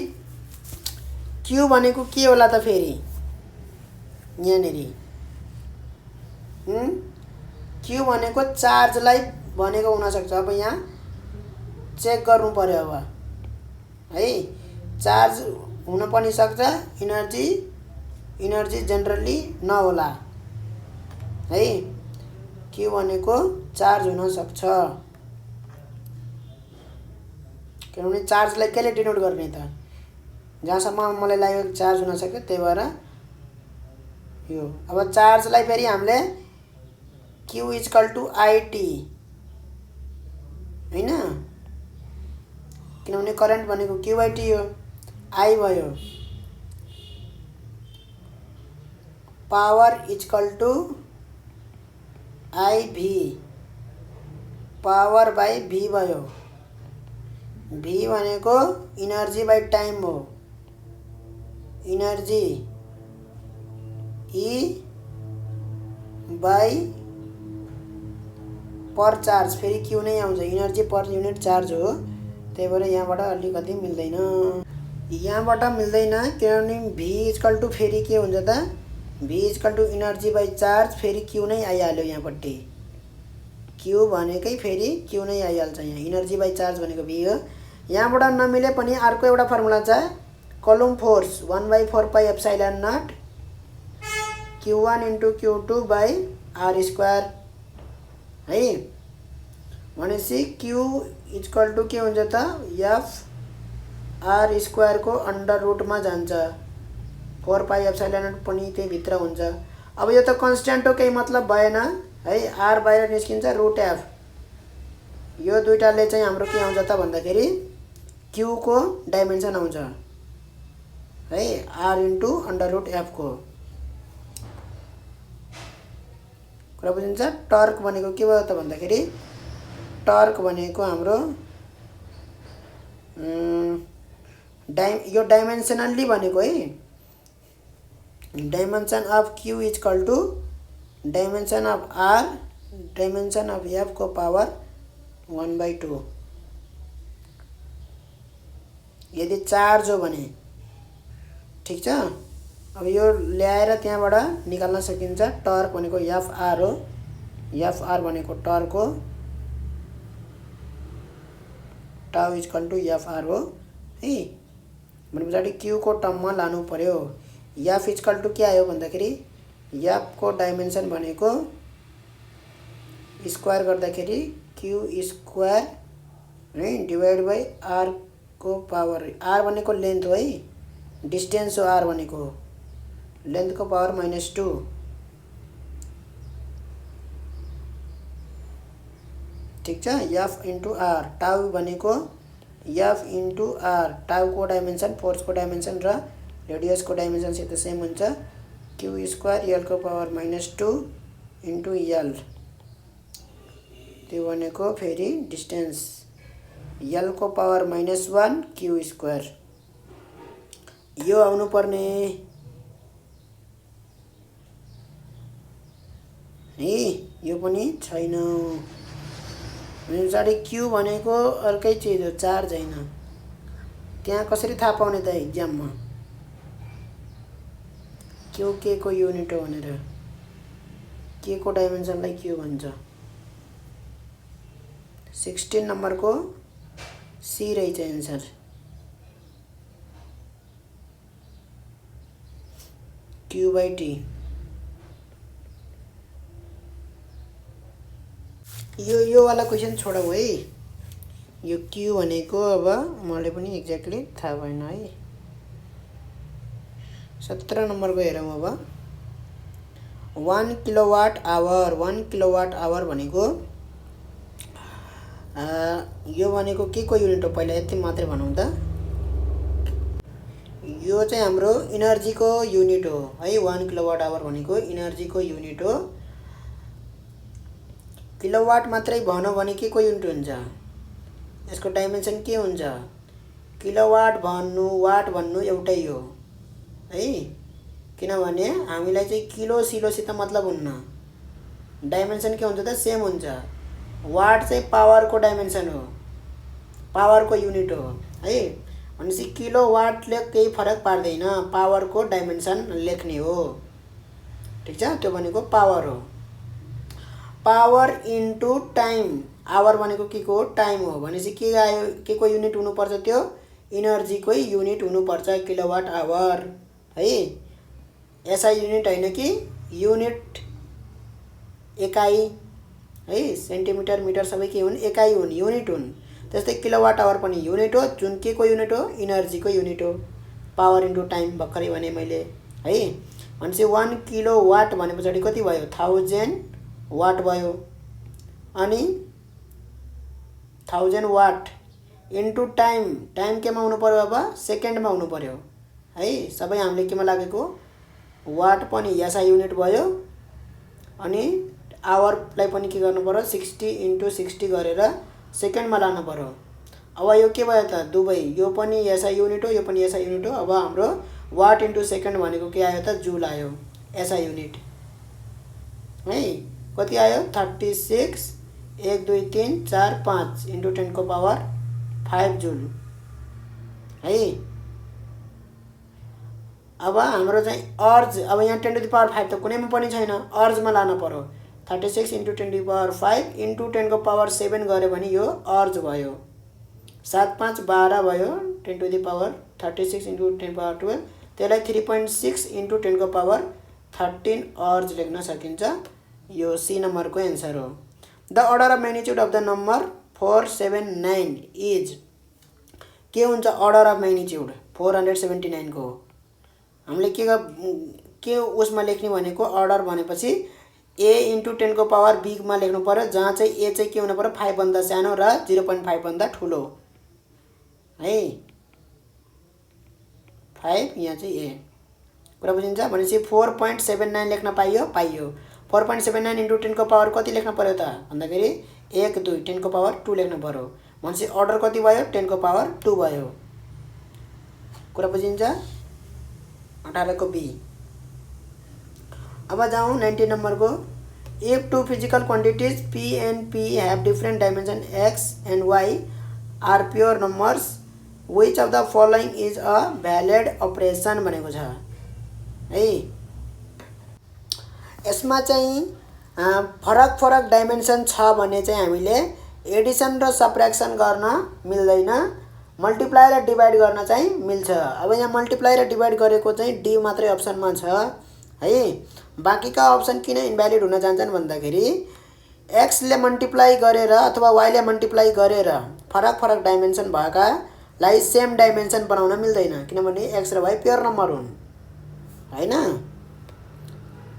S1: क्यू भनेको के होला त फेरि? यहाँनेरि क्यू भनेको चार्जलाई भनेको हुन सक्छ। अब यहाँ चेक गर्नु पर्यो अब है। चार्ज हुन पनि सक्छ, इनर्जी जनरली नहोला है। क्यू भनेको चार्ज हुन सक्छ, किनभने चार्जलाई केले डिनोट गर्ने त? जहाँसम्म मलाई लाग्यो चार्ज हुन सक्यो, त्यही भएर यो। अब चार्जलाई फेरि हामीले क्यू इक्वल टू IT हैन, किनभने करेन्ट भनेको QIT हो। आई भयो। Power equal to IV, power by V भयो। V भनेको इनर्जी बाई टाइम हो, energy E by per charge, फेरि क्यू नै आउँछ, इनर्जी पर युनिट चार्ज हो। त्यही भएर यहाँबाट अलिकति मिल्दैन, यहाँबाट मिल्दैन, किनभने V इक्वल टू फेरि के हुन्छ त? V equal to energy by charge, फेरि क्यू नै आइहाल्यो यहाँपट्टि। क्यू भनेकै फेरि क्यू नै आइहाल्छ यहाँ, इनर्जी बाई चार्ज भनेको V हो। यहाँबाट नमिले पनि अर्को एउटा फर्मुला छ, Coulomb force 1/4 pi epsilon naught Q1 into Q2 by R square है। भनेपछि क्यू इक्वल टू के हुन्छ त? FR स्क्वायरको अन्डर रुटमा जान्छ, 4 पाई एप्सिलन नट पनि त्यही भित्र हुन्छ। अब यो त कन्स्ट्यान्ट हो, केही मतलब भएन है। R बाहिर निस्किन्छ, रुट F। यो दुईटाले चाहिँ हाम्रो के आउँछ त भन्दाखेरि क्यू को डाइमेन्सन आउँछ है, R into under root F को। कुरा बुझिन्छ? टर्क भनेको के भयो त भन्दाखेरि टर्क भनेको हाम्रो यो डाइमेन्सनल्ली भनेको है। Dimension of Q equal to dimension of R dimension of F को पावर 1/2 यदि चार्ज हो भने। ठिक छ? अब यो ल्याएर त्यहाँबाट निकाल्न सकिन्छ। टर्क भनेको FR हो, FR भनेको टर्क हो, टाउ इक्वल टू FR हो है। भने पछाडि क्यू को टर्ममा लानु पर्यो। F इक्वल टू के आयो भन्दाखेरि F को डाइमेन्सन भनेको स्क्वायर गर्दाखेरि क्यू स्क्वायर है डिवाइड बाई R को पावर। R भनेको लेन्थ हो है, डिस्टेन्स हो R भनेको, लेन्थ को पावर -2। ठिक छ। एफ इन्टु आर, टाउ भनेको एफ इन्टु आर, टाउको डाइमेन्सन, फोर्सको डाइमेन्सन र रेडियसको डाइमेन्सनसित सेम हुन्छ। क्यु स्क्वायर एलको पावर -2 इन्टु एल, त्यो भनेको फेरि डिस्टेन्स एलको पावर -1 क्यु स्क्वायर। यो आउनुपर्ने है, यो पनि छैन। पछाडि क्यु भनेको अर्कै चिज हो, चार्ज होइन। त्यहाँ कसरी थाहा पाउने त इक्जाममा क्यु के को युनिट हो भनेर? के को डाइमेन्सनलाई क्यु भन्छ? 16 नम्बरको सी रहेछ एन्सर। Q by T. यो वाला क्वेसन छोडौँ है। यो क्यु भनेको अब मलाई पनि एक्ज्याक्टली थाहा भएन है। 17 नम्बरको हेरौँ अब। 1 किलोवाट आवर, 1 किलोवाट आवर भनेको यो भनेको के को युनिट हो? पहिला यति मात्रै भनौँ त। यो चाहिँ हाम्रो इनर्जीको युनिट हो है। 1 किलोवाट आवर भनेको इनर्जीको युनिट हो। किलोवाट मात्रै भनौँ भने के को युनिट हुन्छ? यसको डाइमेन्सन के हुन्छ? किलोवाट भन्नु वाट भन्नु एउटै हो है। किनभने हामीलाई चाहिँ किलो सिलोसित मतलब हुन्न। डाइमेन्सन के हुन्छ त? सेम हुन्छ। वाट चाहिँ पावरको डाइमेन्सन हो, पावरको युनिट हो है। भनेपछि किलोवाटले केही फरक पार्दैन, पावरको डाइमेन्सन लेख्ने हो। ठिक छ, त्यो भनेको पावर हो। पावर इन्टु टाइम, आवर भनेको के को? टाइम हो। भनेपछि के आयो? के को युनिट हुनुपर्छ? त्यो इनर्जीकै युनिट हुनुपर्छ, किलोवाट आवर है। एसआई युनिट होइन कि युनिट, एकाइ है। सेन्टिमिटर मिटर सबै के हुन्? एकाइ हुन्, युनिट हुन्। त्यस्तै किलोवाट आवर पनि युनिट हो, जुन के को युनिट हो? इनर्जीको युनिट हो। पावर इन्टु टाइम भर्खरै भने मैले है। भनेपछि 1 किलोवाट भने पछाडि कति भयो? 1000 वाट भयो। अनि 1000 वाट इन्टु टाइम, टाइम केमा हुनु पर्यो? अब सेकेन्डमा हुनु पर्यो है। सबै हामीले केमा लागेको? वाट पनि एसआई युनिट भयो। अनि आवरलाई पनि के गर्नु पर्यो? 60 इन्टु 60 गरेर सेकेन्डमा लानु पर्यो। अब यो के भयो त? दुवै, यो पनि एसआई युनिट हो, यो पनि एसआई युनिट हो। अब हाम्रो वाट इन्टु सेकेन्ड भनेको के आयो त? जुल आयो, एसआई युनिट है। कति आयो? 36 1 2 3 4 5 इन्टु 10 को पावर 5 जुल है। अब हाम्रो चाहिँ अर्ज, अब यहाँ 10 टु द पावर 5 त कुनैमा पनि छैन, अर्जमा लानु पर्यो। 36 into 10 to the power 5 into 10 को पावर 7 गऱ्यो भने यो अर्ज भयो। 7 5 12 भयो। 10 to the power 36 into 10 power 12, त्यसलाई 3.6 इन्टु 10 को पावर 13 अर्ज लेख्न सकिन्छ। यो सी नम्बरको एन्सर हो। The order of magnitude of the number 479 is, के हुन्छ अर्डर अफ म्याग्निट्युड 479 को? हामीले के उसमा लेख्ने भनेको? अर्डर भनेपछि ए इन्टु 10 को पावर बीमा लेख्नु पर्यो, जहाँ चाहिँ ए चाहिँ के हुनु पर्यो? 5 भन्दा सानो र 0.5 भन्दा ठुलो है। 5 यहाँ चाहिँ ए, कुरा बुझिन्छ? भनेपछि 4.79 लेख्न पाइयो? पाइयो। 4.79 इन्टु 10 को पावर कति लेख्न पर्यो त भन्दाखेरि 1 2 10 को पावर 2 लेख्नु पर्यो। भनेपछि अर्डर कति भयो? 10 को पावर 2 भयो। कुरा बुझिन्छ? 18 को बी। अब जाउँ 19 नम्बरको। If two physical quantities P and P have different dimension X and Y are pure numbers, which of the following is a valid operation भनेको छ है। यसमा चाहिँ फरक फरक डाइमेन्सन छ भने चाहिँ हामीले एडिसन र सब्ट्र्याक्सन गर्न मिल्दैन, मल्टिप्लाई र डिभाइड गर्न चाहिँ मिल्छ। अब यहाँ मल्टिप्लाई र डिभाइड गरेको चाहिँ डी मात्रै अप्सनमा छ है। बाँकीका अप्सन किन इन्भ्यालिड हुन जान्छन् भन्दाखेरि एक्सले मल्टिप्लाई गरेर अथवा वाईले मल्टिप्लाई गरेर फरक फरक डाइमेन्सन भएकालाई सेम डाइमेन्सन बनाउन मिल्दैन, किनभने एक्स र वाई प्योर नम्बर हुन् हैन।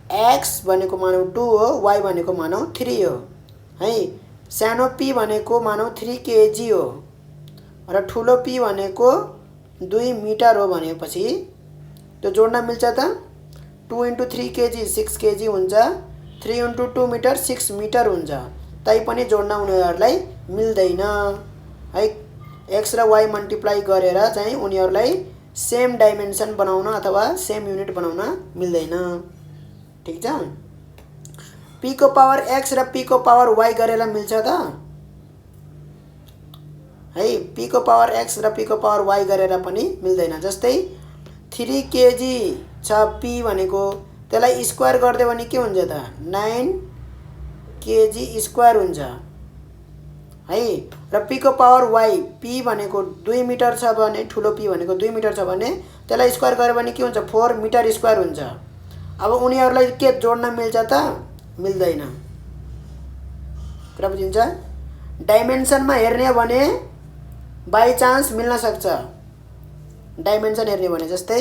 S1: एक्स भनेको मानौ 2 हो, वाई भनेको मानौ 3 हो है। सानो p भनेको मानौ 3 kg हो र ठुलो p भनेको 2 मिटर हो भनेपछि त्यो जोड्न मिल्छ त 2 × 3 kg 6 kg हुन्छ 3 × 2 मिटर 6 मिटर हुन्छ तैपनि जोड्न उनीहरूलाई मिल्दैन है x र y मल्टिप्लाई गरेर चाहिँ उनीहरूलाई सेम डाइमेन्सन बनाउन अथवा सेम युनिट बनाउन मिल्दैन ठीक छ p को पावर x र p को पावर y गरेर मिल्छ त है p को पावर x र p को पावर y गरेर पनि मिल्दैन जस्तै 3 kg छ p भनेको त्यसलाई स्क्वायर गर्दियो भने के हुन्छ त 9 kg स्क्वायर हुन्छ है र p को पावर y p भनेको 2 मिटर छ भने ठुलो p भनेको 2 मिटर छ भने त्यसलाई स्क्वायर गर्यो भने के हुन्छ 4 मिटर स्क्वायर हुन्छ अब उनीहरूलाई के जोड्न मिल्छ त मिल्दैन कुरा बुझिन्छ डाइमेन्सनमा हेर्ने हो भने बाइ चान्स मिल्न सक्छ डाइमेन्सन हेर्ने भने जस्तै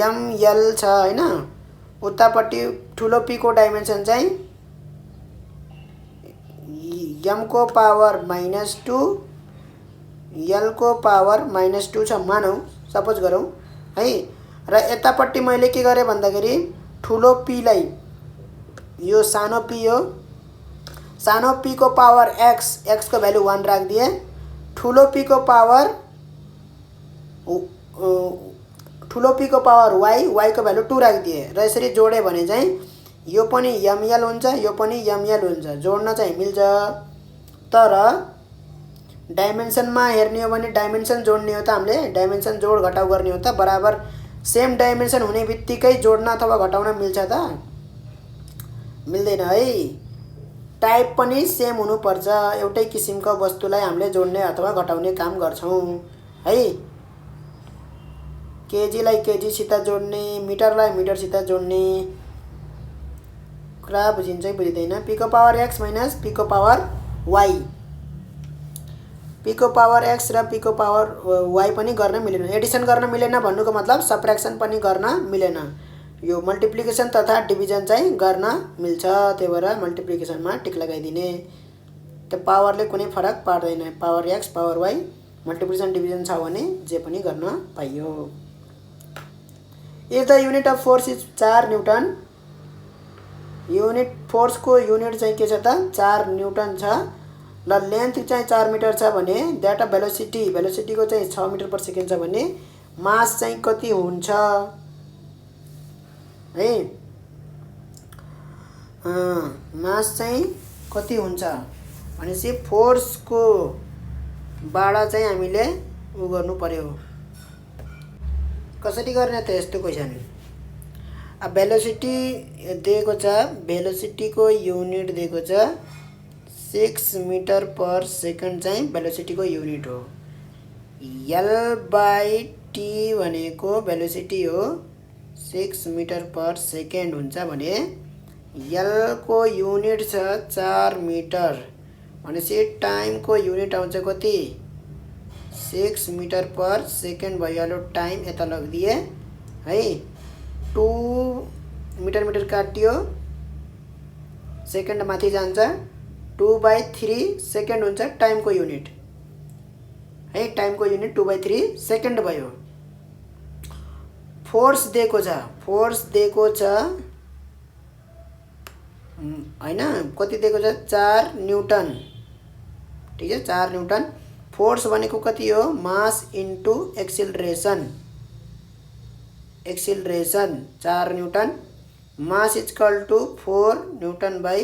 S1: ml छ हैन उतापट्टि ठुलो p को डाइमेन्सन चाहिँ m को पावर -2 l को पावर -2 छ मानौ सपोज गरौँ है र यतापट्टि मैले के गरे भन्दाखेरि ठुलो p लाई यो सानो p हो सानो p को पावर x को भ्यालु 1 राख्दिए ठुलो p को पावर y को भ्यालु 2 राख्दिए र यसरी जोडे भने चाहिँ यो पनि ml हुन्छ यो पनि ml हुन्छ जोड्न चाहिँ मिल्छ तर डाइमेन्सनमा हेर्ने हो भने डाइमेन्सन जोड्ने हो त हामीले डाइमेन्सन जोड घटाउ गर्ने हो त बराबर सेम डाइमेन्सन हुने बित्तिकै जोड्न अथवा घटाउन मिल्छ त मिल्दैन है टाइप पनि सेम हुनुपर्छ एउटै किसिमको वस्तुलाई हामीले जोड्ने अथवा घटाउने काम गर्छौं है केजी लाई केजी सित जोड्ने मिटरलाई मिटर सित जोड्ने कुरा बुझिन्छ बुझिदैन p को पावर x - p को पावर y p को पावर x र p को पावर y पनि गर्न मिलेन एडिसन गर्न मिलेन भन्नुको मतलब सबट्र्याक्सन पनि गर्न मिलेन यो मल्टिप्लिकेसन तथा डिभिजन चाहिँ गर्न मिल्छ त्यही भएर मल्टिप्लिकेसनमा टिक लगाइदिने त्यो पावरले कुनै फरक पार्दैन power x power y multiplication division छ भने जे पनि गर्न पाइयो if the unit of force is 4 Newton unit force को युनिट चाहिँ के छ त 4 न्यूटन छ ल लेन्थ चाहिँ 4 मिटर छ भने दैट अफ भेलोसिटी को चाहिँ 6 मिटर पर सेकेन्ड छ भने मास चाहिँ कति हुन्छ है मास चाहिँ कति हुन्छ भनेपछि फोर्स को बाडा चाहिँ हामीले उ गर्नु पर्यो कसरी गर्ने त यस्तो क्वेशन अब भेलोसिटी दिएको छ भेलोसिटी को युनिट दिएको छ 6 मिटर पर सेकेन्ड चाहिँ भेलोसिटी को युनिट हो l/t भनेको भेलोसिटी हो 6 मिटर पर सेकेन्ड हुन्छ भने l को युनिट छ 4 मिटर भनेपछि टाइम को युनिट आउँछ कति 6 मिटर पर सेकेन्ड भइहाल्यो टाइम यता लगिदिए है 2 मिटर काटियो सेकेन्ड माथि जान्छ 2/3 सेकेन्ड हुन्छ टाइम को युनिट है टाइम को युनिट 2/3 सेकेन्ड भयो फोर्स दिएको छ हैन कति दिएको छ 4 न्यूटन ठीक है 4 न्यूटन फोर्स भनेको कति हो mass into acceleration 4 newton mass equal to 4 newton by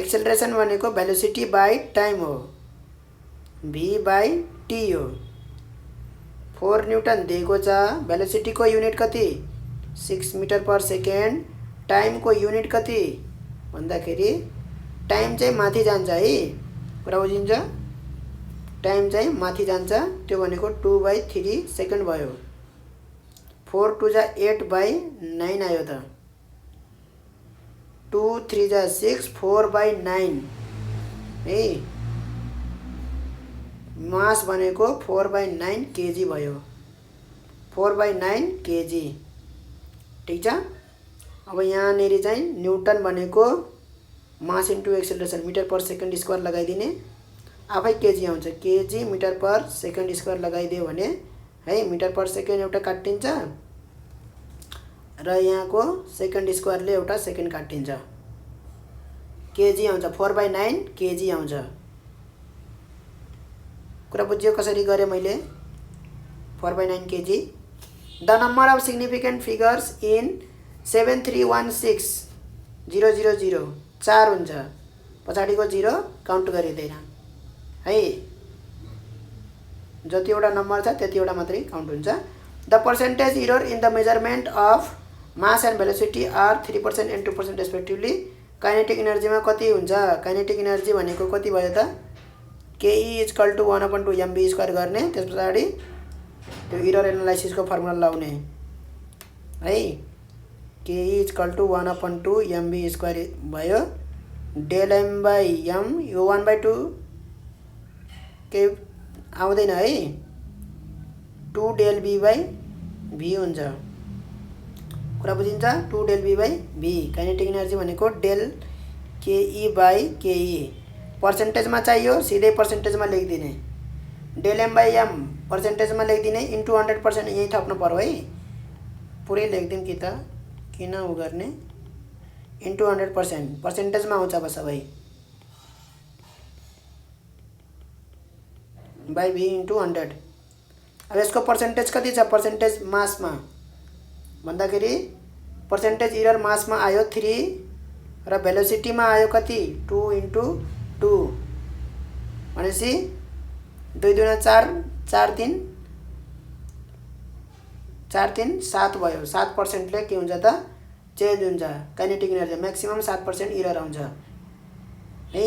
S1: acceleration भनेको भेलोसिटी बाइ टाइम हो v/t हो 4 न्यूटन दिएको छ भेलोसिटी को युनिट कति 6 मिटर पर सेकेन्ड टाइम को युनिट कति भन्दाखेरि टाइम चाहिँ माथि जान्छ है कुरा बुझिन्छ टाइम चाहिँ माथि जान्छ त्यो भनेको 2/3 सेकेन्ड भयो 4 2 जा 8/9 आयो त 2 3 जा 6 4/9 है मास भनेको 4/9 केजी भयो 4/9 केजी ठीक छ अब यहाँ नेरी चाहिँ न्यूटन भनेको mass into acceleration metre per second square लगाइदिने आफै केजी आउँछ KG metre per second square लगाइदियो भने है मिटर पर सेकेन्ड एउटा काटिन्छ र यहाँको सेकेन्ड स्क्वायरले एउटा सेकेन्ड काटिन्छ केजी आउँछ 4/9 केजी आउँछ कुरा बुझ्यो कसरी गरे मैले 4/9 KG the number of significant figures in 7316000 4 हुन्छ पछाडिको 0 काउन्ट गरिँदैन है जतिवटा नम्बर छ त्यतिवटा मात्रै काउन्ट हुन्छ the percentage error in the measurement of mass and velocity are 3% and 2% respectively kinetic इनर्जीमा कति हुन्छ काइनेटिक इनर्जी भनेको कति भयो त KE = 1/2 mv² गर्ने त्यस पछाडि त्यो एरर एनालाइसिसको फर्मुला लाउने है KE = 1/2 mv² भयो del m/m यो 1/2 के आउँदैन है 2 del v/v हुन्छ कुरा बुझिन्छ 2 del v/v काइनेटिक इनर्जी भनेको del KE/KE पर्सेन्टेजमा चाहियो सिधै पर्सेन्टेजमा लेखिदिने del m/m पर्सेन्टेजमा लेखिदिने इन्टु 100% यही थप्नु पर्यो है पुरै लेखिदिउँ कि त किन उ गर्ने इन्टु 100% पर्सेन्टेजमा आउँछ अब सबै बाई v इन्टु 100 अब यसको पर्सेन्टेज कति छ पर्सेन्टेज मासमा भन्दाखेरि पर्सेन्टेज एरर मासमा आयो 3 र भेलोसिटीमा आयो कति 2 × 2 भनेपछि 2 × 2 = 4 4 3 4 3 7 भयो 7% ले के हुन्छ त चेन्ज हुन्छ काइनेटिक इनर्जी म्याक्सिमम 7% एरर आउँछ है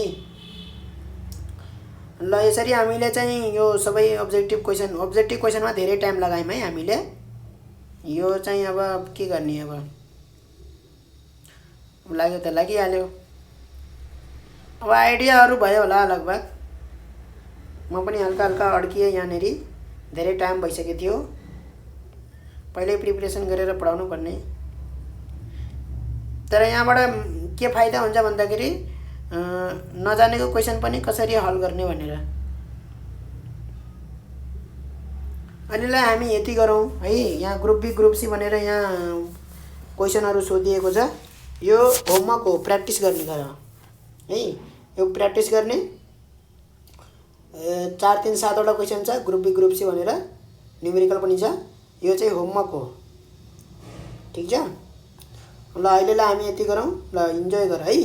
S1: ल यसरी हामीले चाहिँ यो सबै अब्जेक्टिभ क्वेशनमा धेरै टाइम लगायौं है हामीले यो चाहिँ अब के गर्ने अब लाग्यो त लागिहाल्यो अब आइडियाहरु भयो होला लगभग म पनि हल्का हल्का अड्किए यहाँनेरि धेरै टाइम भइसक्यो थियो पहिले प्रिपरेसन गरेर पढाउनु पर्ने तर यहाँबाट के फाइदा हुन्छ भन्दाखेरि नजानेको क्वेशन पनि कसरी हल गर्ने भनेर अनिलाई हामी यति गरौँ है यहाँ ग्रुप बी ग्रुप सी भनेर यहाँ क्वेशनहरु सोधिएको छ यो होमवर्क हो प्र्याक्टिस गर्ने गर है यो प्र्याक्टिस गर्ने 4 3 7 वटा क्वेशन छ ग्रुप बी ग्रुप सी भनेर न्युमेरिकल पनि छ यो चाहिँ होमवर्क हो ठीक छ ल अहिलेलाई हामी यति गरौँ ल इन्जोय गर है